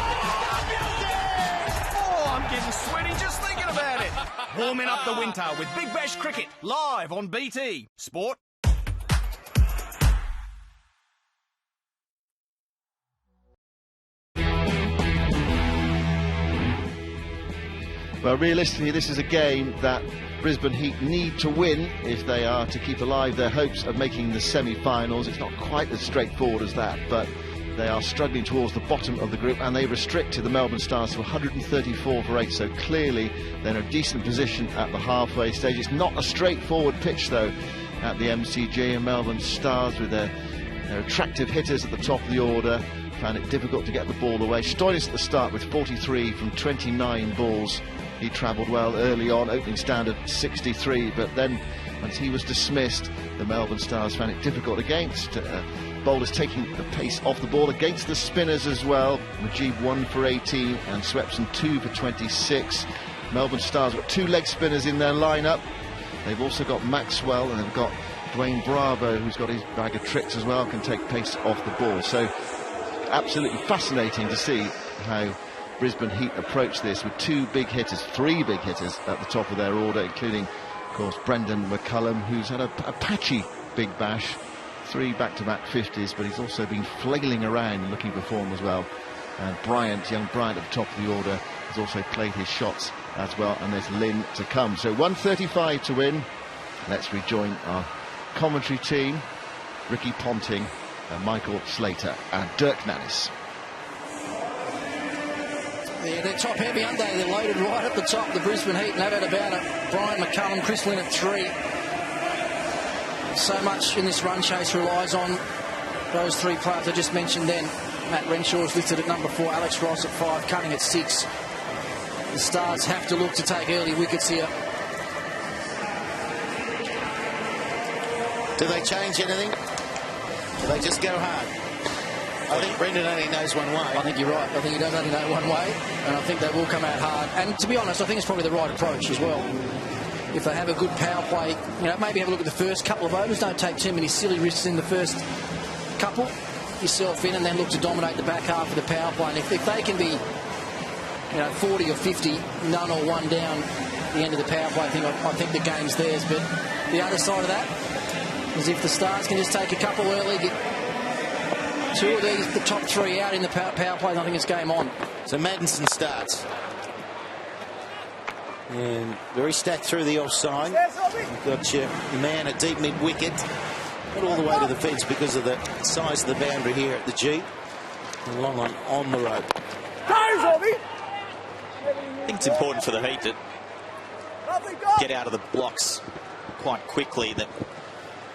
Oh, I'm getting sweaty just thinking about it. Warming up the winter with Big Bash cricket live on BT Sport. Well, realistically, this is a game that Brisbane Heat need to win if they are to keep alive their hopes of making the semi-finals. It's not quite as straightforward as that, but they are struggling towards the bottom of the group, and they restricted the Melbourne Stars to 134 for 8, so clearly they're in a decent position at the halfway stage. It's not a straightforward pitch, though, at the MCG, and Melbourne Stars, with their attractive hitters at the top of the order, found it difficult to get the ball away. Stoinis at the start with 43 from 29 balls. He travelled well early on, opening standard 63, but then once he was dismissed, the Melbourne Stars found it difficult against bowlers taking the pace off the ball, against the spinners as well. Mujeeb 1 for 18 and Swepson 2 for 26. Melbourne Stars got 2 leg spinners in their lineup. They've also got Maxwell, and they've got Dwayne Bravo, who's got his bag of tricks as well, can take pace off the ball. So absolutely fascinating to see how Brisbane Heat approach this with 2 big hitters, 3 big hitters at the top of their order, including, of course, Brendan McCullum, who's had a patchy Big Bash, 3 back-to-back 50s, but he's also been flailing around and looking for form as well. And young Bryant at the top of the order, has also played his shots as well, and there's Lynn to come. So 135 to win. Let's rejoin our commentary team, Ricky Ponting, Michael Slater and Dirk Nannis. Yeah, they're top heavy, aren't they? They're loaded right at the top, the Brisbane Heat, no doubt about it. Brian McCullum, Chris Lynn at 3. So much in this run chase relies on those 3 players I just mentioned then. Matt Renshaw's listed at number 4, Alex Ross at 5, Cunning at 6. The Stars have to look to take early wickets here. Do they change anything? Do they just go hard? I think Brendan only knows one way. I think you're right. I think he does only know one way, and I think they will come out hard. And to be honest, I think it's probably the right approach as well. If they have a good power play, maybe have a look at the first couple of overs. Don't take too many silly risks in the first couple. Yourself in, and then look to dominate the back half of the power play. And if they can be, 40 or 50, none or 1 down at the end of the power play, I think the game's theirs. But the other side of that is if the Stars can just take a couple early, get 2 of these, the top 3 out in the power play, I think it's game on. So Maddinson starts. And very stacked through the offside. You've got your man at deep mid-wicket. Not all the way to the fence because of the size of the boundary here at the G. And long on the rope. I think it's important for the Heat to get out of the blocks quite quickly. That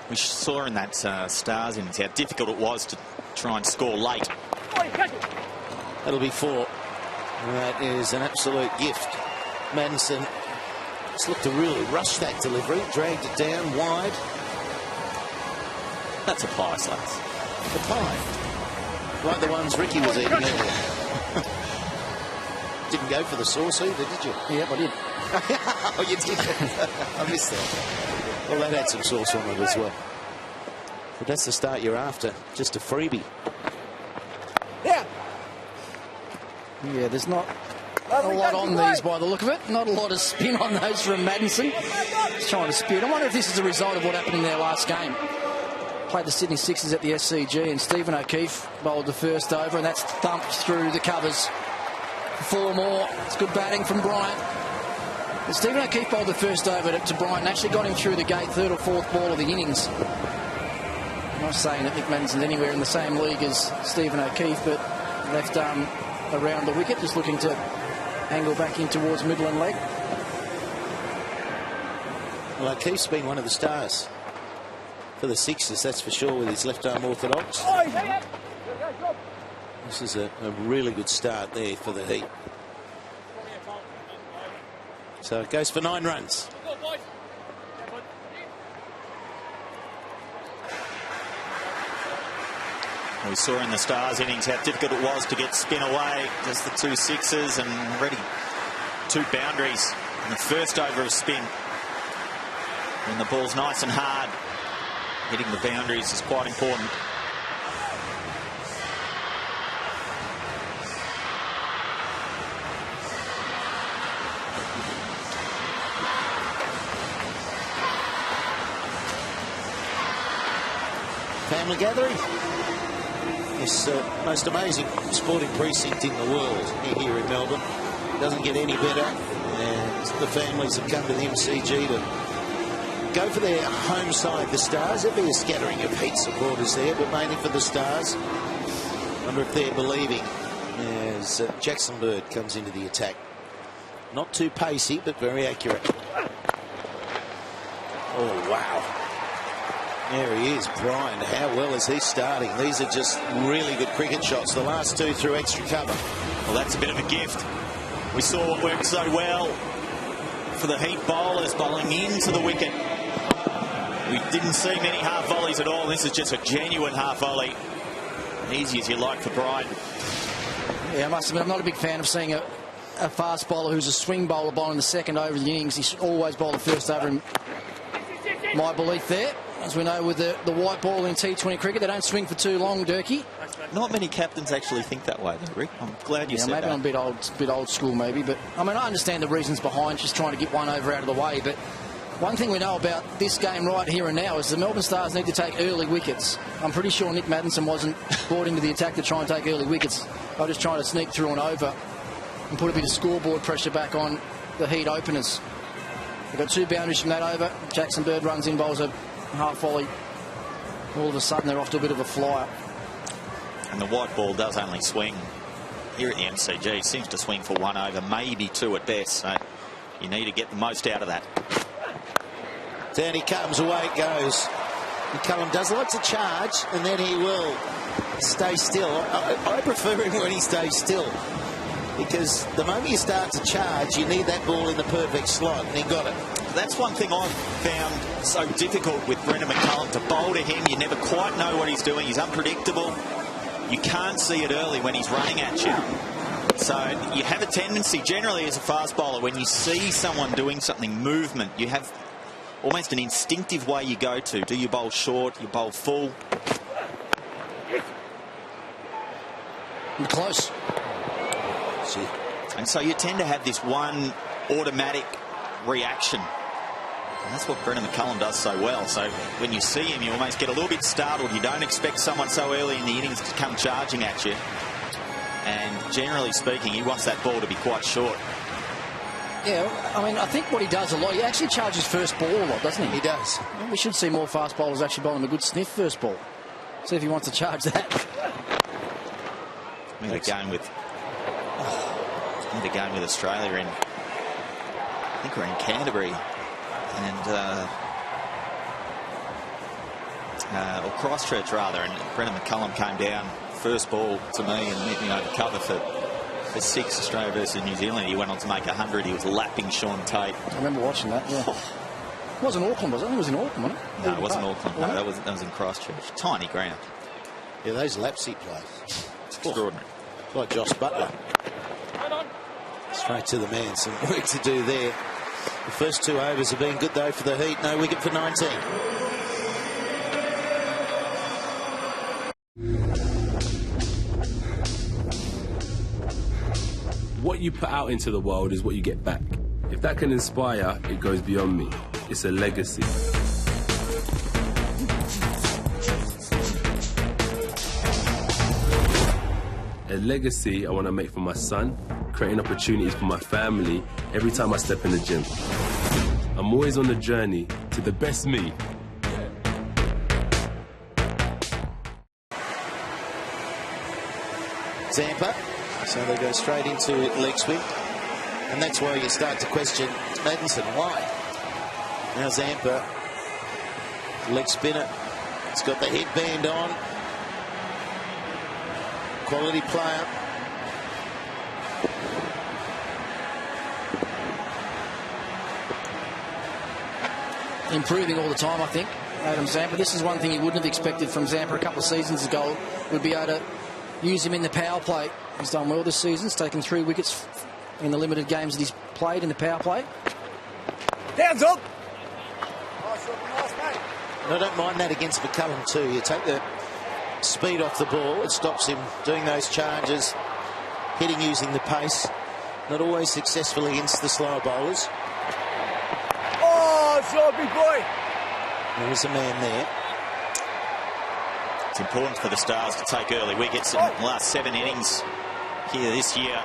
we saw in that Stars innings how difficult it was to try and score late. That'll be 4. That is an absolute gift. Madison just looked to really rush that delivery, dragged it down wide. That's a pie slice. The pie. Like the ones Ricky was eating earlier. Didn't go for the sauce either, did you? Yep, I did. Oh, you did? I missed that. Well, that had some sauce on it as well. But that's the start you're after. Just a freebie. Yeah, there's not a lot on these by the look of it. Not a lot of spin on those from Madison. He's trying to spew it. I wonder if this is a result of what happened in their last game. Played the Sydney Sixers at the SCG, and Stephen O'Keefe bowled the first over, and that's thumped through the covers. 4 more. It's good batting from Bryant. But Stephen O'Keefe bowled the first over to Bryant and actually got him through the gate, 3rd or 4th ball of the innings. I'm not saying that Nick Madison's anywhere in the same league as Stephen O'Keefe, but left arm around the wicket, just looking to angle back in towards middle and leg. Well, O'Keefe's been one of the stars for the Sixers, that's for sure, with his left arm orthodox. This is a really good start there for the Heat. So it goes for 9 runs. We saw in the Stars innings how difficult it was to get spin away. Just the 2 sixes and already 2 boundaries in the first over of spin. When the ball's nice and hard, hitting the boundaries is quite important. Family gathering. This most amazing sporting precinct in the world here in Melbourne. Doesn't get any better. And the families have come to the MCG to go for their home side, the Stars. There'll be a scattering of Heat supporters there, but mainly for the Stars. Wonder if they're believing as Jackson Bird comes into the attack. Not too pacey, but very accurate. Oh, wow. There he is, Brian. How well is he starting? These are just really good cricket shots. The last 2 through extra cover. Well, that's a bit of a gift. We saw what worked so well for the Heat bowlers bowling into the wicket. We didn't see many half volleys at all. This is just a genuine half volley. Easy as you like for Brian. Yeah, I must admit, I'm not a big fan of seeing a fast bowler who's a swing bowler bowling the second over of the innings. He should always bowl the first over, in my belief there. As we know with the white ball in T20 cricket, they don't swing for too long, Durkee. Not many captains actually think that way, though, Rick. I'm glad you said maybe that. I'm a bit old school, maybe. But, I mean, I understand the reasons behind just trying to get one over out of the way. But one thing we know about this game right here and now is the Melbourne Stars need to take early wickets. I'm pretty sure Nick Madison wasn't brought into the attack to try and take early wickets. They're just trying to sneak through and over and put a bit of scoreboard pressure back on the Heat openers. We've got 2 boundaries from that over. Jackson Bird runs in, bowls a half volley. All of a sudden, they're off to a bit of a flyer. And the white ball does only swing here at the MCG. It seems to swing for 1 over, maybe 2 at best. So you need to get the most out of that. Down he comes, away it goes. McCullum does like to charge, and then he will stay still. I prefer him when he stays still, because the moment you start to charge, you need that ball in the perfect slot, and he got it. That's one thing I've found so difficult with Brendan McCullum. To bowl to him, you never quite know what he's doing. He's unpredictable. You can't see it early when he's running at you. So you have a tendency, generally as a fast bowler, when you see someone doing something, movement, you have almost an instinctive way you go to. Do you bowl short? You bowl full? Close. See. And so you tend to have this one automatic reaction. And that's what Brendan McCullum does so well. So when you see him, you almost get a little bit startled. You don't expect someone so early in the innings to come charging at you. And generally speaking, he wants that ball to be quite short. Yeah, I mean, I think what he does a lot, he actually charges first ball a lot, doesn't he? He does. Well, we should see more fast bowlers actually bowling a good sniff first ball. See if he wants to charge that. We had a game with Australia in, I think we're in Canterbury, and or Christchurch rather, and Brendan McCullum came down first ball to me and hit me over cover for 6, Australia versus New Zealand. He went on to make 100. He was lapping Sean Tate. I remember watching that. Yeah. It wasn't Auckland, was it? I think it was in Auckland, wasn't it? No, it wasn't Auckland. No, that was in Christchurch. Tiny ground. Yeah, those laps he plays. It's extraordinary. Like Josh Butler. Straight to the man. Some work to do there. The first 2 overs have been good, though, for the Heat. No wicket for 19. What you put out into the world is what you get back. If that can inspire, it goes beyond me. It's a legacy. A legacy I want to make for my son, creating opportunities for my family every time I step in the gym. I'm always on the journey to the best me. Zampa. So they go straight into leg spin. And that's where you start to question Madison. Why? Now Zampa, leg spinner. It's got the headband on. Quality player. Improving all the time, I think, Adam Zampa. This is one thing you wouldn't have expected from Zampa a couple of seasons ago. Would be able to use him in the power play. He's done well this season. He's taken 3 wickets in the limited games that he's played in the power play. Down, Todd. And I don't mind that against McCullum too. You take the speed off the ball, it stops him doing those charges, hitting using the pace. Not always successful against the slower bowlers. Oh, short, big boy. There's a man there. It's important for the Stars to take early wickets in the last 7 innings here this year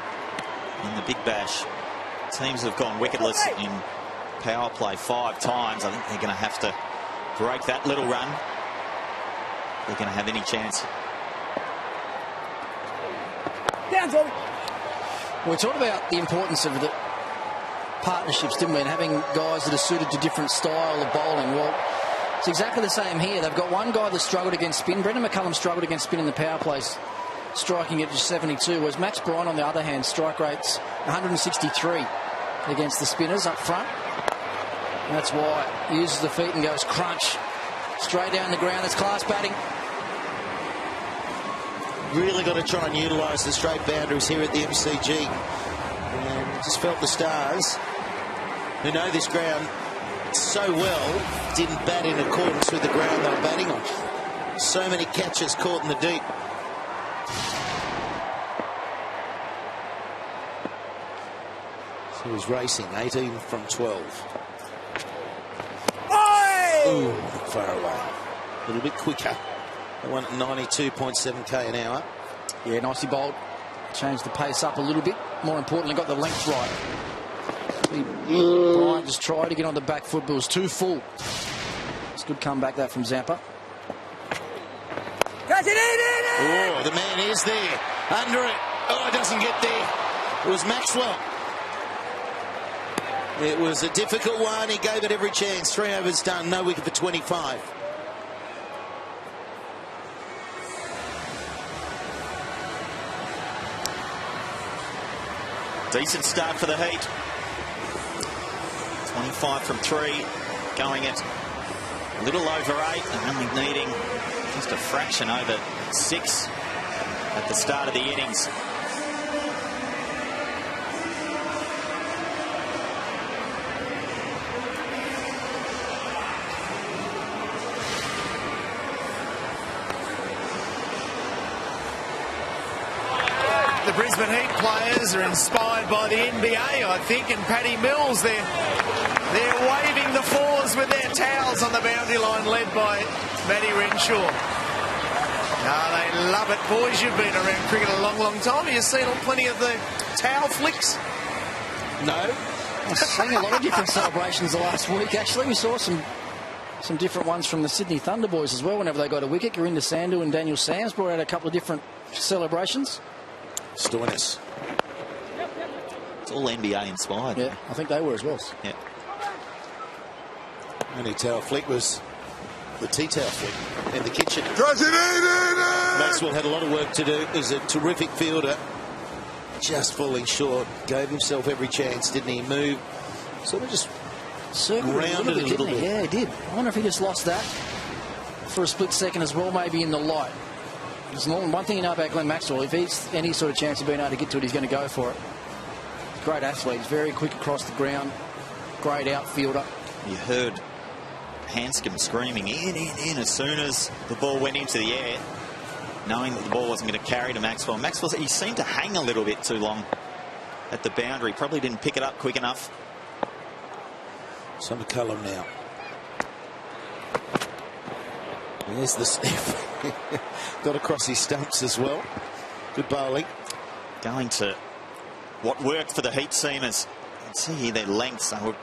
in the Big Bash. Teams have gone wicketless in power play 5 times. I think they're going to have to break that little run. They're going to have any chance. Down, Tommy. We talked about the importance of the partnerships, didn't we? And having guys that are suited to different style of bowling. Well, it's exactly the same here. They've got one guy that struggled against spin. Brendan McCullum struggled against spin in the power plays, striking at just 72, whereas Max Bryan, on the other hand, strike rates 163 against the spinners up front. And that's why he uses the feet and goes crunch straight down the ground. That's class batting. Really got to try and utilise the straight boundaries here at the MCG. And just felt the Stars, who know this ground so well, didn't bat in accordance with the ground they were batting on. So many catches caught in the deep. So he's racing, 18 from 12. Ooh, far away. A little bit quicker. They won at 92.7k an hour. Yeah, nicely bowled. Changed the pace up a little bit. More importantly, got the length right. Bryant just tried to get on the back foot, but it was too full. It's a good comeback, that, from Zampa. Oh, the man is there. Under it. Oh, it doesn't get there. It was Maxwell. It was a difficult one. He gave it every chance. 3 overs done. No wicket for 25. Decent start for the Heat. 25 from 3, going at a little over 8 and only needing just a fraction over 6 at the start of the innings. The Brisbane Heat players are inspired by the NBA, I think, and Paddy Mills, they're waving the fours with their towels on the boundary line, led by Matty Renshaw. They love it. Boys, you've been around cricket a long, long time. Have you seen plenty of the towel flicks? No, I've seen a lot of different celebrations the last week, actually. We saw some different ones from the Sydney Thunder boys as well. Whenever they got a wicket, Gurinder Sandhu and Daniel Sams brought out a couple of different celebrations. Stoinis. It's all NBA inspired. Yeah, I think they were as well. Yeah. Only towel flick was the tea towel flick in the kitchen. Maxwell had a lot of work to do. He's a terrific fielder. Just falling short. Gave himself every chance, didn't he? Move. Sort of just grounded a little bit. Yeah, he did. I wonder if he just lost that for a split second as well, maybe in the light. There's one thing you know about Glenn Maxwell, if he's any sort of chance of being able to get to it, he's going to go for it. Great athlete. He's very quick across the ground. Great outfielder. You heard Hanscom screaming in as soon as the ball went into the air, knowing that the ball wasn't going to carry to Maxwell. Maxwell, he seemed to hang a little bit too long at the boundary. Probably didn't pick it up quick enough. Some McCullum now. There's the sniff. Got across his stumps as well. Good bowling. Going to what worked for the Heat seamers. You can see here their lengths. They were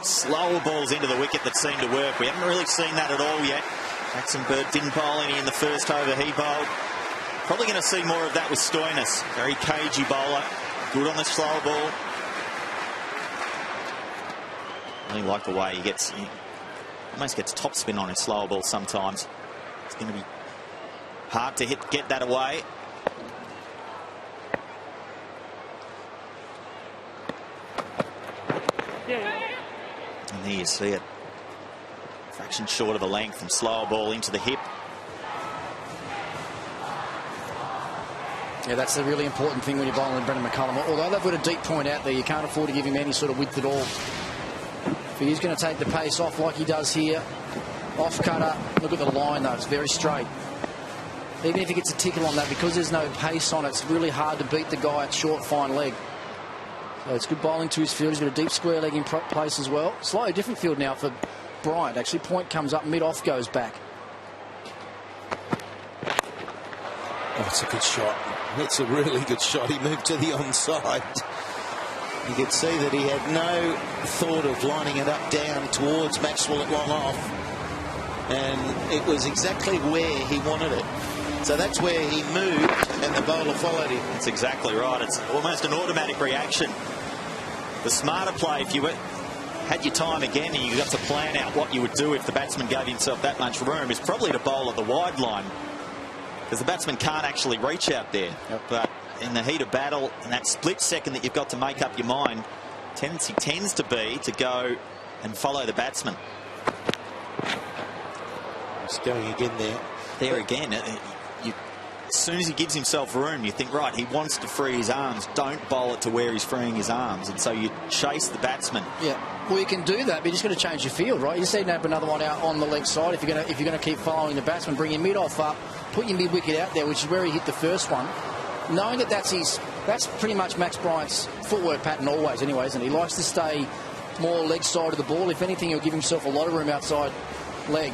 slower balls into the wicket that seemed to work. We haven't really seen that at all yet. Jackson Bird didn't bowl any in the first over he bowled. Probably going to see more of that with Stoinis. Very cagey bowler. Good on the slower ball. I really like the way he almost gets topspin on his slower ball sometimes. It's going to be hard to get that away. And there you see it. Fraction short of a length and slower ball into the hip. Yeah, that's the really important thing when you're bowling Brendan McCullum. Although they've got a deep point out there, you can't afford to give him any sort of width at all. If he's going to take the pace off like he does here, off cutter, look at the line though, it's very straight. Even if he gets a tickle on that, because there's no pace on it, it's really hard to beat the guy at short, fine leg. So it's good bowling to his field. He's got a deep square leg in place as well. Slightly different field now for Bryant. Actually, point comes up, mid-off goes back. Oh, it's a good shot. It's a really good shot. He moved to the onside. You could see that he had no thought of lining it up down towards Maxwell at long off. And it was exactly where he wanted it. So that's where he moved and the bowler followed him. That's exactly right. It's almost an automatic reaction. The smarter play, if you had your time again and you got to plan out what you would do if the batsman gave himself that much room, is probably to bowl at the wide line. Because the batsman can't actually reach out there. Yep. But in the heat of battle, in that split second that you've got to make up your mind, tendency tends to be to go and follow the batsman. It's going again there. There again. As soon as he gives himself room, you think, right, he wants to free his arms. Don't bowl it to where he's freeing his arms. And so you chase the batsman. Yeah, well, you can do that, but you just got to change your field, right? You just need to have another one out on the leg side. If you're going to keep following the batsman, bring your mid-off up, put your mid-wicket out there, which is where he hit the first one. Knowing that that's pretty much Max Bryant's footwork pattern always anyway, isn't it? He likes to stay more leg side of the ball. If anything, he'll give himself a lot of room outside leg.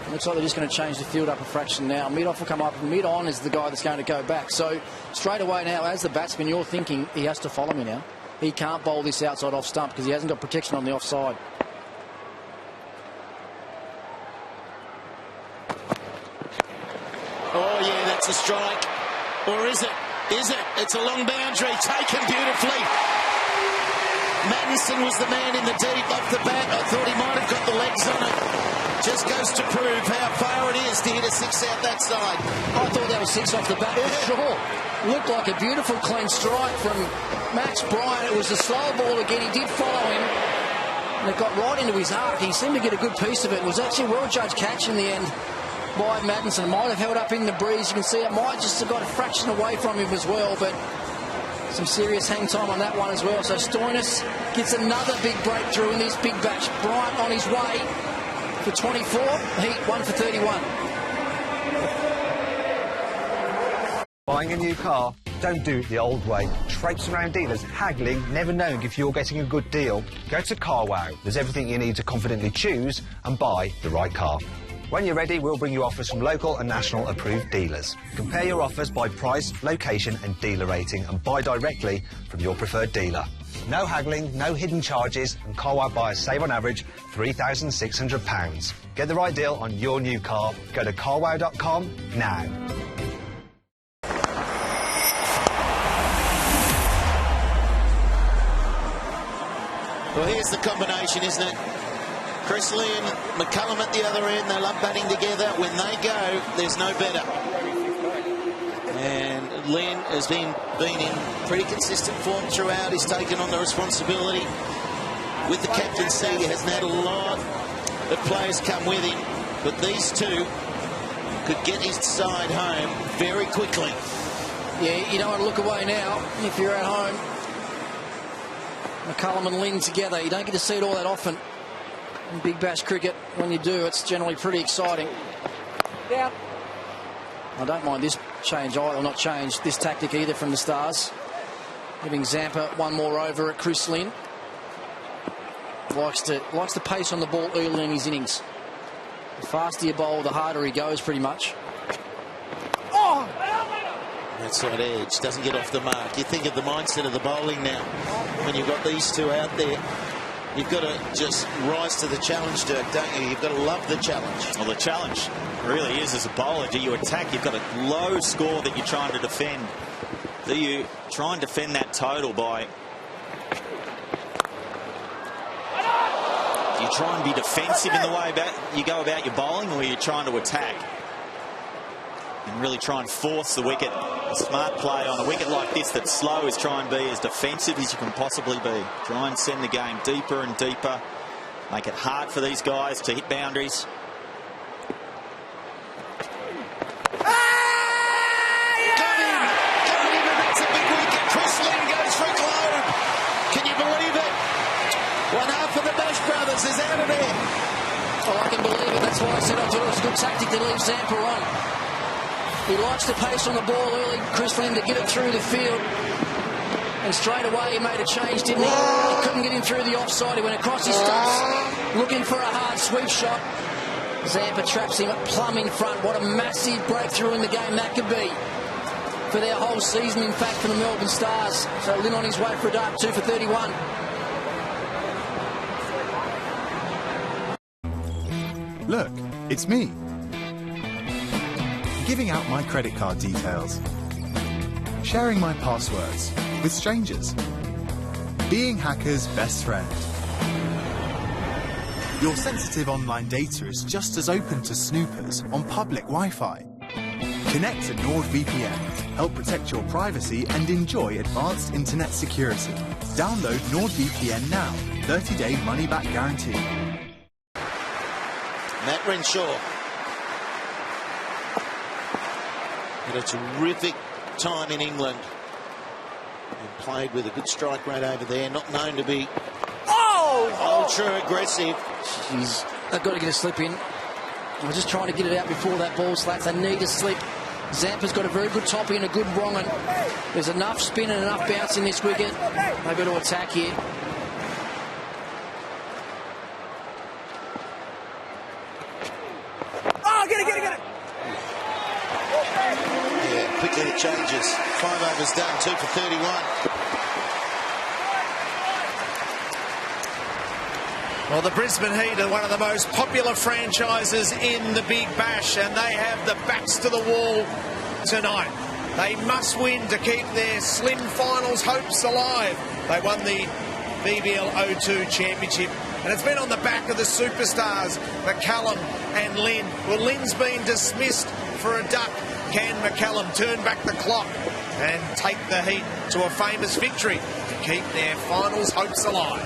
It looks like they're just going to change the field up a fraction now. Mid-off will come up, and mid-on is the guy that's going to go back. So straight away now, as the batsman, you're thinking he has to follow me now. He can't bowl this outside off stump because he hasn't got protection on the offside. Oh, yeah, that's a strike. Or is it? Is it? It's a long boundary, taken beautifully. Mattinson was the man in the deep off the bat. I thought he might have got the legs on it. Just goes to prove how far it is to hit a six out that side. I thought that was six off the bat for sure. Looked like a beautiful clean strike from Max Bryant. It was a slow ball again. He did follow him. And it got right into his arc. He seemed to get a good piece of it. It was actually a well-judged catch in the end by Mattinson. Might have held up in the breeze. You can see it might just have got a fraction away from him as well, but some serious hang time on that one as well. So Stoinis gets another big breakthrough in this big batch. Bryant on his way for 24. Heat 1 for 31. Buying a new car? Don't do it the old way. Traipsing around dealers, haggling, never knowing if you're getting a good deal. Go to CarWow. There's everything you need to confidently choose and buy the right car. When you're ready, we'll bring you offers from local and national approved dealers. Compare your offers by price, location and dealer rating and buy directly from your preferred dealer. no haggling, no hidden charges, and car buyers save on average £3,600. Get the right deal on your new car. Go to carwow.com now. Well, here's the combination, isn't it? Chris Lee and McCullum at the other end. They love batting together. When they go, there's no better. And Lynn has been in pretty consistent form throughout. He's taken on the responsibility with the captaincy. He hasn't had a lot of players come with him, but these two could get his side home very quickly. Yeah, you don't want to look away now if you're at home. McCullum and Lynn together. You don't get to see it all that often in Big Bash cricket. When you do, it's generally pretty exciting. Yeah. I don't mind this change either, or not change, this tactic either from the Stars. Giving Zampa one more over at Chris Lynn. Likes the pace on the ball early in his innings. The faster you bowl, the harder he goes, pretty much. Oh! Outside edge, doesn't get off the mark. You think of the mindset of the bowling now. When you've got these two out there, you've got to just rise to the challenge, Dirk, don't you? You've got to love the challenge. Well, the challenge really is, as a bowler, do you attack? You've got a low score that you're trying to defend. Do you try and defend that total by... Do you try and be defensive in the way you go about your bowling, or are you trying to attack and really try and force the wicket? A smart play on a wicket like this that's slow is try and be as defensive as you can possibly be. Try and send the game deeper and deeper. Make it hard for these guys to hit boundaries. Is out of there. Oh, I can believe it. That's why I said I thought it was a good tactic to leave Zampa on. He likes the pace on the ball early, Chris Lynn, to get it through the field. And straight away he made a change, didn't he? He couldn't get him through the offside. He went across his stumps, looking for a hard sweep shot. Zampa traps him plumb in front. What a massive breakthrough in the game that could be for their whole season, in fact, for the Melbourne Stars. So Lynn on his way for a dart, 2 for 31. Look, it's me. Giving out my credit card details. Sharing my passwords with strangers. Being hackers' best friend. Your sensitive online data is just as open to snoopers on public Wi-Fi. Connect to NordVPN. Help protect your privacy and enjoy advanced internet security. Download NordVPN now. 30-day money-back guarantee. Matt Renshaw had a terrific time in England and played with a good strike rate over there, not known to be ultra aggressive. Jeez, they've got to get a slip in. We're just trying to get it out before that ball slats. They need a slip. Zampa's got a very good toppy and a good wrong, and there's enough spin and enough bounce in this wicket. They've got to attack here. Yeah, quickly it changes. 5 overs done, 2 for 31. Well, the Brisbane Heat are one of the most popular franchises in the Big Bash, and they have the backs to the wall tonight. They must win to keep their slim finals hopes alive. They won the BBL 02 Championship, and it's been on the back of the superstars, McCullum and Lynn. Well, Lynn's been dismissed for a duck. Can McCullum turn back the clock and take the Heat to a famous victory to keep their finals hopes alive?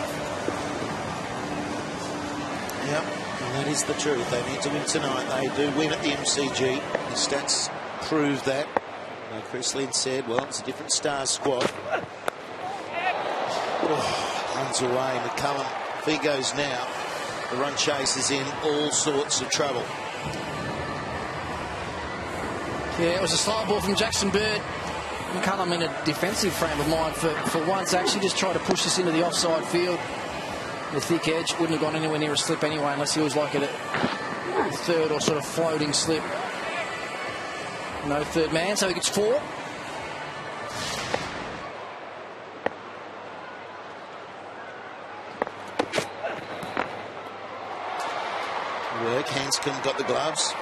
Yep, and that is the truth. They need to win tonight. They do win at the MCG. The stats prove that. Like Chris Lynn said, well, it's a different Stars squad. Runs away. McCullum, if he goes now, the run chase is in all sorts of trouble. Yeah, it was a slow ball from Jackson Bird. McCullum in a defensive frame of mind for once. Actually just tried to push this into the offside field. The thick edge wouldn't have gone anywhere near a slip anyway, unless he was like at a third or sort of floating slip. No third man, so he gets 4. Work. Hanscom got the gloves.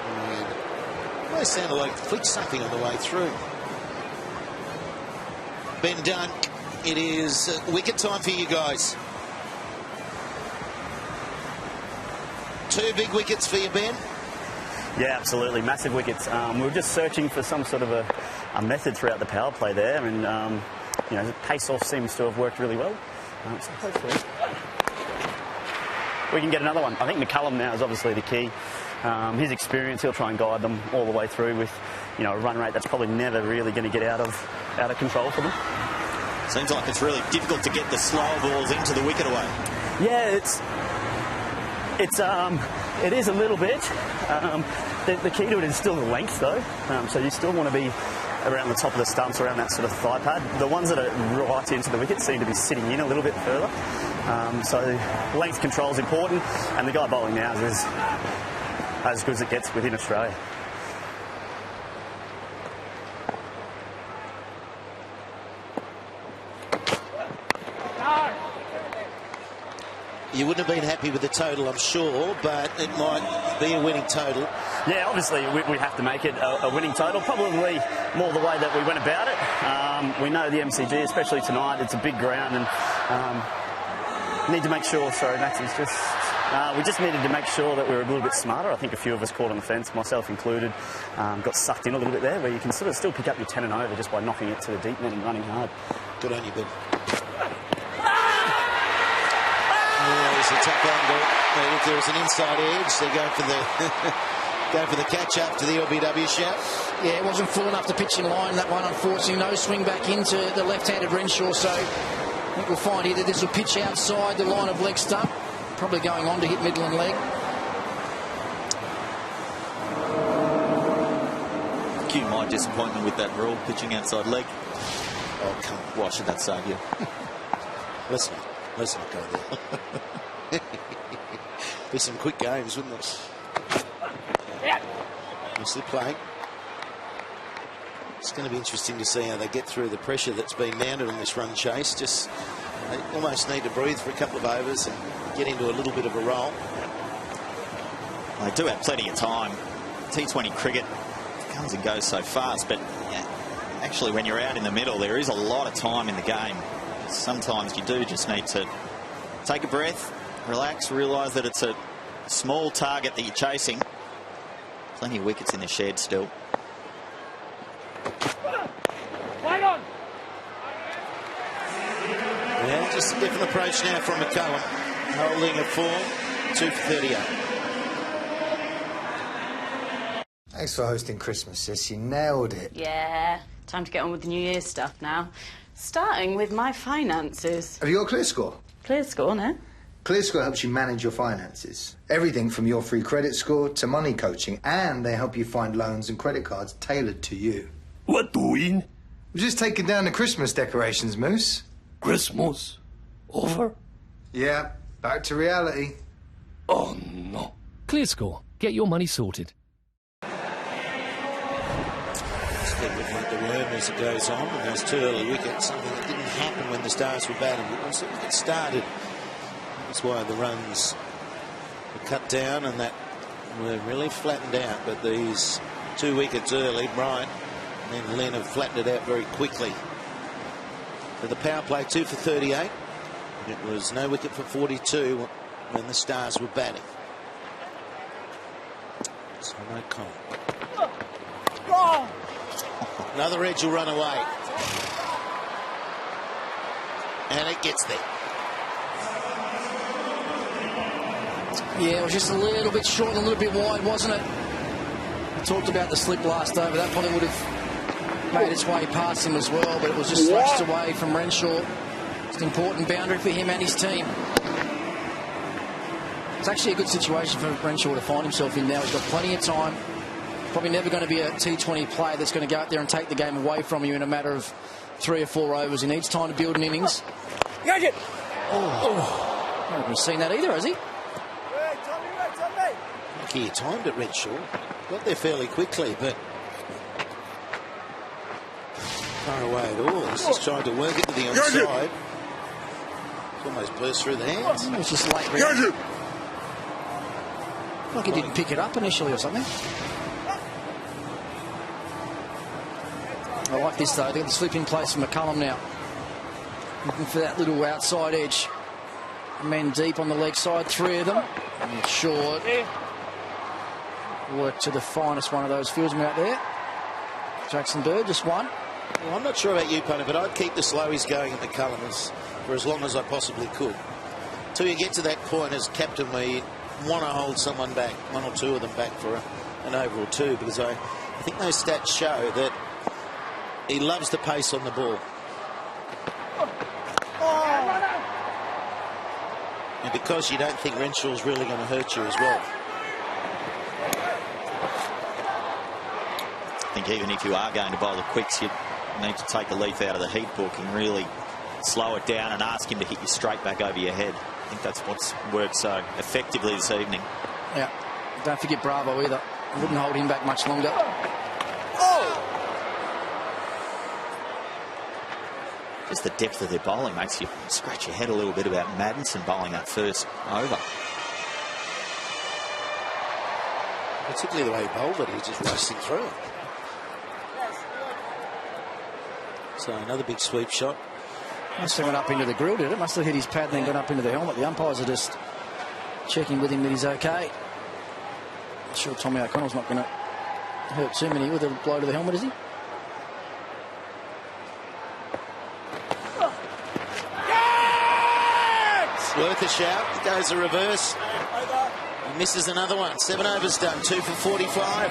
And they sounded like flicked something on the way through. Ben Dunk, it is wicket time for you guys. 2 big wickets for you, Ben. Yeah, absolutely. Massive wickets. We were just searching for some sort of a method throughout the power play there, and you know, the pace-off seems to have worked really well. So hopefully we can get another one. I think McCullum now is obviously the key. His experience, he'll try and guide them all the way through with, you know, a run rate that's probably never really going to get out of control for them. Seems like it's really difficult to get the slower balls into the wicket away. Yeah, it is a little bit. The key to it is still the length, though. So you still want to be around the top of the stumps, around that sort of thigh pad. The ones that are right into the wicket seem to be sitting in a little bit further. So length control is important, and the guy bowling now is as good as it gets within Australia. You wouldn't have been happy with the total, I'm sure, but it might be a winning total. Yeah, obviously we have to make it a winning total, probably more the way that we went about it. We know the MCG, especially tonight, it's a big ground, and need to make sure, sorry Max, it's just, we just needed to make sure that we were a little bit smarter. I think a few of us caught on the fence, myself included, got sucked in a little bit there, where you can sort of still pick up your 10 and over just by knocking it to the deep net and running hard. Good on you, Ben. It's a tough angle. If there was an inside edge, they go for the catch up to the LBW shout. Yeah, it wasn't full enough to pitch in line, that one, unfortunately. No swing back into the left-handed Renshaw, so I think we'll find here that this will pitch outside the line of leg stump, probably going on to hit middle and leg. Cue my disappointment with that rule, pitching outside leg. Oh, come on. Why should that save you? Let's not go there. Be some quick games, wouldn't it? Nicely playing. It's going to be interesting to see how they get through the pressure that's been mounted on this run chase. Just they almost need to breathe for a couple of overs and get into a little bit of a roll. They do have plenty of time. T20 cricket comes and goes so fast, but yeah, actually when you're out in the middle, there is a lot of time in the game. Sometimes you do just need to take a breath, relax, realise that it's a small target that you're chasing. Plenty of wickets in the shed still. Yeah, just a different approach now from McCullum. Holding a form, 2 for 38. Thanks for hosting Christmas, sis. You nailed it. Yeah, time to get on with the New Year's stuff now. Starting with my finances. Have you got a Clear Score? Clear Score, no? Clear Score helps you manage your finances. Everything from your free credit score to money coaching, and they help you find loans and credit cards tailored to you. What doing? We're just taking down the Christmas decorations, Moose. Christmas? Over? Yeah, back to reality. Oh, no. Clear Score. Get your money sorted. Just keep looking at the worm as it goes on, and those 2 early wickets, something that didn't happen when the Stars were batting. But once the wicket started, that's why the runs were cut down and that were really flattened out. But these 2 wickets early, Bryant and then Len have flattened it out very quickly. For the power play, 2 for 38. It was no wicket for 42 when the Stars were batting. So no call. Another edge will run away. And it gets there. Yeah, it was just a little bit short and a little bit wide, wasn't it? We talked about the slip last over. That probably would have made its way past him as well, but it was just slashed away from Renshaw. It's an important boundary for him and his team. It's actually a good situation for Renshaw to find himself in now. He's got plenty of time. Probably never going to be a T20 player that's going to go out there and take the game away from you in a matter of 3 or 4 overs. He needs time to build an innings. Oh. I haven't seen that either, has he? Lucky he timed it, Renshaw. Got there fairly quickly, but far away at all. He's just trying to work it to the onside. It's almost burst through the hands. It was just late. Like he didn't pick it up initially or something. I like this though. They've got the slipping place for McCullum now. Looking for that little outside edge. Men deep on the leg side, 3 of them. And short. Work to the finest one of those fieldsmen out there. Jackson Bird, just one. Well, I'm not sure about you, punter, but I'd keep the slowies going at McCullum for as long as I possibly could. Till you get to that point as captain where you want to hold someone back, 1 or 2 of them back for an over or 2, because I think those stats show that he loves the pace on the ball. And because you don't think Renshaw's really going to hurt you as well. I think even if you are going to bowl the quicks, you need to take the leaf out of the Heat book and really slow it down and ask him to hit you straight back over your head. I think that's what's worked so effectively this evening. Yeah. Don't forget Bravo either. Wouldn't hold him back much longer. Just the depth of their bowling makes you scratch your head a little bit about Madison bowling that first over. Particularly the way he bowled it, he's just racing through it. So another big sweep shot. Must have went up into the grill, did it? Must have hit his pad and then gone up into the helmet. The umpires are just checking with him that he's okay. I'm sure Tommy O'Connell's not going to hurt too many with a blow to the helmet, is he? Worth a shout. It goes a reverse. He misses another one. 7 overs done. 2 for 45.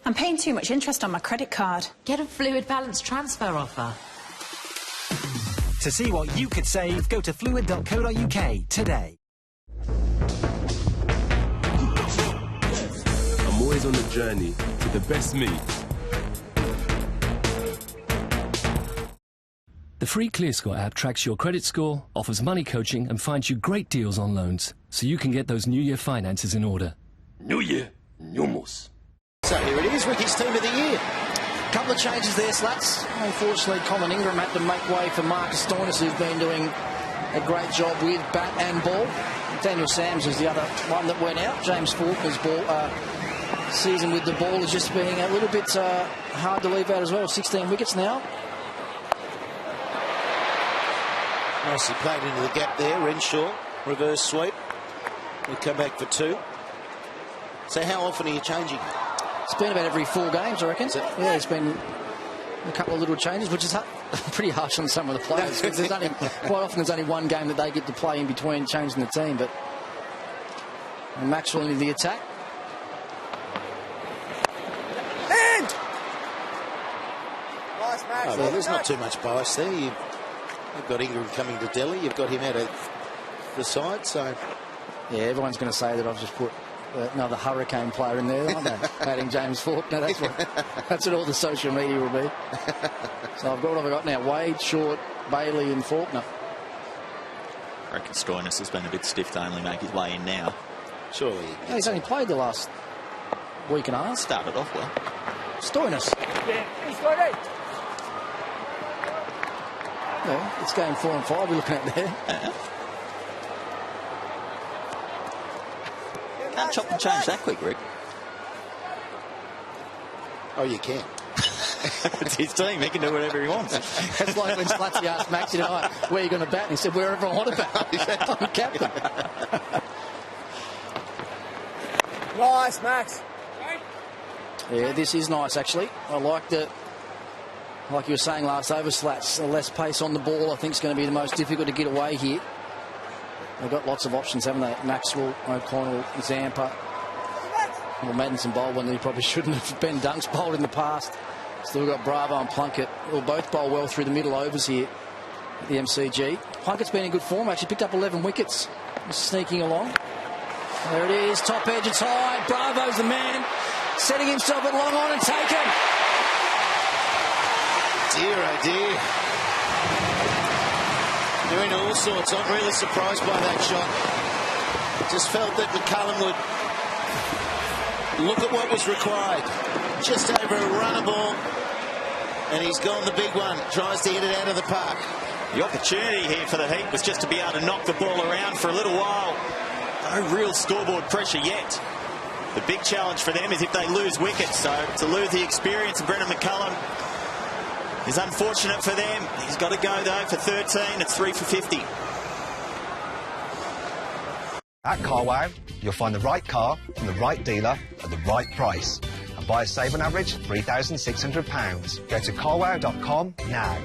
I'm paying too much interest on my credit card. Get a Fluid Balance transfer offer. To see what you could save, go to fluid.co.uk today. I'm always on the journey to the best me. The free ClearScore app tracks your credit score, offers money coaching and finds you great deals on loans, so you can get those New Year finances in order. New Year, Numos. So here it is, Ricky's team of the year. Couple of changes there, Slats. Unfortunately, Colin Ingram had to make way for Marcus Stoinis, who's been doing a great job with bat and ball. Daniel Sams was the other one that went out. James Faulkner's season with the ball is just being a little bit hard to leave out as well. 16 wickets now. Nicely played into the gap there. Renshaw, reverse sweep. We'll come back for 2. So how often are you changing? It's been about every 4 games, I reckon. Yeah, it's been a couple of little changes, which is pretty harsh on some of the players. Because quite often there's only one game that they get to play in between changing the team. But Maxwell into the attack. Oh, well, there's not too much bias there. You've got Ingram coming to Delhi. You've got him out of the side. So yeah, everyone's going to say that I've just put another hurricane player in there, aren't they? Adding James Faulkner. That's what all the social media will be. So I've got what have I got now? Wade, Short, Bailey and Faulkner. I reckon Stoinis has been a bit stiff to only make his way in now. Surely. Yeah, he's only played the last week and a half. Started off well. Stoinis. Yeah, he's got it. Well, it's game 4 and 5 we're looking at there. Can't chop and change that quick, Rick. Oh, you can. It's his team. He can do whatever he wants. That's like when Slutsy asked Maxi tonight, where are you going to bat? And he said, wherever I want to bat. I'm captain. Nice, Max. Yeah, this is nice, actually. I like the... Like you were saying last over, Slats, less pace on the ball I think is going to be the most difficult to get away here. They've got lots of options, haven't they? Maxwell, O'Connell, Zampa. Well, Madison bowled one that he probably shouldn't have. Ben Dunk's bowled in the past. Still got Bravo and Plunkett. They'll both bowl well through the middle overs here at the MCG. Plunkett's been in good form, actually picked up 11 wickets. He's sneaking along. There it is, top edge, it's high. Bravo's the man, setting himself at long on and taken. Dear, oh dear. They're into all sorts. I'm really surprised by that shot. Just felt that McCullum would look at what was required. Just over a runner ball. And he's gone the big one. Tries to hit it out of the park. The opportunity here for the Heat was just to be able to knock the ball around for a little while. No real scoreboard pressure yet. The big challenge for them is if they lose wickets. So to lose the experience of Brendan McCullum is unfortunate for them. He's got to go, though, for 13. It's 3 for 50. At CarWow, you'll find the right car from the right dealer at the right price. And buyers save on average £3,600. Go to carwow.com now.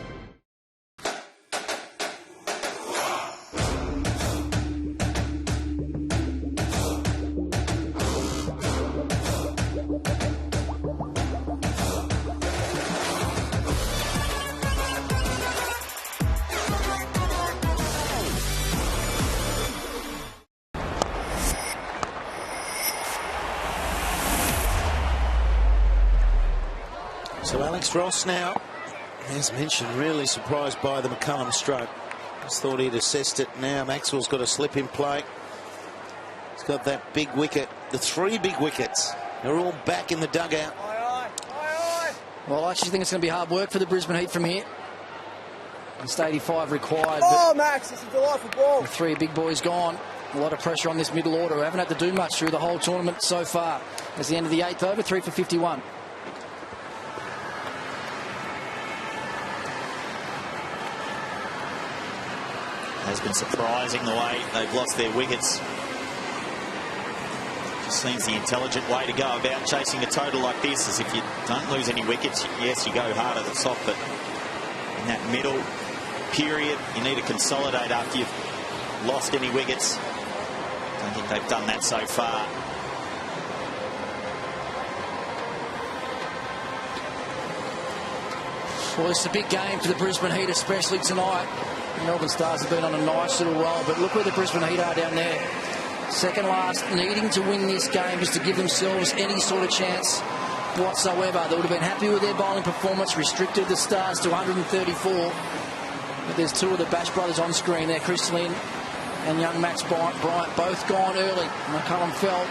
So Alex Ross now, as mentioned, really surprised by the McCullum stroke. Just thought he'd assessed it. Now Maxwell's got a slip in play. He's got that big wicket. The 3 big wickets. They're all back in the dugout. Well, I actually think it's going to be hard work for the Brisbane Heat from here. Just 85 required. Oh, Max, this is a delightful ball. The 3 big boys gone. A lot of pressure on this middle order. We haven't had to do much through the whole tournament so far. It's the end of the 8th over, 3 for 51. Has been surprising the way they've lost their wickets. Just seems the intelligent way to go about chasing a total like this is if you don't lose any wickets, yes, you go hard at the top, but in that middle period, you need to consolidate after you've lost any wickets. I don't think they've done that so far. Well, it's a big game for the Brisbane Heat, especially tonight. The Melbourne Stars have been on a nice little roll, but look where the Brisbane Heat are down there. Second last, needing to win this game just to give themselves any sort of chance whatsoever. They would have been happy with their bowling performance, restricted the Stars to 134. But there's 2 of the Bash brothers on screen there, Chris Lynn and young Max Bryant, both gone early. McCullum fell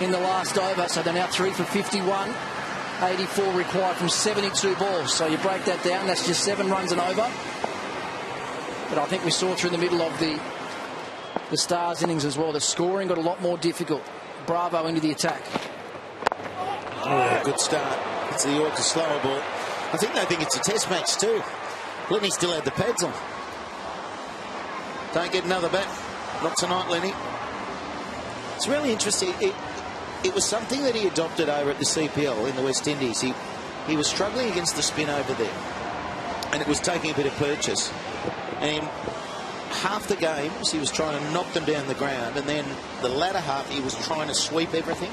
in the last over, so they're now 3 for 51. 84 required from 72 balls. So you break that down, that's just 7 runs and over. But I think we saw through the middle of the Stars innings as well. The scoring got a lot more difficult. Bravo into the attack. Oh, good start. It's the Yorker slower ball. I think they think it's a test match too. Lenny still had the pads on. Don't get another bat. Not tonight, Lenny. It's really interesting. It was something that he adopted over at the CPL in the West Indies. He was struggling against the spin over there. And it was taking a bit of purchase. And half the games he was trying to knock them down the ground, and then the latter half he was trying to sweep everything.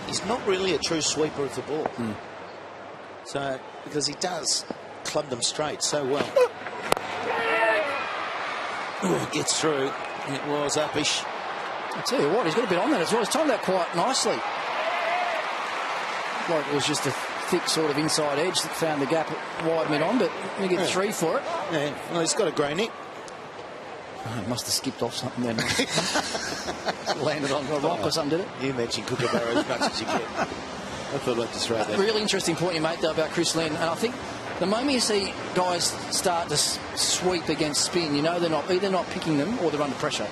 He's not really a true sweeper of the ball. So, because he does club them straight so well. Oh, gets through. It was uppish. I tell you what, he's got a bit on that as well. He's timed that quite nicely. Like it was just a thick sort of inside edge that found the gap wide mid on, but we get 3 for it. Yeah, well, he's got a grey nick. Oh, it must have skipped off something then. Landed on a rock or something, did it? You mentioned Kookaburra as much as you can. I thought I'd like to throw that. A really interesting point you made, though, about Chris Lynn. And I think the moment you see guys start to sweep against spin, you know they're either not picking them or they're under pressure.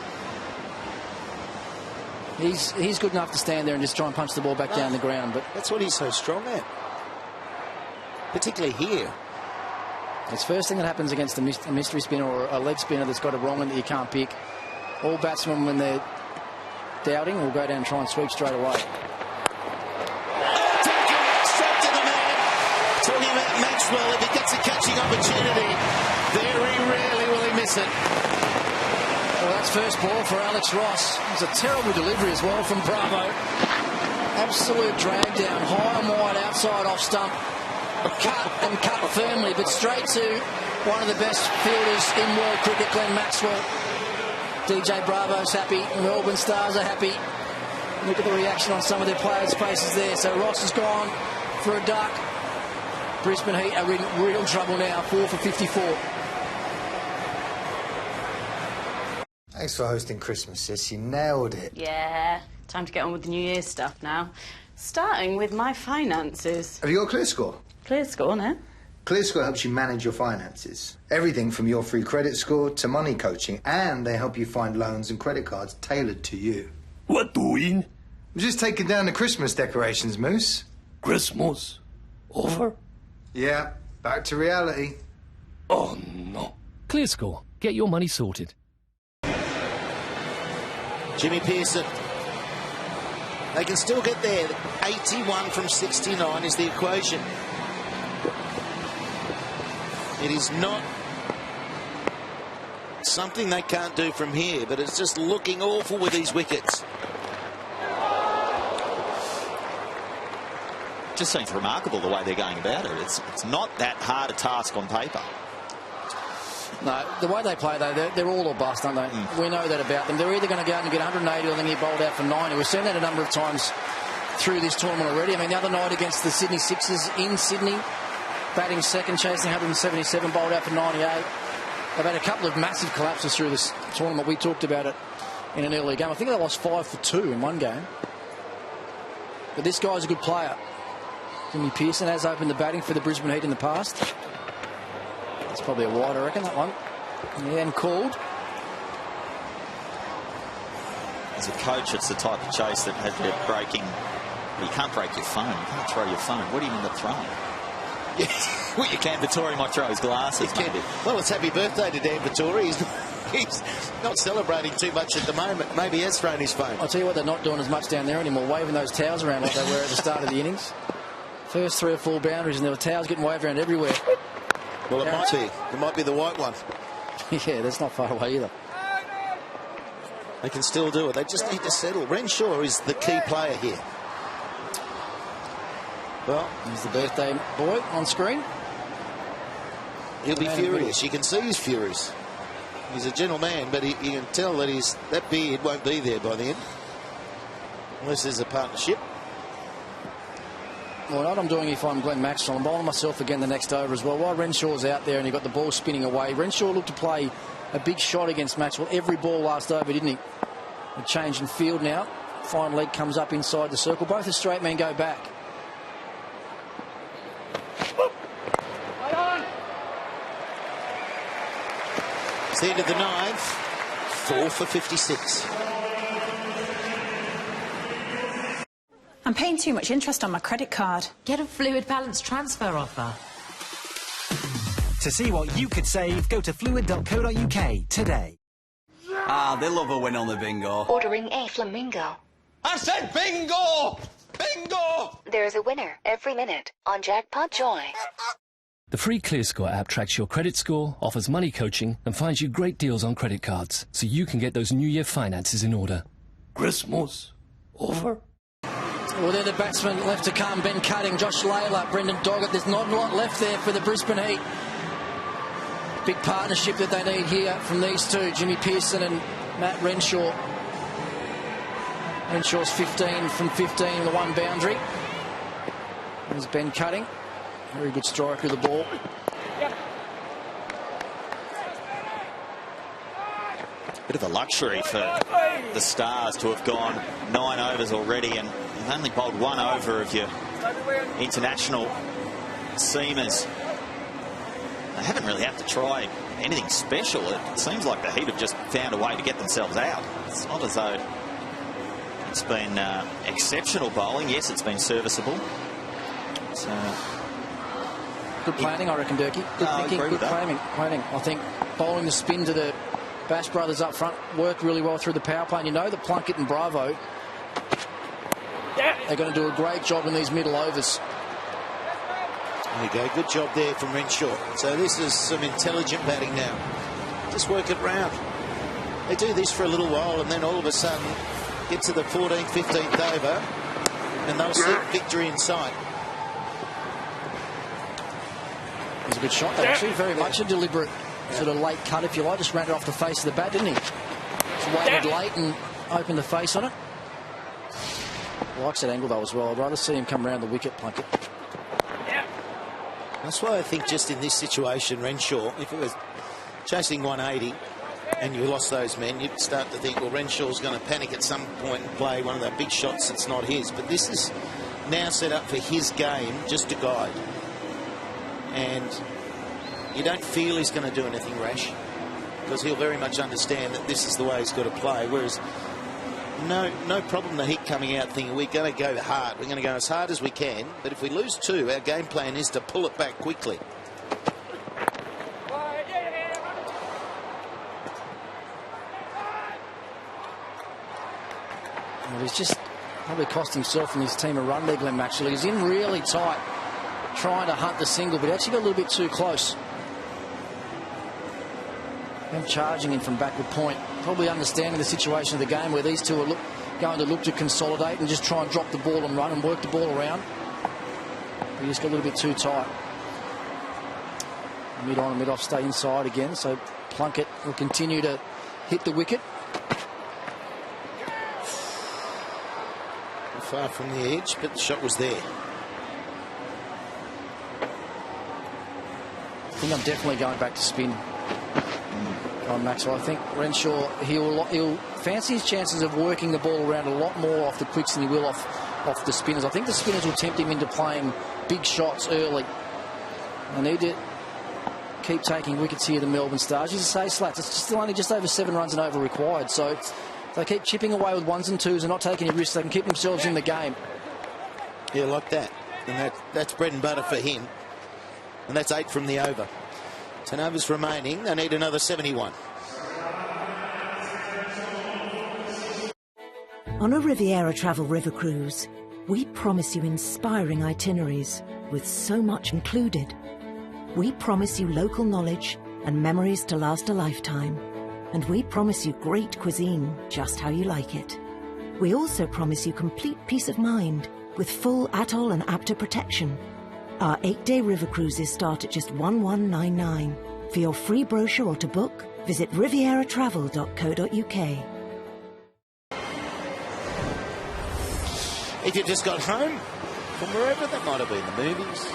He's good enough to stand there and just try and punch the ball back down the ground. But that's what he's so strong at. Particularly here. It's the first thing that happens against a mystery spinner or a leg spinner that's got a wrong one that you can't pick. All batsmen, when they're doubting, will go down and try and sweep straight away. Talking about Maxwell, if he gets a catching opportunity, very rarely will he miss it. Well, that's first ball for Alex Ross. It was a terrible delivery as well from Bravo. Absolute drag down, high and wide, outside off stump. Cut firmly, but straight to one of the best fielders in world cricket, Glenn Maxwell. DJ Bravo's happy, Melbourne Stars are happy. Look at the reaction on some of their players' faces there. So Ross has gone for a duck. Brisbane Heat are in real trouble now, 4 for 54. Thanks for hosting Christmas, sis. You nailed it. Yeah, time to get on with the New Year's stuff now. Starting with my finances. Have you got a clear score? Clear score, no? ClearScore helps you manage your finances. Everything from your free credit score to money coaching, and they help you find loans and credit cards tailored to you. What doing? I'm just taking down the Christmas decorations, Moose. Christmas? Over? Yeah, back to reality. Oh, no. ClearScore. Get your money sorted. Jimmy Pearson. They can still get there. 81 from 69 is the equation. It is not something they can't do from here, but it's just looking awful with these wickets. Just seems remarkable the way they're going about it. It's not that hard a task on paper. No, the way they play, though, they're all or bust, aren't they? We know that about them. They're either going to go out and get 180 or they get bowled out for 90. We've seen that a number of times through this tournament already. I mean, the other night against the Sydney Sixers in Sydney, batting second, chasing 177, bowled out for 98. They've had a couple of massive collapses through this tournament. We talked about it in an earlier game. I think they lost 5 for 2 in one game. But this guy's a good player. Jimmy Pearson has opened the batting for the Brisbane Heat in the past. It's probably a wide, I reckon, that one. Yeah, and called. As a coach, it's the type of chase that has you breaking. You can't break your phone. You can't throw your phone. What do you mean the throwing? Well, you can. Vittori might throw his glasses. Well, it's happy birthday to Dan Vittori. He's not celebrating too much at the moment. Maybe he has thrown his phone. I'll tell you what, they're not doing as much down there anymore, waving those towels around like they were at the start of the innings. First 3 or 4 boundaries, and there were towels getting waved around everywhere. Well, it might be. It might be the white one. Yeah, that's not far away either. They can still do it. They just need to settle. Renshaw is the key player here. Well, here's the birthday boy on screen. He'll be furious. You can see he's furious. He's a gentleman, but you can tell that that beard won't be there by the end. Unless there's a partnership. Well, what I'm doing if I'm Glenn Maxwell, I'm bowling myself again the next over as well. While Renshaw's out there and you've got the ball spinning away, Renshaw looked to play a big shot against Maxwell every ball last over, didn't he? A change in field now. Fine leg comes up inside the circle. Both the straight men go back. It's the end of the 9th. 4 for 56. I'm paying too much interest on my credit card. Get a fluid balance transfer offer. To see what you could save, go to fluid.co.uk today. Ah, they love a win on the bingo. Ordering a flamingo. I said bingo! Bingo! There's a winner every minute on Jackpot Joy. The free ClearScore app tracks your credit score, offers money coaching, and finds you great deals on credit cards, so you can get those New Year finances in order. Christmas over? Well, they're the batsmen left to come. Ben Cutting, Josh Layla, Brendan Doggett. There's not a lot left there for the Brisbane Heat. Big partnership that they need here from these two, Jimmy Pearson and Matt Renshaw. Renshaw's 15 from 15 with the one boundary. There's Ben Cutting. Very good striker of the ball. Bit of a luxury for the Stars to have gone 9 overs already, and you've only bowled 1 over of your international seamers. They haven't really had to try anything special. It seems like the Heat have just found a way to get themselves out. It's not as though it's been exceptional bowling. Yes, it's been serviceable. So, good planning, I reckon, Durkee. Good thinking, good planning. I think bowling the spin to the Bash brothers up front worked really well through the power play. And you know that Plunkett and Bravo, they're going to do a great job in these middle overs. There you go. Good job there from Renshaw. So this is some intelligent batting now. Just work it round. They do this for a little while and then all of a sudden get to the 14th, 15th over and they'll see victory in sight. It was a good shot, though, actually. Very much a deliberate sort of late cut, if you like. Just ran it off the face of the bat, didn't he? Just waited late and opened the face on it. Likes that angle, though, as well. I'd rather see him come around the wicket, Plunkett. That's why I think just in this situation, Renshaw, if it was chasing 180 and you lost those men, you'd start to think, well, Renshaw's going to panic at some point and play one of the big shots that's not his. But this is now set up for his game, just to guide. and you don't feel he's going to do anything rash, because he'll very much understand that this is the way he's got to play. Whereas no problem the Heat coming out thinking we're going to go hard. We're going to go as hard as we can. But if we lose 2, our game plan is to pull it back quickly. Well, he's just probably cost himself and his team a run there, Glenn Maxwell. He's in really tight, trying to hunt the single, but he actually got a little bit too close. And charging in from backward point, probably understanding the situation of the game where these two are going to look to consolidate and just try and drop the ball and run and work the ball around. He just got a little bit too tight. Mid on and mid off stay inside again, so Plunkett will continue to hit the wicket. Far from the edge, but the shot was there. I think I'm definitely going back to spin on Maxwell. I think Renshaw, he'll fancy his chances of working the ball around a lot more off the quicks than he will off the spinners. I think the spinners will tempt him into playing big shots early. I need to keep taking wickets here, the Melbourne Stars. As I say, Slats, it's still only just over 7 runs and over required, so if they keep chipping away with 1s and 2s and not taking any risks, they can keep themselves in the game. Yeah, like that. And that's bread and butter for him. And that's 8 from the over. 10 overs remaining. They need another 71. On a Riviera Travel River Cruise, we promise you inspiring itineraries with so much included. We promise you local knowledge and memories to last a lifetime. And we promise you great cuisine, just how you like it. We also promise you complete peace of mind with full atoll and APTA protection. Our 8-day river cruises start at just $1199. For your free brochure or to book, visit rivieratravel.co.uk. If you just got home from wherever, that might have been the movies,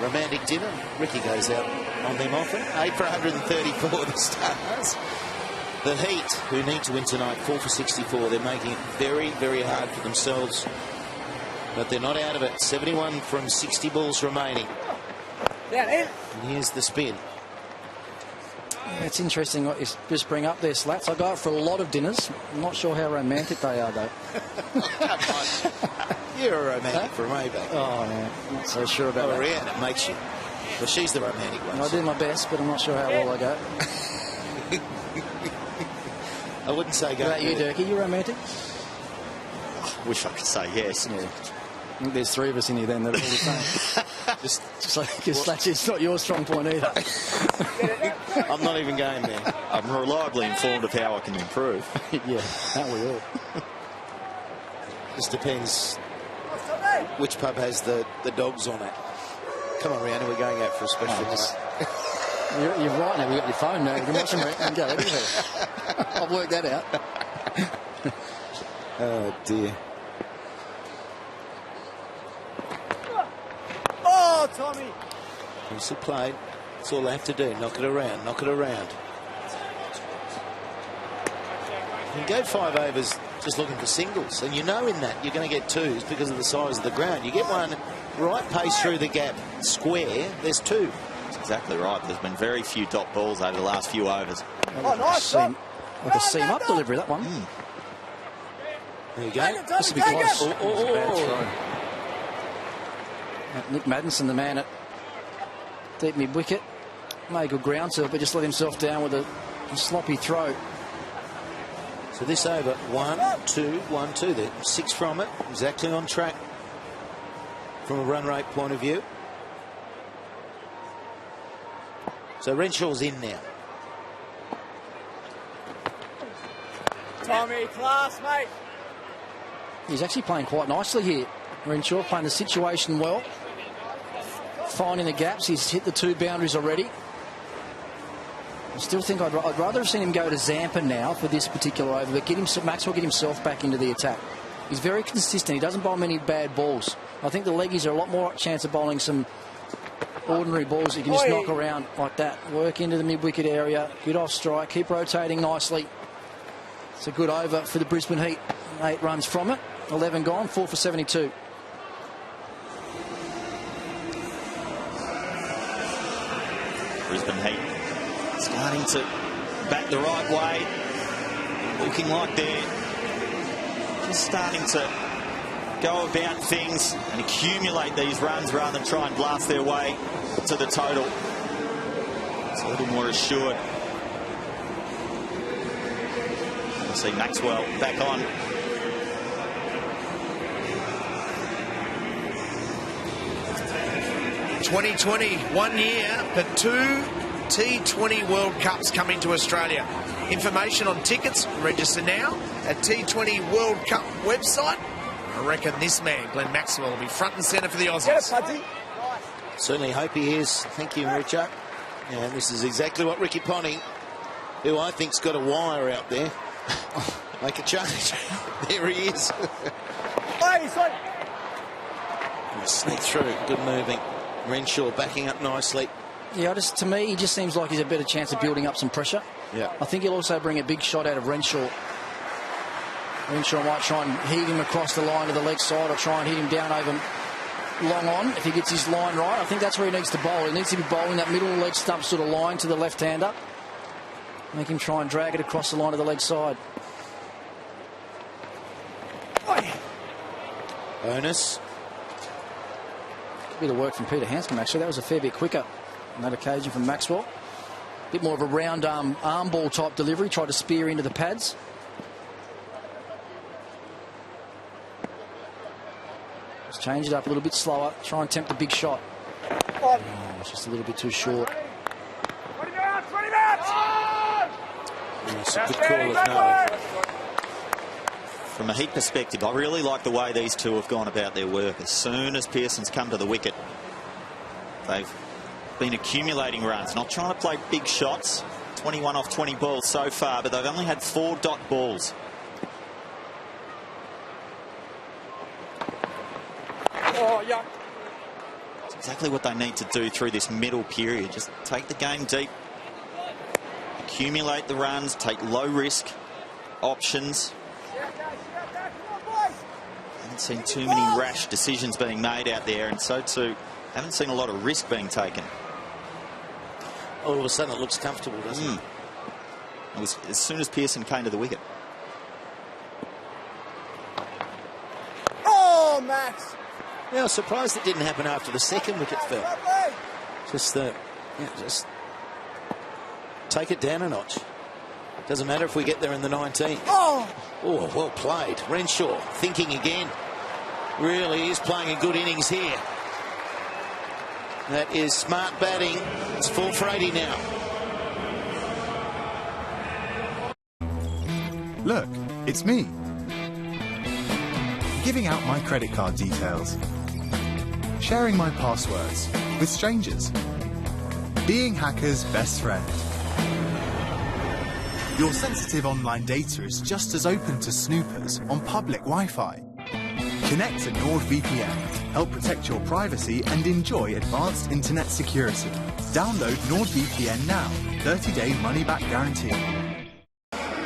romantic dinner. Ricky goes out on them often. 8 for 134, the Stars. The Heat, who need to win tonight, 4 for 64. They're making it very, very hard for themselves. But they're not out of it. 71 from 60 balls remaining. And here's the spin. It's interesting what you just bring up there, Slats. I go out for a lot of dinners. I'm not sure how romantic they are, though. You're a romantic for me, baby. Oh, yeah. Not so sure about that. Rihanna makes you. Well, she's the romantic one. I do my best, but I'm not sure how well I go. I wouldn't say go. What about you, Durkee? You romantic? Wish I could say yes. Yeah. I think there's 3 of us in here then that are all the same. just like, because it's not your strong point either. I'm not even going there. I'm reliably informed of how I can improve. Yeah, aren't we all? Just depends which pub has the dogs on it. Come on, Rihanna, we're going out for a special night. You're right now. We've got your phone now. You can watch them and go anywhere. I've worked that out. Oh, dear. Oh, Tommy! Nicely played. That's all they have to do. Knock it around. Knock it around. You can go 5 overs just looking for singles, and you know in that you're going to get 2s because of the size of the ground. You get one right pace through the gap square, there's 2. That's exactly right. There's been very few dot balls over the last few overs. Oh, nice. Like a seam-up delivery, that one. There you go. This will be close. Bad throw. Nick Maddinson, the man at deep mid-wicket, made good ground to it, but just let himself down with a sloppy throw. So this over, 1, 2, 1, 2. There, 6 from it. Exactly on track from a run rate point of view. So Renshaw's in now. Tommy, class, mate. He's actually playing quite nicely here. Renshaw playing the situation well. Finding the gaps. He's hit the 2 boundaries already. I still think I'd rather have seen him go to Zampa now for this particular over, but Maxwell get himself back into the attack. He's very consistent. He doesn't bowl many bad balls. I think the leggies are a lot more chance of bowling some ordinary balls that you can just knock around like that. Work into the mid-wicket area. Get off strike. Keep rotating nicely. It's a good over for the Brisbane Heat. 8 runs from it. 11 gone. 4 for 72. Brisbane Heat starting to bat the right way. Looking like they're just starting to go about things and accumulate these runs rather than try and blast their way to the total. It's a little more assured. We'll see Maxwell back on. '20, 1 year, but 2 T20 World Cups coming to Australia. Information on tickets, register now at T20 World Cup website. I reckon this man, Glenn Maxwell, will be front and centre for the Aussies. Certainly hope he is. Thank you, Richard. And this is exactly what Ricky Ponting, who I think's got a wire out there, make a change. There he is. Sneak through, good moving. Renshaw backing up nicely. Yeah, to me, he just seems like he's a better chance of building up some pressure. Yeah. I think he'll also bring a big shot out of Renshaw. Renshaw might try and heave him across the line to the leg side or try and hit him down over long on if he gets his line right. I think that's where he needs to bowl. He needs to be bowling that middle leg stump sort of line to the left-hander. Make him try and drag it across the line to the leg side. Bonus. Bit of work from Peter Hanscom, actually. That was a fair bit quicker on that occasion from Maxwell. Bit more of a round arm ball type delivery. Tried to spear into the pads. Just change it up a little bit slower. Try and tempt a big shot. Oh, it's just a little bit too short. It's a good call at no. From a Heat perspective, I really like the way these two have gone about their work. As soon as Pearson's come to the wicket, they've been accumulating runs, not trying to play big shots. 21 off 20 balls so far, but they've only had 4 dot balls. Oh, yeah. It's exactly what they need to do through this middle period. Just take the game deep, accumulate the runs, take low risk options. Haven't seen too many rash decisions being made out there, and so too haven't seen a lot of risk being taken. All of a sudden it looks comfortable, doesn't it? It was as soon as Pearson came to the wicket. Oh, Max. Yeah, I was surprised it didn't happen after the second wicket fell. Just take it down a notch. Doesn't matter if we get there in the 19th. Oh, well played. Renshaw thinking again. Really is playing a good innings here. That is smart batting. It's 4 for 80 now. Look, it's me. Giving out my credit card details. Sharing my passwords with strangers. Being hackers' best friend. Your sensitive online data is just as open to snoopers on public Wi-Fi. Connect to NordVPN. Help protect your privacy and enjoy advanced internet security. Download NordVPN now. 30-day money-back guarantee.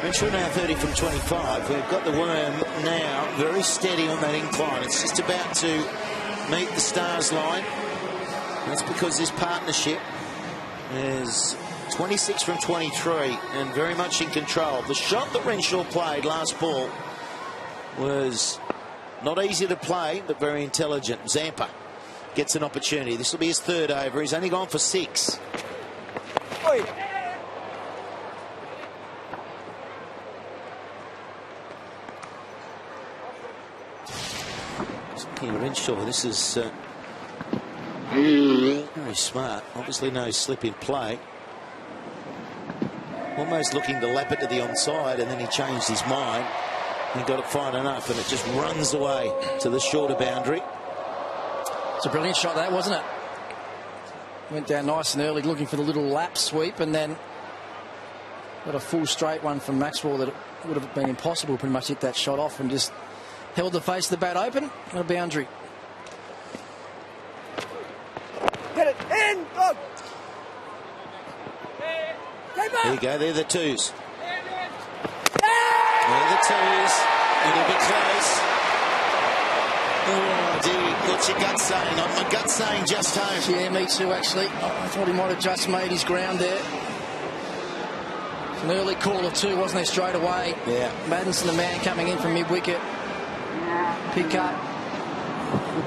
Renshaw now 30 from 25. We've got the worm now very steady on that incline. It's just about to meet the Stars line. That's because this partnership is 26 from 23 and very much in control. The shot that Renshaw played last ball was not easy to play, but very intelligent. Zampa gets an opportunity. This will be his 3rd over. He's only gone for 6. Oi. Renshaw, this is very smart. Obviously no slip in play. Almost looking to lap it to the onside, and then he changed his mind. He got it fine enough, and it just runs away to the shorter boundary. It's a brilliant shot, that, wasn't it? Went down nice and early, looking for the little lap sweep, and then got a full straight one from Maxwell that it would have been impossible to pretty much hit that shot off, and just held the face of the bat open and a boundary. Get it in. Go. There you go. They're the 2s. They're the 2s. It'll be close. Oh, dear. What's your gut saying? My gut saying just home. Yeah, me too, actually. I thought he might have just made his ground there. An early caller too, wasn't there, straight away? Yeah. Maddinson, the man coming in from mid-wicket. Pick up.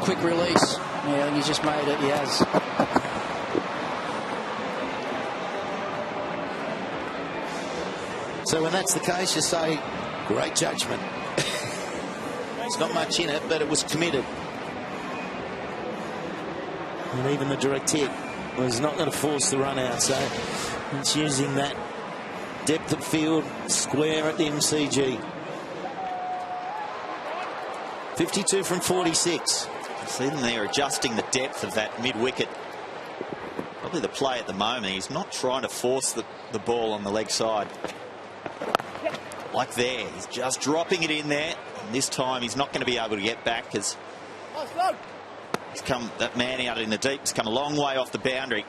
Quick release. Yeah, I think he's just made it. He has. So when that's the case, you say, great judgment. There's not much in it, but it was committed. And even the direct hit was not going to force the run out. So it's using that depth of field square at the MCG. 52 from 46. See them there adjusting the depth of that mid-wicket. Probably the play at the moment. He's not trying to force the ball on the leg side. Like there, he's just dropping it in there. And this time he's not going to be able to get back because that man out in the deep has come a long way off the boundary.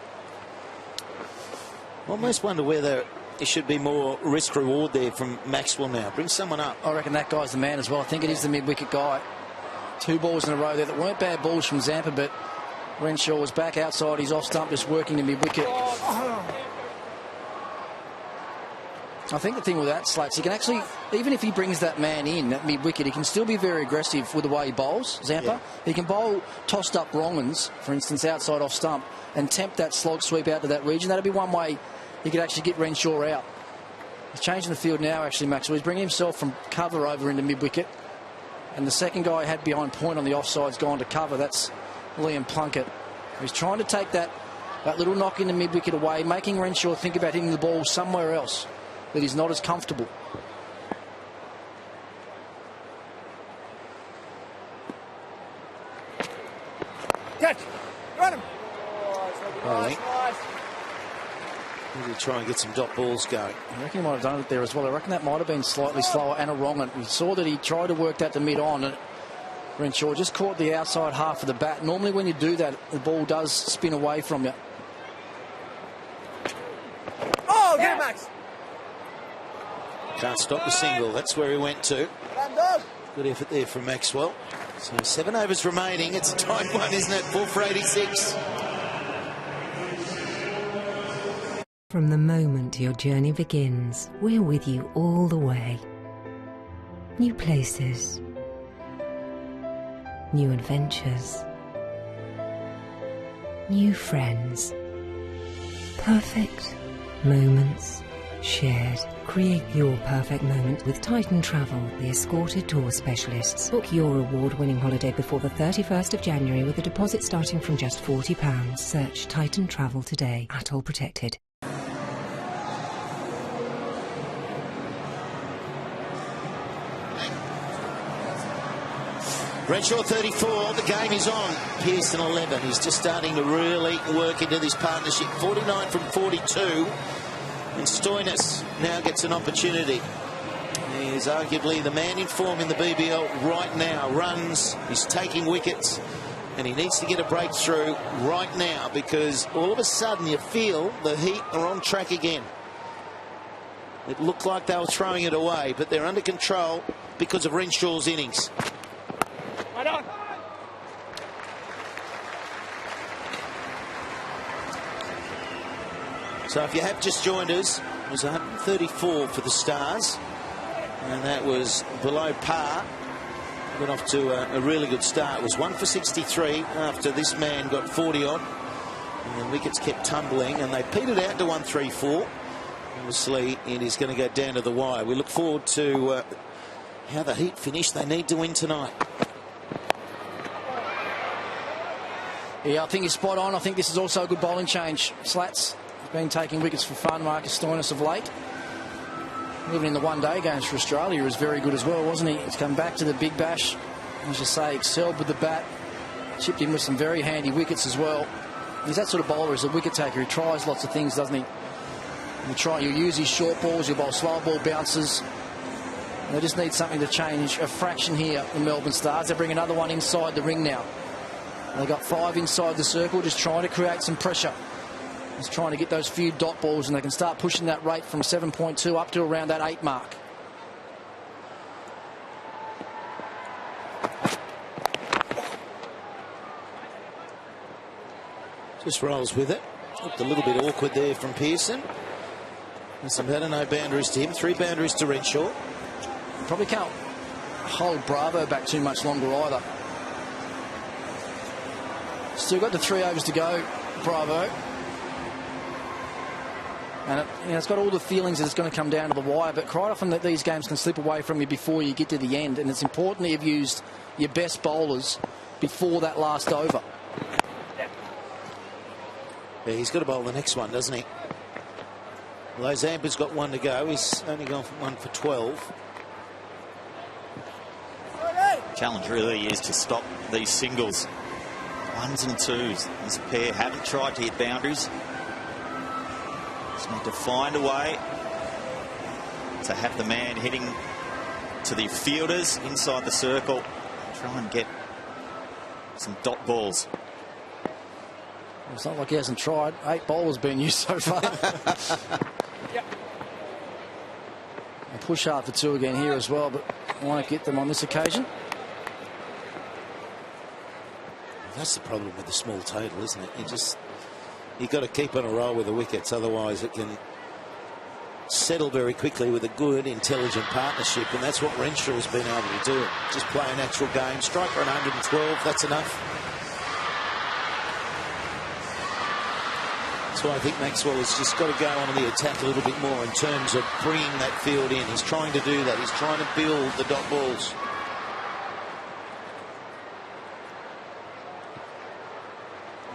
I almost wonder whether there should be more risk reward there from Maxwell now. Bring someone up. I reckon that guy's the man as well. I think it is the mid-wicket guy. 2 balls in a row there that weren't bad balls from Zampa, but Renshaw was back outside his off stump, just working the mid-wicket. I think the thing with that, Slats, he can actually, even if he brings that man in, that mid-wicket, he can still be very aggressive with the way he bowls, Zampa. Yeah. He can bowl tossed up wrong uns, for instance, outside off stump, and tempt that slog sweep out to that region. That'd be one way he could actually get Renshaw out. He's changing the field now, actually, Maxwell. He's bringing himself from cover over into mid-wicket. And the second guy had behind point on the offside's gone to cover. That's Liam Plunkett. He's trying to take that little knock in the mid-wicket away, making Renshaw think about hitting the ball somewhere else that he's not as comfortable. Catch! Run him! Maybe try and get some dot balls going. I reckon he might have done it there as well. I reckon that might have been slightly slower and a wrong one. We saw that he tried to work that to mid-on, and Renshaw just caught the outside half of the bat. Normally when you do that, the ball does spin away from you. Oh, get it, Max! Can't stop the single. That's where he went to. Good effort there from Maxwell. So 7 overs remaining. It's a tight one, isn't it? 4 for 86. From the moment your journey begins, we're with you all the way. New places, new adventures, new friends, perfect moments shared. Create your perfect moment with Titan Travel, the escorted tour specialists. Book your award-winning holiday before the 31st of January with a deposit starting from just £40. Search Titan Travel today. Atoll protected. Renshaw 34, the game is on. Pearson 11. He's just starting to really work into this partnership. 49 from 42. And Stoinis now gets an opportunity. He is arguably the man in form in the BBL right now. Runs, he's taking wickets, and he needs to get a breakthrough right now because all of a sudden you feel the Heat are on track again. It looked like they were throwing it away, but they're under control because of Renshaw's innings. So if you have just joined us, it was 134 for the Stars, and that was below par. Got off to a really good start. It was 1 for 63 after this man got 40 odd, and the wickets kept tumbling, and they petered out to 134. Obviously, it is going to go down to the wire. We look forward to how the Heat finish. They need to win tonight. Yeah, I think he's spot on. I think this is also a good bowling change. Slats has been taking wickets for fun. Marcus Stoinis of late. Even in the one-day games for Australia, he was very good as well, wasn't he? He's come back to the Big Bash. As you say, excelled with the bat. Chipped in with some very handy wickets as well. He's that sort of bowler as a wicket taker. He tries lots of things, doesn't he? You use his short balls, you bowl slow ball bounces. And they just need something to change a fraction here, the Melbourne Stars. They bring another one inside the ring now. They got 5 inside the circle, just trying to create some pressure. Just trying to get those few dot balls, and they can start pushing that rate from 7.2 up to around that 8 mark. Just rolls with it. Looked a little bit awkward there from Pearson. Some better, no boundaries to him. 3 boundaries to Renshaw. Probably can't hold Bravo back too much longer either. Still got the 3 overs to go, Bravo. And it's got all the feelings that it's going to come down to the wire, but quite often that these games can slip away from you before you get to the end, and it's important that you've used your best bowlers before that last over. Yeah, he's got to bowl the next one, doesn't he? Although Zampa's got 1 to go, he's only gone for 1 for 12. Challenge really is to stop these singles. 1s and 2s. This pair haven't tried to hit boundaries. Just need to find a way to have the man hitting to the fielders inside the circle. Try and get some dot balls. It's not like he hasn't tried. 8 bowlers been used so far. And push hard for 2 again here as well, but won't get them on this occasion. That's the problem with the small total, isn't it? You've got to keep on a roll with the wickets, otherwise it can settle very quickly with a good, intelligent partnership, and that's what Renshaw's been able to do. Just play a natural game, strike for 112, that's enough. That's why I think Maxwell has just got to go on the attack a little bit more in terms of bringing that field in. He's trying to do that. He's trying to build the dot balls.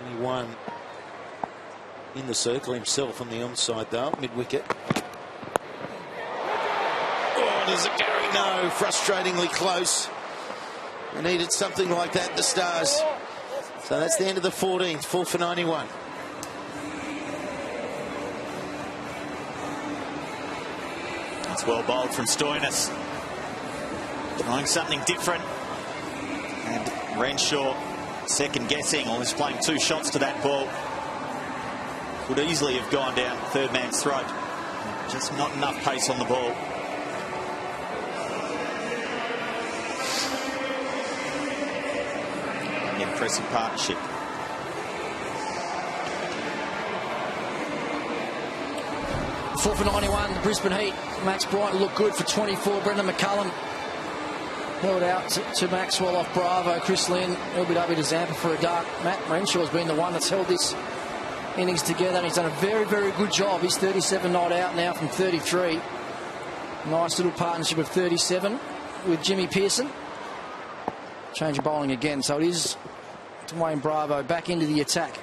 Only 1 in the circle himself on the onside though, mid-wicket. Oh, does it carry? No, frustratingly close. They needed something like that, the Stars. So that's the end of the 14th, 4 for 91. It's well bowled from Stoinis. Trying something different. And Renshaw second guessing, or he's playing 2 shots to that ball. Could easily have gone down third man's throat. Just not enough pace on the ball. An impressive partnership. Four for 91, the Brisbane Heat. Max Bryant looked good for 24. Brendan McCullum held out to Maxwell off Bravo. Chris Lynn, LBW to Zampa for a dart. Matt Renshaw's been the one that's held this innings together, and he's done a very, very good job. He's 37 not out now from 33. Nice little partnership of 37 with Jimmy Pearson. Change of bowling again, so it is Dwayne Bravo back into the attack.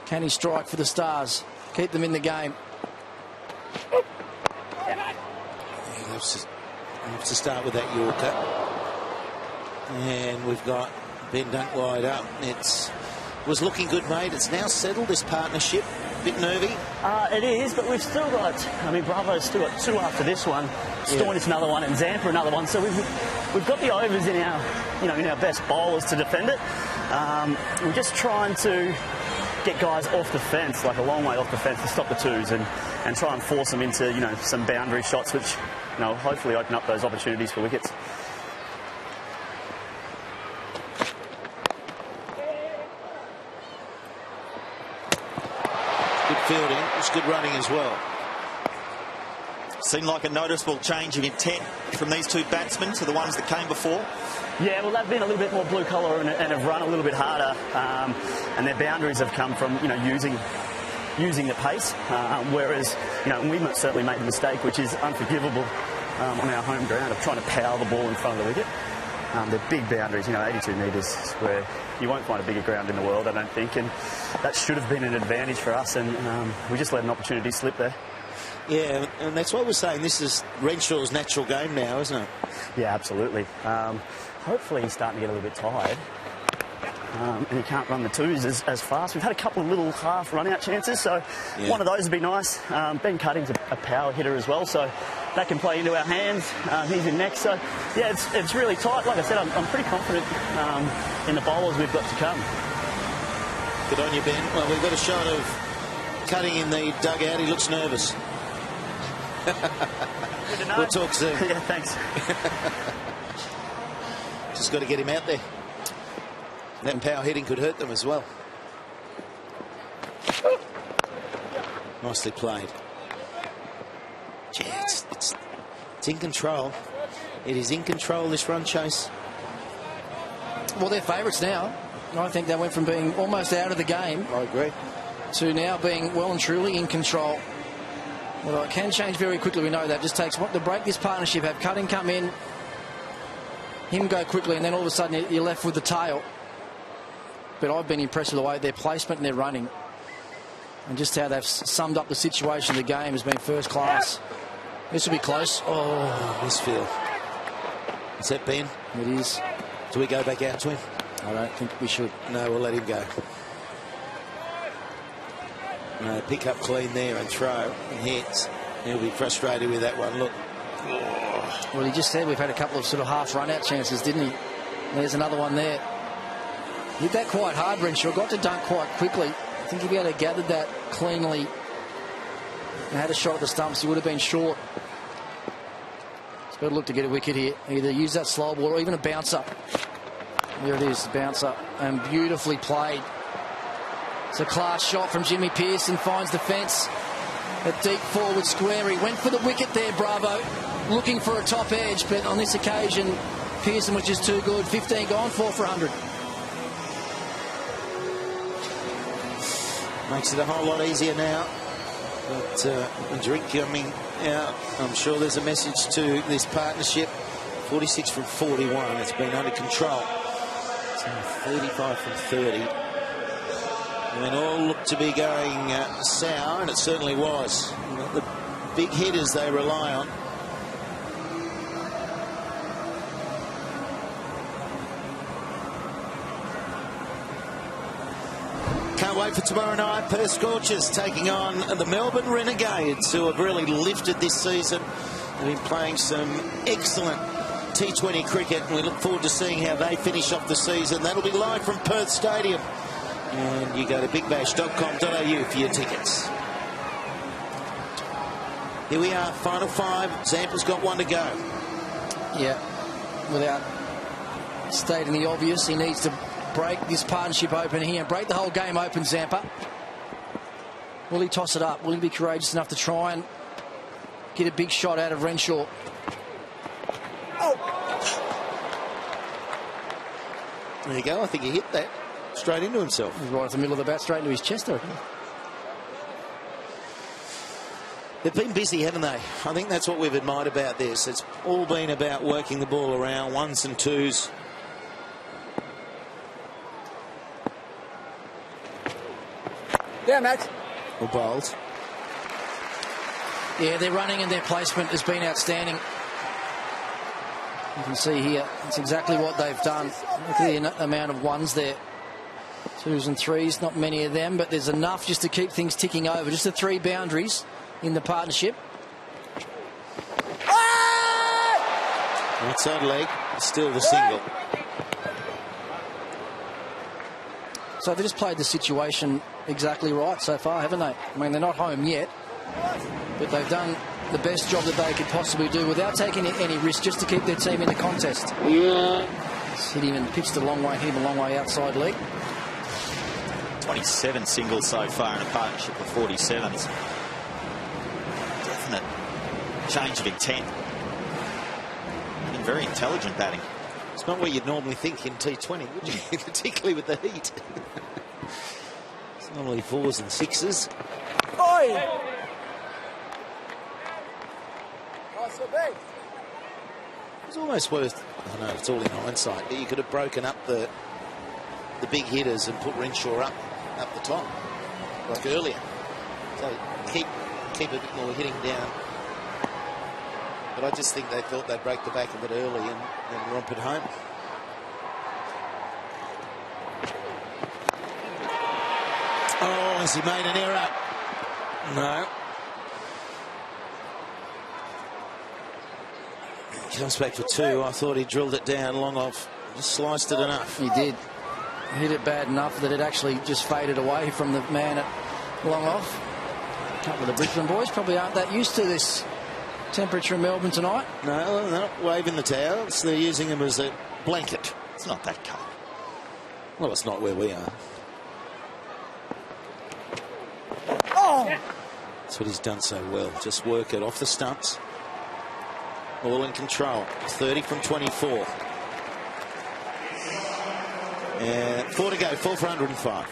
Can he strike for the Stars? Keep them in the game. He loves to start with that Yorker. And we've got Ben Dunk wide up. Was looking good, mate. It's now settled, this partnership. Bit nervy. It is, but we've still got, Bravo's still got 2 after this one. Stoinis another one, and Zampa another one. So we've got the overs in our, in our best bowlers to defend it. We're just trying to get guys off the fence, like a long way off the fence, to stop the 2s and try and force them into, some boundary shots, which, hopefully open up those opportunities for wickets. Good fielding, it's good running as well. Seemed like a noticeable change of intent from these 2 batsmen to the ones that came before. Yeah, well, they've been a little bit more blue collar and have run a little bit harder, and their boundaries have come from using the pace, whereas we might certainly make the mistake, which is unforgivable on our home ground, of trying to power the ball in front of the wicket. They're big boundaries, 82 metres, where you won't find a bigger ground in the world, I don't think, and that should have been an advantage for us, and we just let an opportunity slip there. Yeah, and that's what we're saying. This is Renshaw's natural game now, isn't it? Yeah, absolutely. Hopefully he's starting to get a little bit tired. And he can't run the 2s as fast. We've had a couple of little half run-out chances, so one of those would be nice. Ben Cutting's a power hitter as well, so that can play into our hands. He's in next, so yeah, it's really tight. Like I said, I'm pretty confident in the bowlers we've got to come. Good on you, Ben. Well, we've got a shot of Cutting in the dugout. He looks nervous. Good to know. We'll talk soon. Yeah, thanks. Just got to get him out there. That power hitting could hurt them as well. Nicely played. Yeah, it's in control. It is in control, this run chase. Well, they're favourites now. I think they went from being almost out of the game. I agree. To now being well and truly in control. Well, it can change very quickly, we know that. Just takes what to break this partnership, have Cutting come in, him go quickly, and then all of a sudden you're left with the tail. But I've been impressed with the way their placement and their running, and just how they've summed up the situation of the game has been first class. This will be close. Oh, misfield. Is that Ben? It is. Do we go back out to him? I don't think we should. No, we'll let him go. No, pick up clean there and throw and hits. He'll be frustrated with that one. Look. Oh. Well, he just said we've had a couple of sort of half run-out chances, didn't he? There's another one there. Hit that quite hard, Renshaw. Got to dunk quite quickly. I think if he had gathered that cleanly and had a shot at the stumps, he would have been short. He's got to look to get a wicket here. Either use that slow ball or even a bouncer. There it is, bouncer. And beautifully played. It's a class shot from Jimmy Pearson. Finds the fence. A deep forward square. He went for the wicket there, Bravo. Looking for a top edge, but on this occasion, Pearson was just too good. 15 gone, 4 for 100. Makes it a whole lot easier now. But a drink coming out. I'm sure there's a message to this partnership. 46 from 41. It's been under control. So 35 from 30. And all looked to be going sour, and it certainly was. The big hitters they rely on. Can't wait for tomorrow night. Perth Scorchers taking on the Melbourne Renegades, who have really lifted this season. They've been playing some excellent T20 cricket, and we look forward to seeing how they finish off the season. That'll be live from Perth Stadium. And you go to bigbash.com.au for your tickets. Here we are, final 5. Zampa's got 1 to go. Yeah, without stating the obvious, he needs to break this partnership open here and break the whole game open, Zampa. Will he toss it up? Will he be courageous enough to try and get a big shot out of Renshaw? Oh. There you go. I think he hit that straight into himself. He's right in the middle of the bat, straight into his chest, I reckon. They've been busy, haven't they? I think that's what we've admired about this. It's all been about working the ball around, 1s and 2s. Yeah, Max. Or bowled. Yeah, their running and their placement has been outstanding. You can see here, it's exactly what they've done. Look at the amount of 1s there. 2s and 3s, not many of them, but there's enough just to keep things ticking over. Just the 3 boundaries in the partnership. Outside leg, still the single. So they just played the situation exactly right so far, haven't they? I mean, they're not home yet, but they've done the best job that they could possibly do without taking any risk, just to keep their team in the contest. Yeah. Hit him and pitched a long way, hit him a long way outside leg. 27 singles so far in a partnership of 47s. Definite change of intent. And very intelligent batting. It's not what you'd normally think in T20, would you? Particularly with the heat. It's normally 4s and 6s. Oi! It's almost worth, I know it's all in hindsight, but you could have broken up the big hitters and put Renshaw up the top, like earlier. So keep a bit more hitting down. But I just think they thought they'd break the back of it early and romp it home. Oh, has he made an error? No. He comes back for 2. I thought he drilled it down long off. Just sliced it enough. He did. Hit it bad enough that it actually just faded away from the man at long off. A couple of the Brisbane boys probably aren't that used to this temperature in Melbourne tonight. No, they're not waving the towels. They're using them as a blanket. It's not that cold. Well, it's not where we are. Oh! That's what he's done so well. Just work it off the stumps. All in control. 30 from 24. And 4 to go. 4 for 105.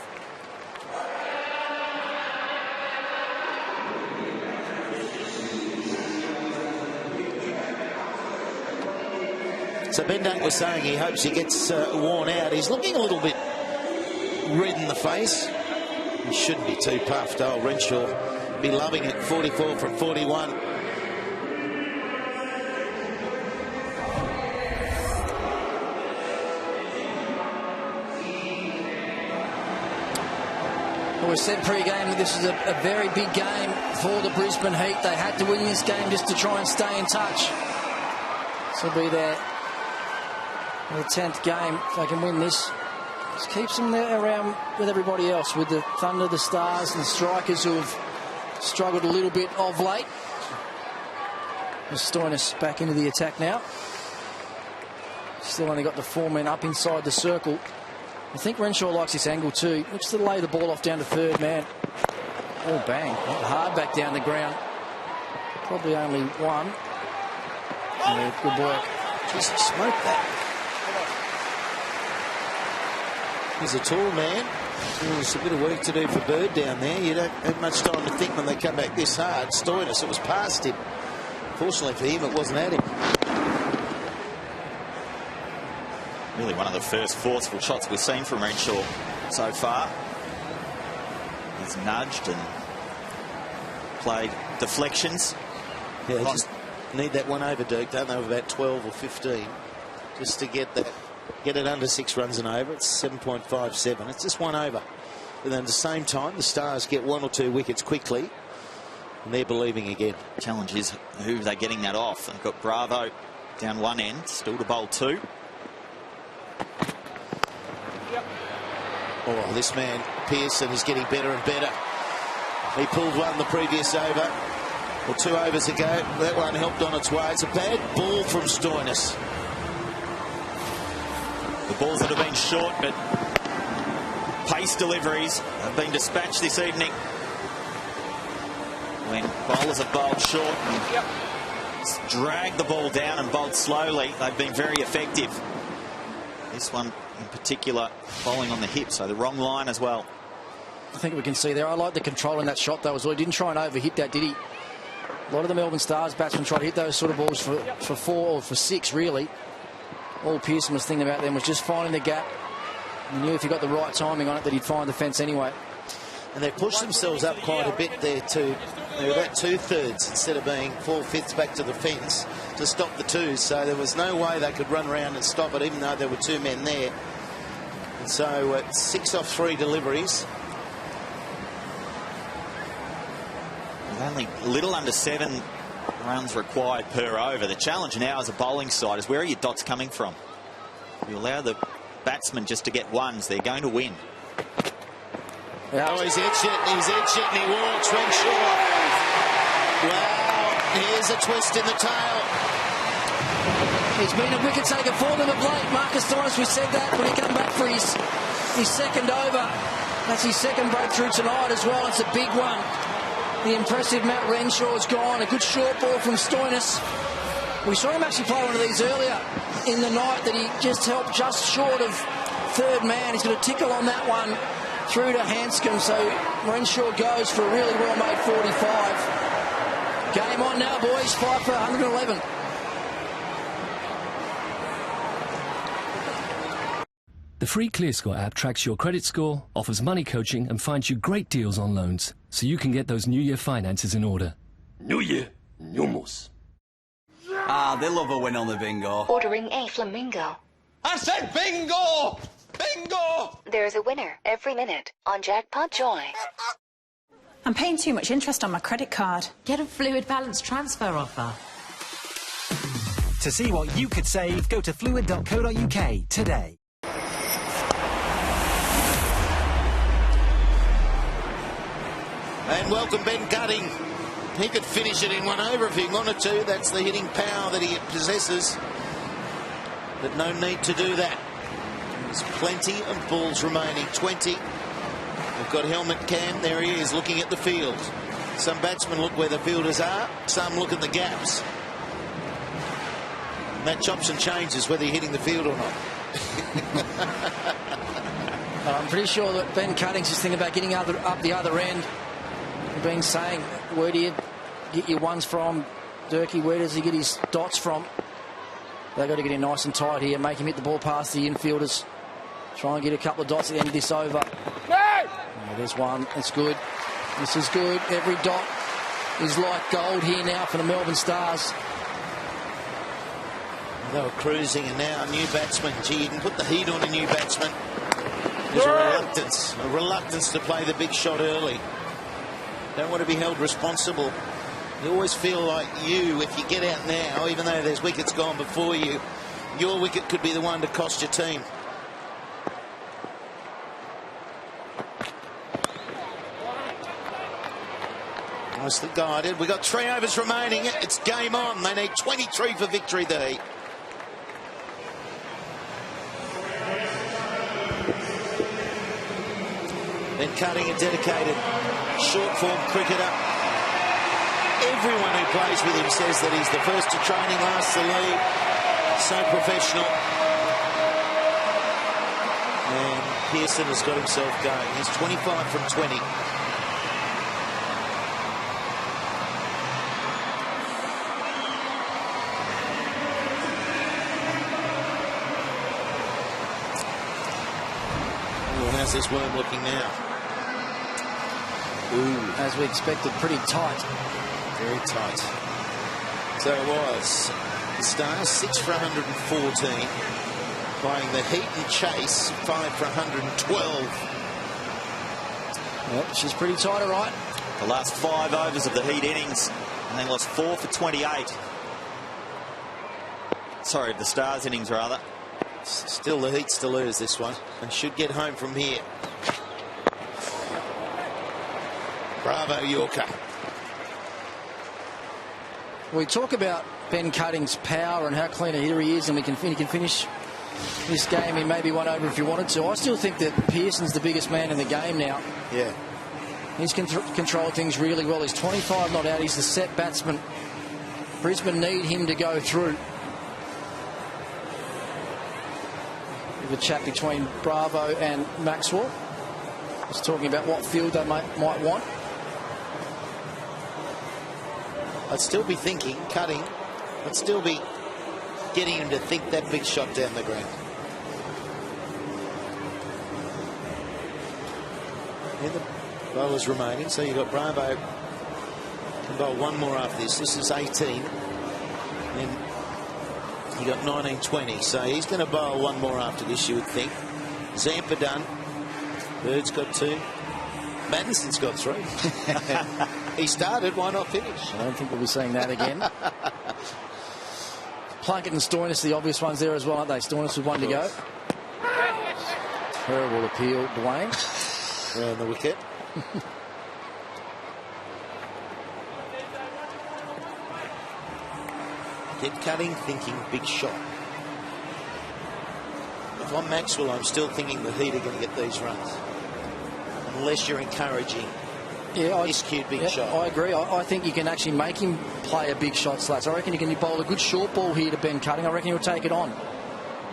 So Ben Dunk was saying he hopes he gets worn out. He's looking a little bit red in the face. He shouldn't be too puffed. Oh, Renshaw be loving it. 44 from 41. Well, we said pre-game that this is a very big game for the Brisbane Heat. They had to win this game just to try and stay in touch. This will be their 10th game. If they can win this, just keeps them there around with everybody else, with the Thunder, the Stars, and the Strikers who have struggled a little bit of late. Stoinis back into the attack now. Still only got the 4 men up inside the circle. I think Renshaw likes this angle too. Looks to lay the ball off down to third man. Oh, bang. Hard back down the ground. Probably only one. Yeah, good work. Just smoke that. He's a tall man. There's a bit of work to do for Bird down there. You don't have much time to think when they come back this hard. Stoinis, it was past him. Fortunately for him, it wasn't at him. Really one of the first forceful shots we've seen from Renshaw so far. He's nudged and played deflections. Yeah, just need that one over, Dirk, don't they? About 12 or 15. Just to get that. Get it under 6 runs and over. It's 7.57. It's just one over. But then at the same time, the Stars get 1 or 2 wickets quickly, and they're believing again. Challenge is who they're getting that off. They've got Bravo down one end, still to bowl 2. Oh, this man, Pearson, is getting better and better. He pulled one the previous over, or 2 overs ago. That one helped on its way. It's a bad ball from Stoinis. The balls that have been short, but pace deliveries have been dispatched this evening. When bowlers have bowled short and dragged the ball down and bowled slowly, they've been very effective. This one in particular, bowling on the hip, so the wrong line as well. I think we can see there. I like the control in that shot though as well. He didn't try and overhit that, did he? A lot of the Melbourne Stars batsmen try to hit those sort of balls for 4 or for 6, really. All Pearson was thinking about then was just finding the gap. He knew if he got the right timing on it that he'd find the fence anyway. And they've pushed themselves up quite a bit there too. They're about 2/3 instead of being 4/5 back to the fence to stop the 2s. So there was no way they could run around and stop it, even though there were 2 men there. And so 6 off 3 deliveries. With only a little under 7 runs required per over. The challenge now as a bowling side is where are your dots coming from? If you allow the batsmen just to get ones, they're going to win. Oh, he's edged it, and he walks. Renshaw. Wow, here's a twist in the tail. He's been a wicket taker for them of late. Marcus Stoinis, we said that when he came back for his second over. That's his second breakthrough tonight as well. It's a big one. The impressive Matt Renshaw's gone. A good short ball from Stoinis. We saw him actually play one of these earlier in the night that he just helped just short of third man. He's got a tickle on that one through to Hanscom. So Renshaw goes for a really well-made 45. Game on now, boys. 5 for 111. The free ClearScore app tracks your credit score, offers money coaching, and finds you great deals on loans, so you can get those New Year finances in order. New Year, Numos. Ah, they love a win on the bingo. Ordering a flamingo. I said bingo! Bingo! There's a winner every minute on Jackpot Joy. I'm paying too much interest on my credit card. Get a fluid balance transfer offer. To see what you could save, go to fluid.co.uk today. And welcome Ben Gutting. He could finish it in 1 over if he wanted to. That's the hitting power that he possesses. But no need to do that. There's plenty of balls remaining. 20. We've got helmet cam. There he is looking at the field. Some batsmen look where the fielders are, some look at the gaps. And that chops and changes whether you're hitting the field or not. I'm pretty sure that Ben Cuttings is thinking about getting up the other end. Being saying, where do you get your ones from? Durkee, where does he get his dots from? They've got to get him nice and tight here, make him hit the ball past the infielders. Try and get a couple of dots at the end of this over. Oh, there's one. That's good. This is good. Every dot is like gold here now for the Melbourne Stars. They were cruising, and now a new batsman. Gee, you can put the heat on a new batsman. There's a reluctance to play the big shot early. Don't want to be held responsible. You always feel like if you get out now, even though there's wickets gone before you, your wicket could be the one to cost your team. Nicely guided. We've got 3 overs remaining. It's game on. They need 23 for victory, the Heat. Ben Cutting, a dedicated short-form cricketer. Everyone who plays with him says that he's the first to training, last to leave. So professional. And Pearson has got himself going. He's 25 from 20. Oh, how's this worm looking now? Ooh, as we expected, pretty tight. Very tight. So it was. The Stars 6 for 114. Playing the Heat and Chase 5 for 112. Yep, she's pretty tight, all right. The last 5 overs of the Heat innings, and they lost 4 for 28. Sorry, the Stars innings rather. Still the Heat's to lose this one. They should get home from here. Bravo, Yorker. We talk about Ben Cutting's power and how clean a hitter he is, and he can finish this game in maybe 1 over if he wanted to. I still think that Pearson's the biggest man in the game now. Yeah. He's controlled things really well. He's 25 not out. He's the set batsman. Brisbane need him to go through. The chat between Bravo and Maxwell. Just talking about what field they might want. I'd still be thinking, Cutting, I'd still be getting him to think that big shot down the ground. And the bowlers remaining, so you've got Bravo can bowl one more after this. This is 18. And you got 19-20, so he's going to bowl one more after this, you would think. Zampa done. Bird's got 2. Madison's got 3. He started, why not finish? I don't think we'll be seeing that again. Plunkett and Stoinis, the obvious ones there as well, aren't they? Stoinis with 1 to go. Terrible appeal, Dwayne. Around the wicket. Get Cutting thinking big shot. If I'm Maxwell, I'm still thinking the Heat are going to get these runs. Unless you're encouraging this cute big shot. I agree. I think you can actually make him play a big shot, Slats. I reckon you can bowl a good short ball here to Ben Cutting. I reckon he'll take it on.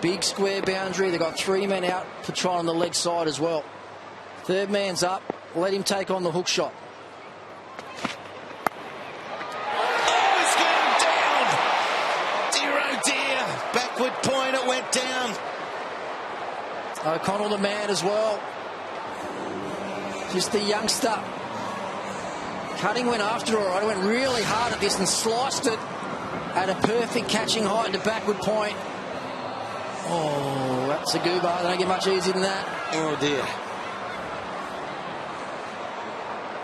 Big square boundary. They've got 3 men out for trying on the leg side as well. 3rd man's up. Let him take on the hook shot. Oh, it's going down! Dear, oh dear. Backward point, it went down. O'Connell the man as well. Just the youngster. Cutting went after her. I went really hard at this and sliced it at a perfect catching height to backward point. Oh, that's a goober. They don't get much easier than that. Oh dear.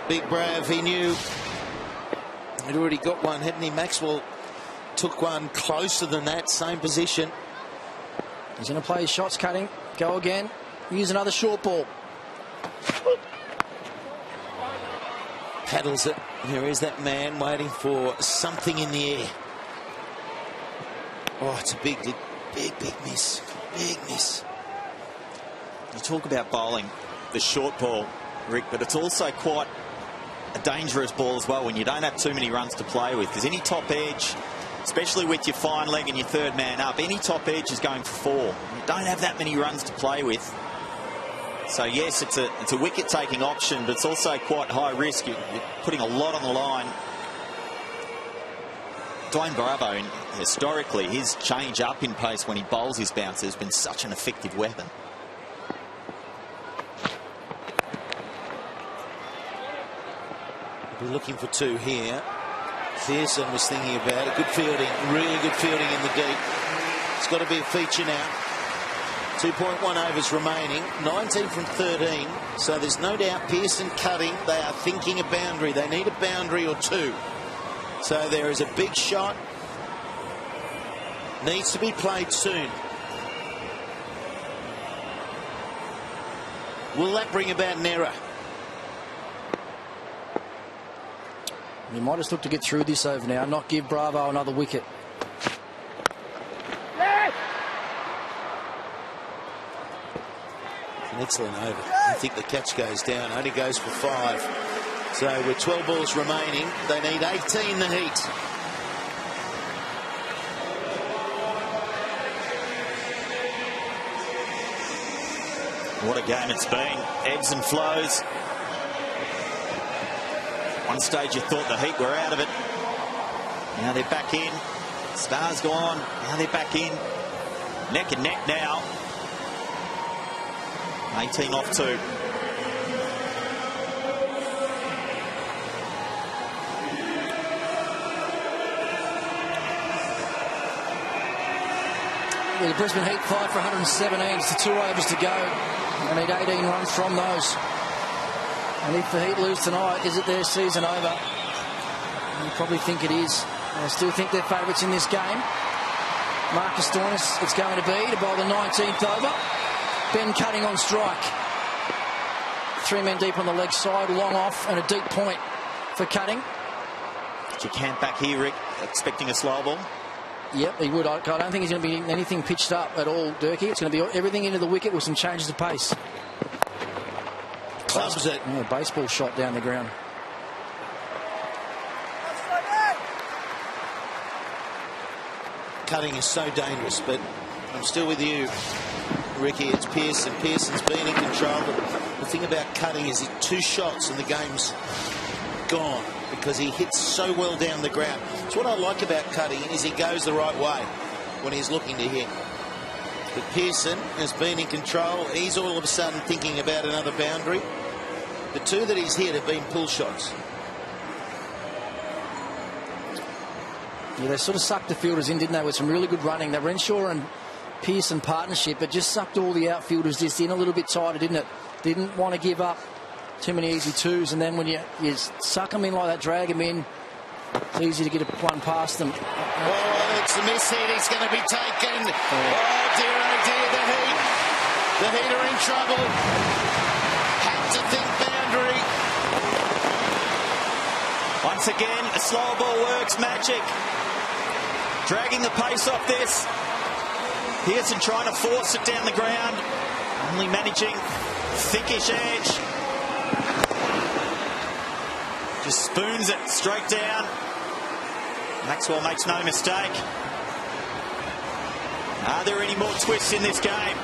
Big Brav, he knew he'd already got one, hadn't he? Maxwell took one closer than that, same position. He's going to play his shots, Cutting. Go again. Use another short ball. Paddles it. Here is that man waiting for something in the air. Oh, it's a big miss. Big miss. You talk about bowling the short ball, Rick, but it's also quite a dangerous ball as well when you don't have too many runs to play with, because any top edge, especially with your fine leg and your third man up, any top edge is going for 4. You don't have that many runs to play with. So yes, it's a wicket-taking option, but it's also quite high risk. You're putting a lot on the line. Dwayne Bravo, historically, his change up in pace when he bowls his bouncer has been such an effective weapon. We're looking for 2 here. Pearson was thinking about it. Good fielding, really good fielding in the deep. It's got to be a feature now. 2.1 overs remaining, 19 from 13. So there's no doubt Pearson cutting. They are thinking a boundary. They need a boundary or 2. So there is a big shot. Needs to be played soon. Will that bring about an error? You might just look to get through this over now, not give Bravo another wicket. An excellent over. I think the catch goes down. Only goes for 5. So with 12 balls remaining, they need 18, the Heat. What a game it's been. Ebbs and flows. One stage you thought the Heat were out of it. Now they're back in. Stars gone. Now they're back in. Neck and neck now. 18 off 2. Well, the Brisbane Heat 5 for 117. It's 2 overs to go. They need 18 runs from those. And if the Heat lose tonight, is it their season over? You probably think it is. I still think they're favourites in this game. Marcus Stoinis, it's going to be to bowl the 19th over. Ben Cutting on strike. 3 men deep on the leg side, long off, and a deep point for Cutting. Did you camp back here, Rick, expecting a slow ball? Yep, he would. I don't think he's going to be anything pitched up at all, Durkee. It's going to be everything into the wicket with some changes of pace. Clubs it. Yeah, baseball shot down the ground. Cutting is so dangerous, but I'm still with you, Ricky. It's Pearson. Pearson's been in control. The thing about Cutting is 2 shots and the game's gone because he hits so well down the ground. So what I like about Cutting is he goes the right way when he's looking to hit. But Pearson has been in control. He's all of a sudden thinking about another boundary. The 2 that he's hit have been pull shots. Yeah, they sort of sucked the fielders in, didn't they, with some really good running. The Renshaw and Pearson partnership, but just sucked all the outfielders just in a little bit tighter, didn't it? Didn't want to give up too many easy 2s, and then when you suck them in like that, drag them in, it's easy to get one past them. Oh, it's a miss hit. He's going to be taken. Oh, dear, the Heat. The Heat are in trouble. Had to think boundary. Once again, a slower ball works magic. Dragging the pace off this. Pearson trying to force it down the ground. Only managing thickish edge. Just spoons it straight down. Maxwell makes no mistake. Are there any more twists in this game?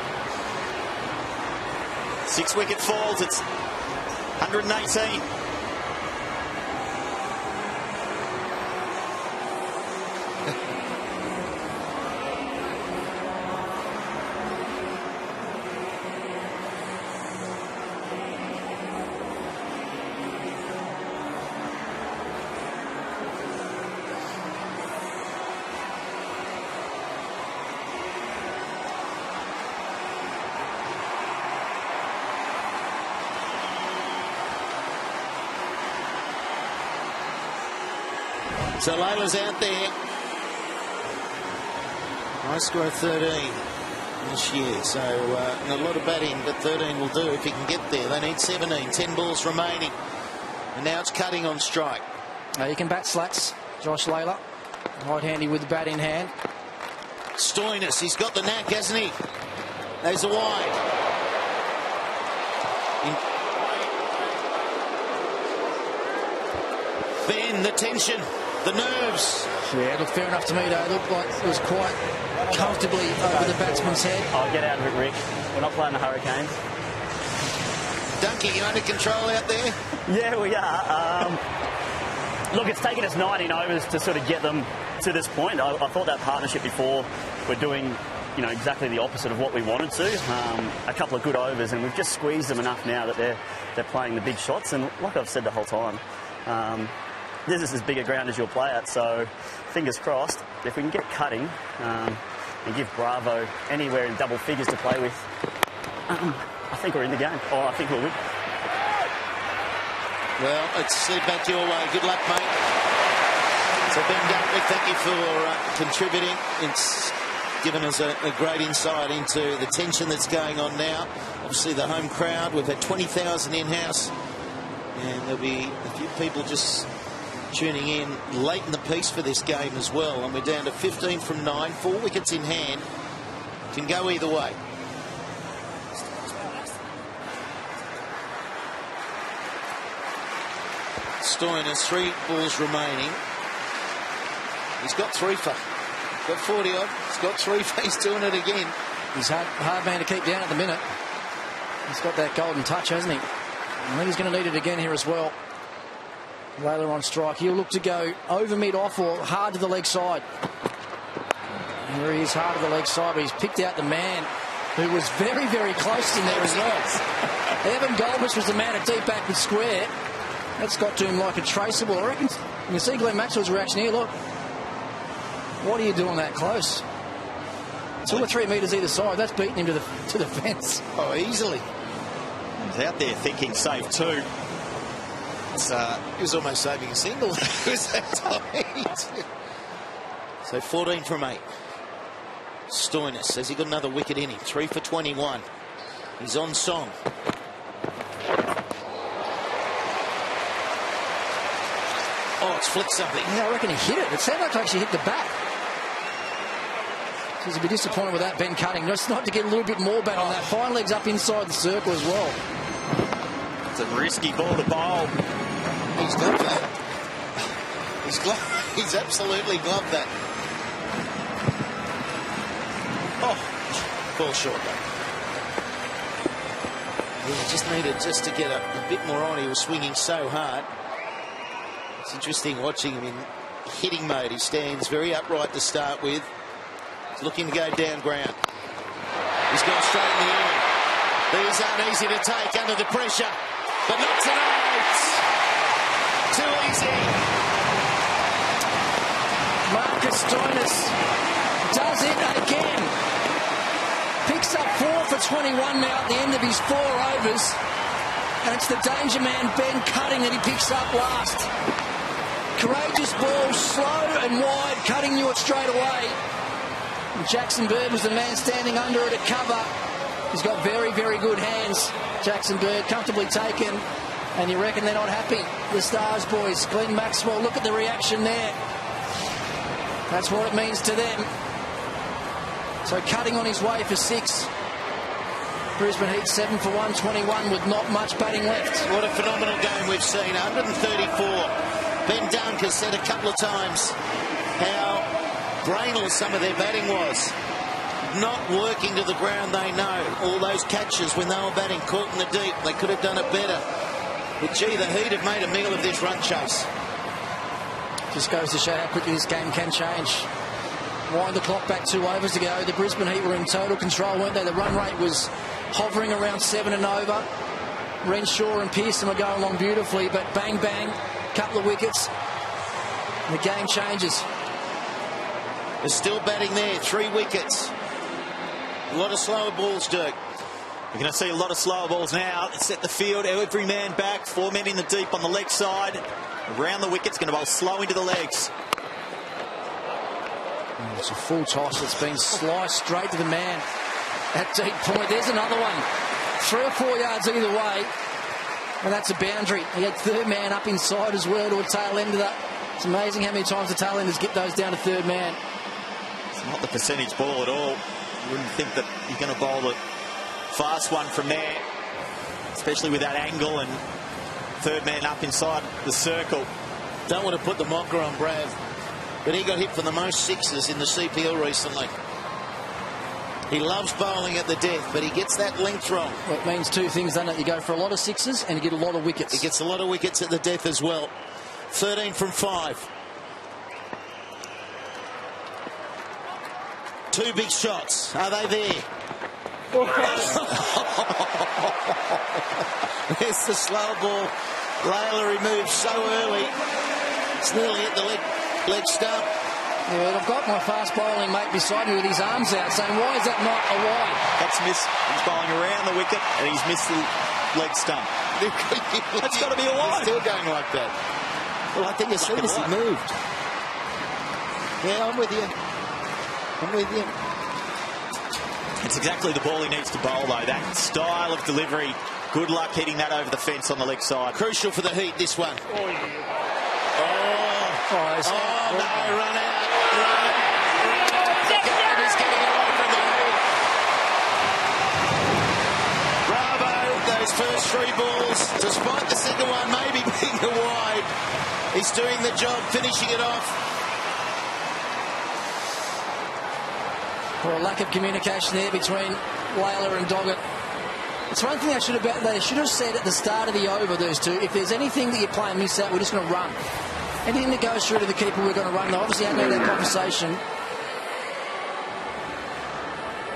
6 wicket falls. It's 118. So Layla's out there. High score of 13 this year. So a lot of batting, but 13 will do if he can get there. They need 17. 10 balls remaining. And now it's Cutting on strike. You can bat slats, Josh Layla. Right-handy with the bat in hand. Stoinis, he's got the knack, hasn't he? There's a wide. Ben, the tension, the nerves. Yeah, look, fair enough to me, though. It looked like it was quite comfortably over the batsman's head. Oh, get out of it, Rick. We're not playing the Hurricanes. Dunky, you under control out there? Yeah, we are. Look, it's taken us 19 overs to sort of get them to this point. I thought that partnership before we're doing, you know, exactly the opposite of what we wanted to. A couple of good overs, and we've just squeezed them enough now that they're playing the big shots. And like I've said the whole time, this is as big a ground as you'll play at. So fingers crossed, if we can get cutting and give Bravo anywhere in double figures to play with, I think we're in the game. Or I think we'll win. Well, let's slip back your way. Good luck, mate. So Ben Dunkley, thank you for contributing. It's given us a great insight into the tension that's going on now. Obviously the home crowd, we've had 20,000 in-house, and there'll be a few people just tuning in late in the piece for this game as well. And we're down to 15 from 9, 4 wickets in hand. Can go either way. Stoinis, 3 balls remaining. He's got 3 for. Got 40 odd. He's got 3 for. He's doing it again. He's hard man to keep down at the minute. He's got that golden touch, hasn't he? I think he's going to need it again here as well. Layla on strike. He'll look to go over mid-off or hard to the leg side. Here he is, hard to the leg side, but he's picked out the man who was very, very close in there as well. Evan Goldbush was the man at deep backward square. That's got to him like a traceable. I reckon you can see Glenn Maxwell's reaction here. Look, what are you doing that close? 2 or 3 metres either side. That's beating him to the fence. Oh, easily. He's out there thinking save 2. He was almost saving a single. It was that tight. So 14 from 8. Stoinis, has he got another wicket in him? 3 for 21. He's on song. Oh, it's flicked something. Yeah, I reckon he hit it. It sounded like he actually hit the bat. He's a bit disappointed with that, Ben Cutting. Just not to get a little bit more bat on that. Fine legs up inside the circle as well. It's a risky ball to bowl. He's gloved that. He's absolutely gloved that. Oh, ball short though. He just needed to get a bit more on. He was swinging so hard. It's interesting watching him in hitting mode. He stands very upright to start with. He's looking to go down ground. He's gone straight in the air. These aren't easy to take under the pressure, but not tonight. Too easy. Marcus Stoinis does it again. Picks up 4 for 21 now at the end of his 4 overs. And it's the danger man, Ben Cutting, that he picks up last. Courageous ball, slow and wide, Cutting knew it straight away. And Jackson Bird was the man standing under it at cover. He's got very, very good hands. Jackson Bird comfortably taken. And you reckon they're not happy, the Stars boys. Glenn Maxwell, look at the reaction there. That's what it means to them. So Cutting on his way for 6. Brisbane Heat 7 for 121 with not much batting left. What a phenomenal game we've seen. 134. Ben Dunk has said a couple of times how brainless some of their batting was. Not working to the ground, they know. All those catches when they were batting caught in the deep, they could have done it better. But gee, the Heat have made a meal of this run chase. Just goes to show how quickly this game can change. Wind the clock back 2 overs to go. The Brisbane Heat were in total control, weren't they? The run rate was hovering around 7 and over. Renshaw and Pearson were going along beautifully, but bang, bang, couple of wickets. And the game changes. They're still batting there, 3 wickets. A lot of slower balls, Dirk. We're going to see a lot of slower balls now. Set the field, every man back, 4 men in the deep on the leg side. Around the wickets, going to bowl slow into the legs. It's a full toss. It's been sliced straight to the man at deep point. There's another one. 3 or 4 yards either way. And that's a boundary. He had third man up inside as well to a tail end of that. It's amazing how many times the tail enders get those down to third man. It's not the percentage ball at all. You wouldn't think that you're going to bowl a fast one from there, especially with that angle and third man up inside the circle. Don't want to put the mocker on Brad, but he got hit for the most sixes in the CPL recently. He loves bowling at the death, but he gets that length wrong. Well, it means two things, doesn't it? You go for a lot of sixes and you get a lot of wickets. He gets a lot of wickets at the death as well. 13 from 5. 2 big shots. Are they there? There's the slow ball. Layla removed so early. It's nearly hit the leg stump. Yeah, I've got my fast bowling mate beside me with his arms out saying, why is that not a wide? That's missed. He's bowling around the wicket and he's missed the leg stump. That's got to be a wide. He's still going like that. Well, I think as soon as he moved. Yeah, I'm with you. I'm with you. It's exactly the ball he needs to bowl, though. That style of delivery. Good luck hitting that over the fence on the leg side. Crucial for the Heat, this one. Oh, yeah. No, run out. He's getting away from the Heat. Bravo, those first 3 balls, despite the second one maybe being a wide. He's doing the job, finishing it off. For a lack of communication there between Layla and Doggett. It's one thing they should have said at the start of the over, those two. If there's anything that you're playing miss out, we're just going to run. Anything that goes through to the keeper, we're going to run. They obviously hadn't had that conversation.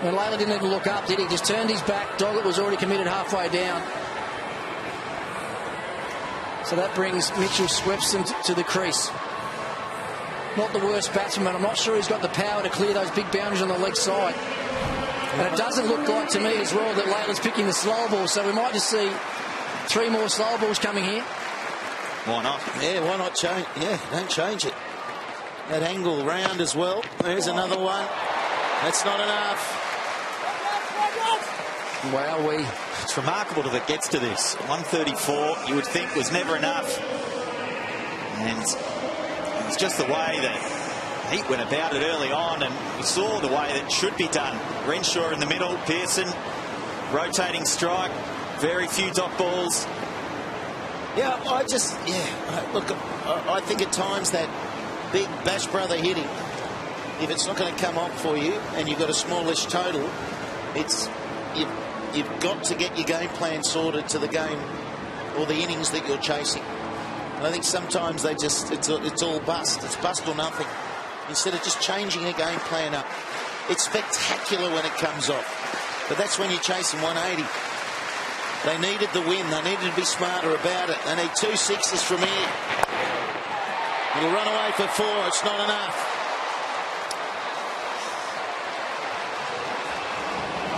When Layla didn't even look up, did he? Just turned his back. Doggett was already committed halfway down. So that brings Mitchell Swepson to the crease. Not the worst batsman. I'm not sure he's got the power to clear those big boundaries on the leg side. And it doesn't look like to me as well that Layla's picking the slow ball, so we might just see 3 more slow balls coming here. Why not? Yeah, why not change? Yeah, don't change it. That angle round as well. There's another one. That's not enough. Wowee. It's remarkable that it gets to this. 134, you would think, was never enough. And it's just the way that Heat went about it early on, and we saw the way that should be done. Renshaw in the middle, Pearson, rotating strike, very few dot balls. Yeah, look, I think at times that big Bash Brother hitting, if it's not going to come off for you and you've got a smallish total, you've got to get your game plan sorted to the game or the innings that you're chasing. And I think sometimes it's all bust. It's bust or nothing. Instead of just changing a game plan up. It's spectacular when it comes off. But that's when you're chasing 180. They needed the win. They needed to be smarter about it. They need 2 sixes from here. It'll run away for 4. It's not enough.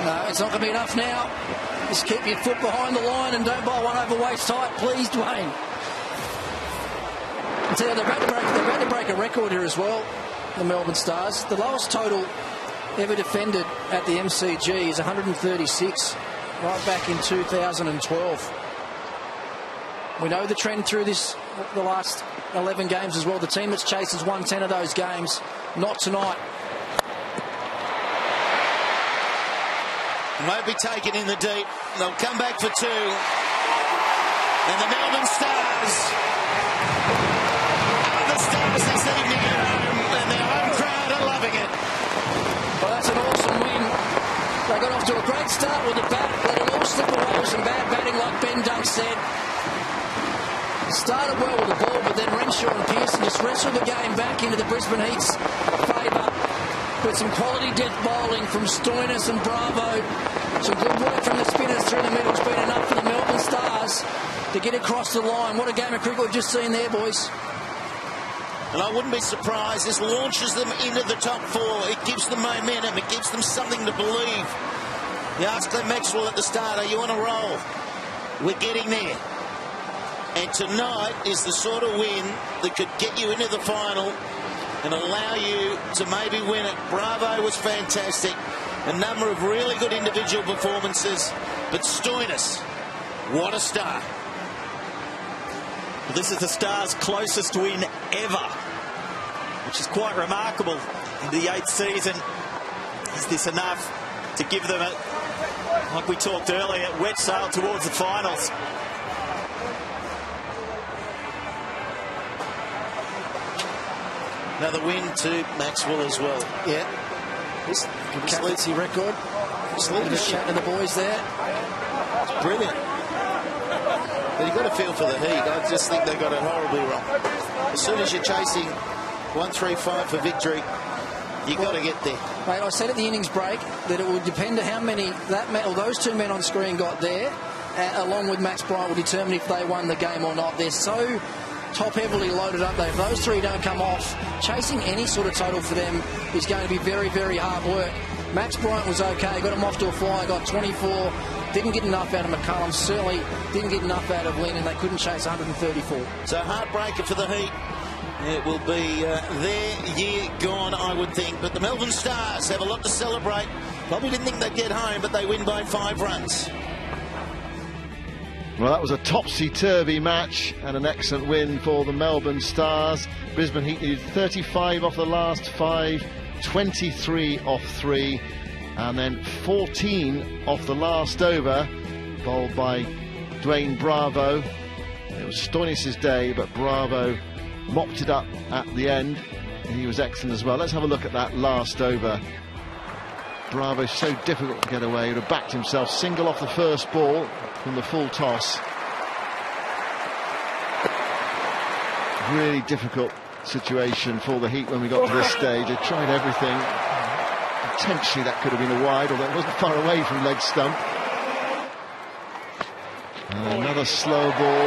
No, it's not going to be enough now. Just keep your foot behind the line and don't bowl one over waist tight, please, Dwayne. I tell you, they're about to break a record here as well, the Melbourne Stars. The lowest total ever defended at the MCG is 136, right back in 2012. We know the trend through the last 11 games as well. The team that's chased has won 10 of those games. Not tonight. Won't be taken in the deep. They'll come back for 2. And the Melbourne Stars are the Stars this evening at home, and their home crowd are loving it. Well, that's an awesome win. They got off to a great start with the bat, let it all slip away with some bad batting, like Ben Dunk said. Started well with the ball, but then Renshaw and Pearson just wrestled the game back into the Brisbane Heat's favour. With some quality death bowling from Stoinis and Bravo. Some good work from the spinners through the middle has been enough for the Melbourne Stars to get across the line. What a game of cricket we've just seen there, boys. And I wouldn't be surprised. This launches them into the top 4. It gives them momentum. It gives them something to believe. You asked Glenn Maxwell at the start, are you on a roll? We're getting there. And tonight is the sort of win that could get you into the final and allow you to maybe win it. Bravo was fantastic. A number of really good individual performances. But Stoinis, what a start. This is the Stars' closest win ever, which is quite remarkable in the 8th season. Is this enough to give them, like we talked earlier, wet sail towards the finals? Another win to Maxwell as well. Yeah. This captaincy record. Just leave the chat to the boys there. It's brilliant. But you've got to feel for the Heat. I just think they got it horribly wrong. As soon as you're chasing 1-3-5 for victory, you've got to get there. Mate, I said at the innings break that it would depend on how many those two men on screen got there, along with Max Bryant, will determine if they won the game or not. They're so top heavily loaded up there. If those three don't come off, chasing any sort of total for them is going to be very, very hard work. Max Bryant was okay, got him off to a fly, got 24, didn't get enough out of McCullum, certainly didn't get enough out of Lynn, and they couldn't chase 134. So heartbreaker for the Heat. It will be their year gone, I would think. But the Melbourne Stars have a lot to celebrate. Probably didn't think they'd get home, but they win by 5 runs. Well, that was a topsy-turvy match and an excellent win for the Melbourne Stars. Brisbane Heat needed 35 off the last 5, 23 off 3, and then 14 off the last over, bowled by Dwayne Bravo. It was Stoinis' day, but Bravo mopped it up at the end. He was excellent as well. Let's have a look at that last over. Bravo, so difficult to get away. He would have backed himself single off the first ball from the full toss. Really difficult situation for the Heat when we got to this stage. They tried everything. Potentially that could have been a wide, although it wasn't far away from leg stump. And another slow ball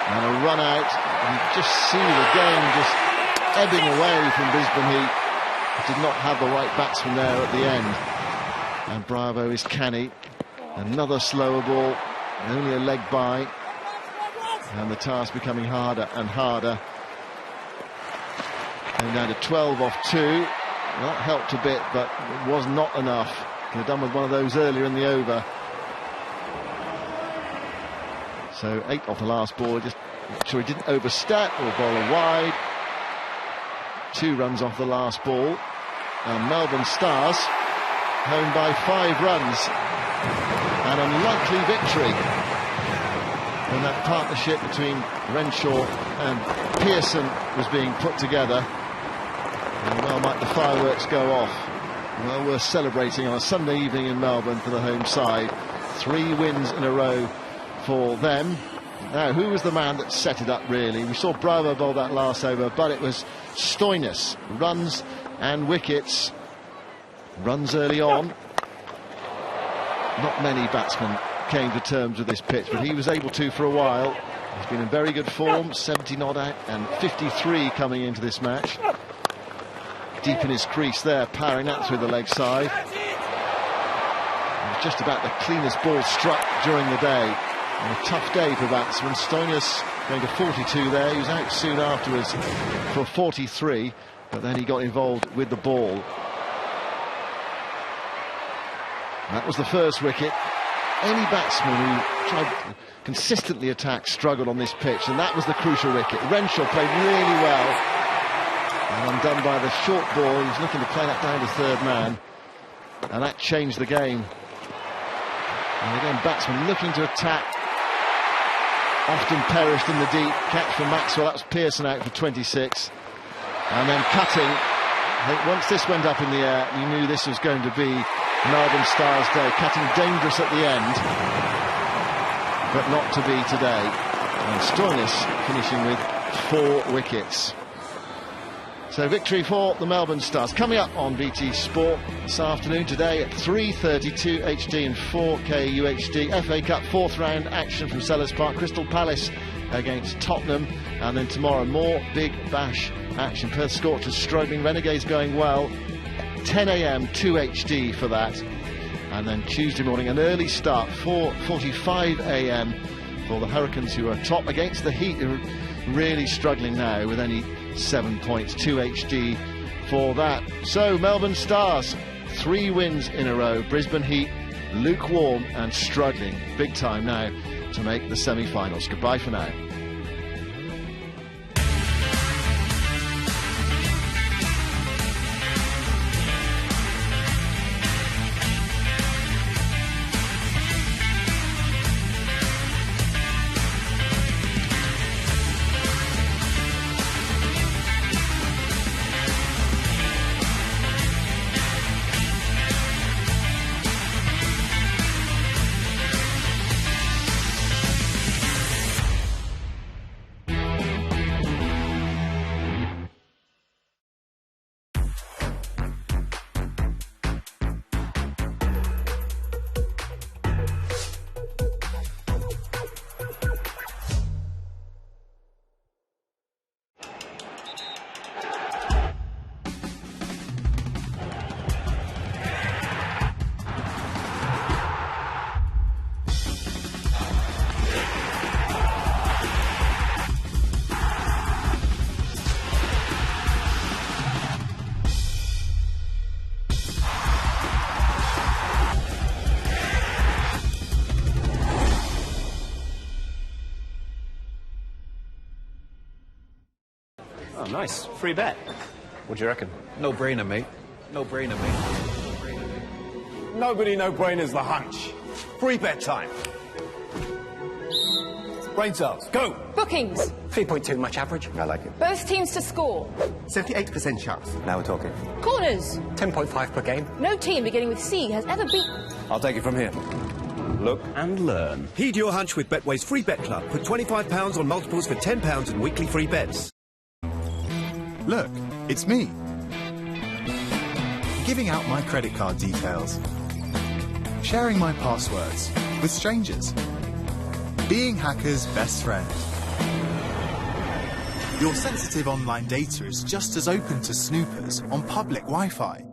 and a run out. You just see the game just ebbing away from Brisbane Heat. Did not have the right batsman there at the end. And Bravo is canny. Another slower ball, only a leg by. And the task becoming harder and harder. Going down to 12 off 2. That helped a bit, but it was not enough. Could have done with one of those earlier in the over. So 8 off the last ball, just make sure he didn't overstep or bowl a wide. 2 runs off the last ball. And Melbourne Stars home by 5 runs. An unlikely victory when that partnership between Renshaw and Pearson was being put together. And well might the fireworks go off. Well worth celebrating on a Sunday evening in Melbourne for the home side. 3 wins in a row for them. Now, who was the man that set it up, really? We saw Bravo bowl that last over, but it was Stoinis. Runs and wickets. Runs early on. Not many batsmen came to terms with this pitch, but he was able to for a while. He's been in very good form, 70 not out and 53 coming into this match. Deep in his crease there, powering that through the leg side. It was just about the cleanest ball struck during the day. And a tough day for batsmen. Stoinis going to 42 there. He was out soon afterwards for 43, but then he got involved with the ball. That was the first wicket. Any batsman who tried to consistently attack struggled on this pitch, and that was the crucial wicket. Renshaw played really well, and undone by the short ball. He was looking to play that down to third man, and that changed the game. And again, batsmen looking to attack, often perished in the deep. Catch for Maxwell, that was Pearson out for 26. And then cutting. I think once this went up in the air, you knew this was going to be Melbourne Stars' day. Cutting dangerous at the end, but not to be today. And Stoinis finishing with 4 wickets. So victory for the Melbourne Stars. Coming up on BT Sport this afternoon, today at 3:32 HD and 4K UHD. FA Cup 4th round action from Sellers Park. Crystal Palace against Tottenham. And then tomorrow more Big Bash action. Perth Scorchers struggling, Renegades going well. 10 AM 2 HD for that. And then Tuesday morning an early start, 4:45 AM for the Hurricanes, who are top against the Heat, who are really struggling now with only 7 points. 2 HD for that. So Melbourne Stars, 3 wins in a row. Brisbane Heat lukewarm and struggling big time now to make the semi-finals. Goodbye for now. nice. Free bet. What do you reckon? No brainer, mate. No brainer, mate. Nobody no-brainers the hunch. Free bet time. Brain cells, go! Bookings. 3.2, much average. I like it. Both teams to score. 78% chance. Now we're talking. Corners. 10.5 per game. No team beginning with C has ever beat... I'll take it from here. Look and learn. Heed your hunch with Betway's Free Bet Club. Put £25 on multiples for £10 in weekly free bets. Look, it's me. Giving out my credit card details. Sharing my passwords with strangers. Being hackers' best friend. Your sensitive online data is just as open to snoopers on public Wi-Fi.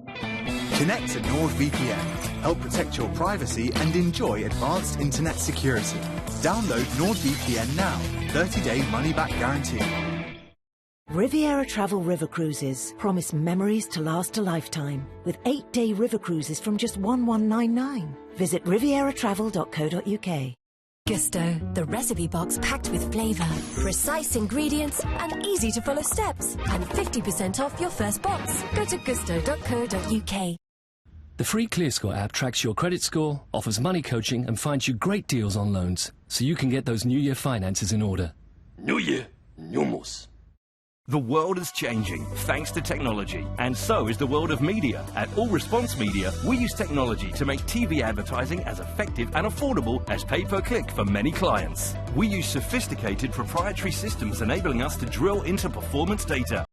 Connect to NordVPN. Help protect your privacy and enjoy advanced internet security. Download NordVPN now. 30-day money-back guarantee. Riviera Travel River Cruises promise memories to last a lifetime with 8-day river cruises from just $1199. Visit rivieratravel.co.uk. Gusto, the recipe box packed with flavour, precise ingredients and easy to follow steps, and 50% off your first box. Go to gusto.co.uk. The free ClearScore app tracks your credit score, offers money coaching and finds you great deals on loans, so you can get those New Year finances in order. New Year, Numos. The world is changing thanks to technology, and so is the world of media. At All Response Media, we use technology to make TV advertising as effective and affordable as pay-per-click for many clients. We use sophisticated proprietary systems enabling us to drill into performance data.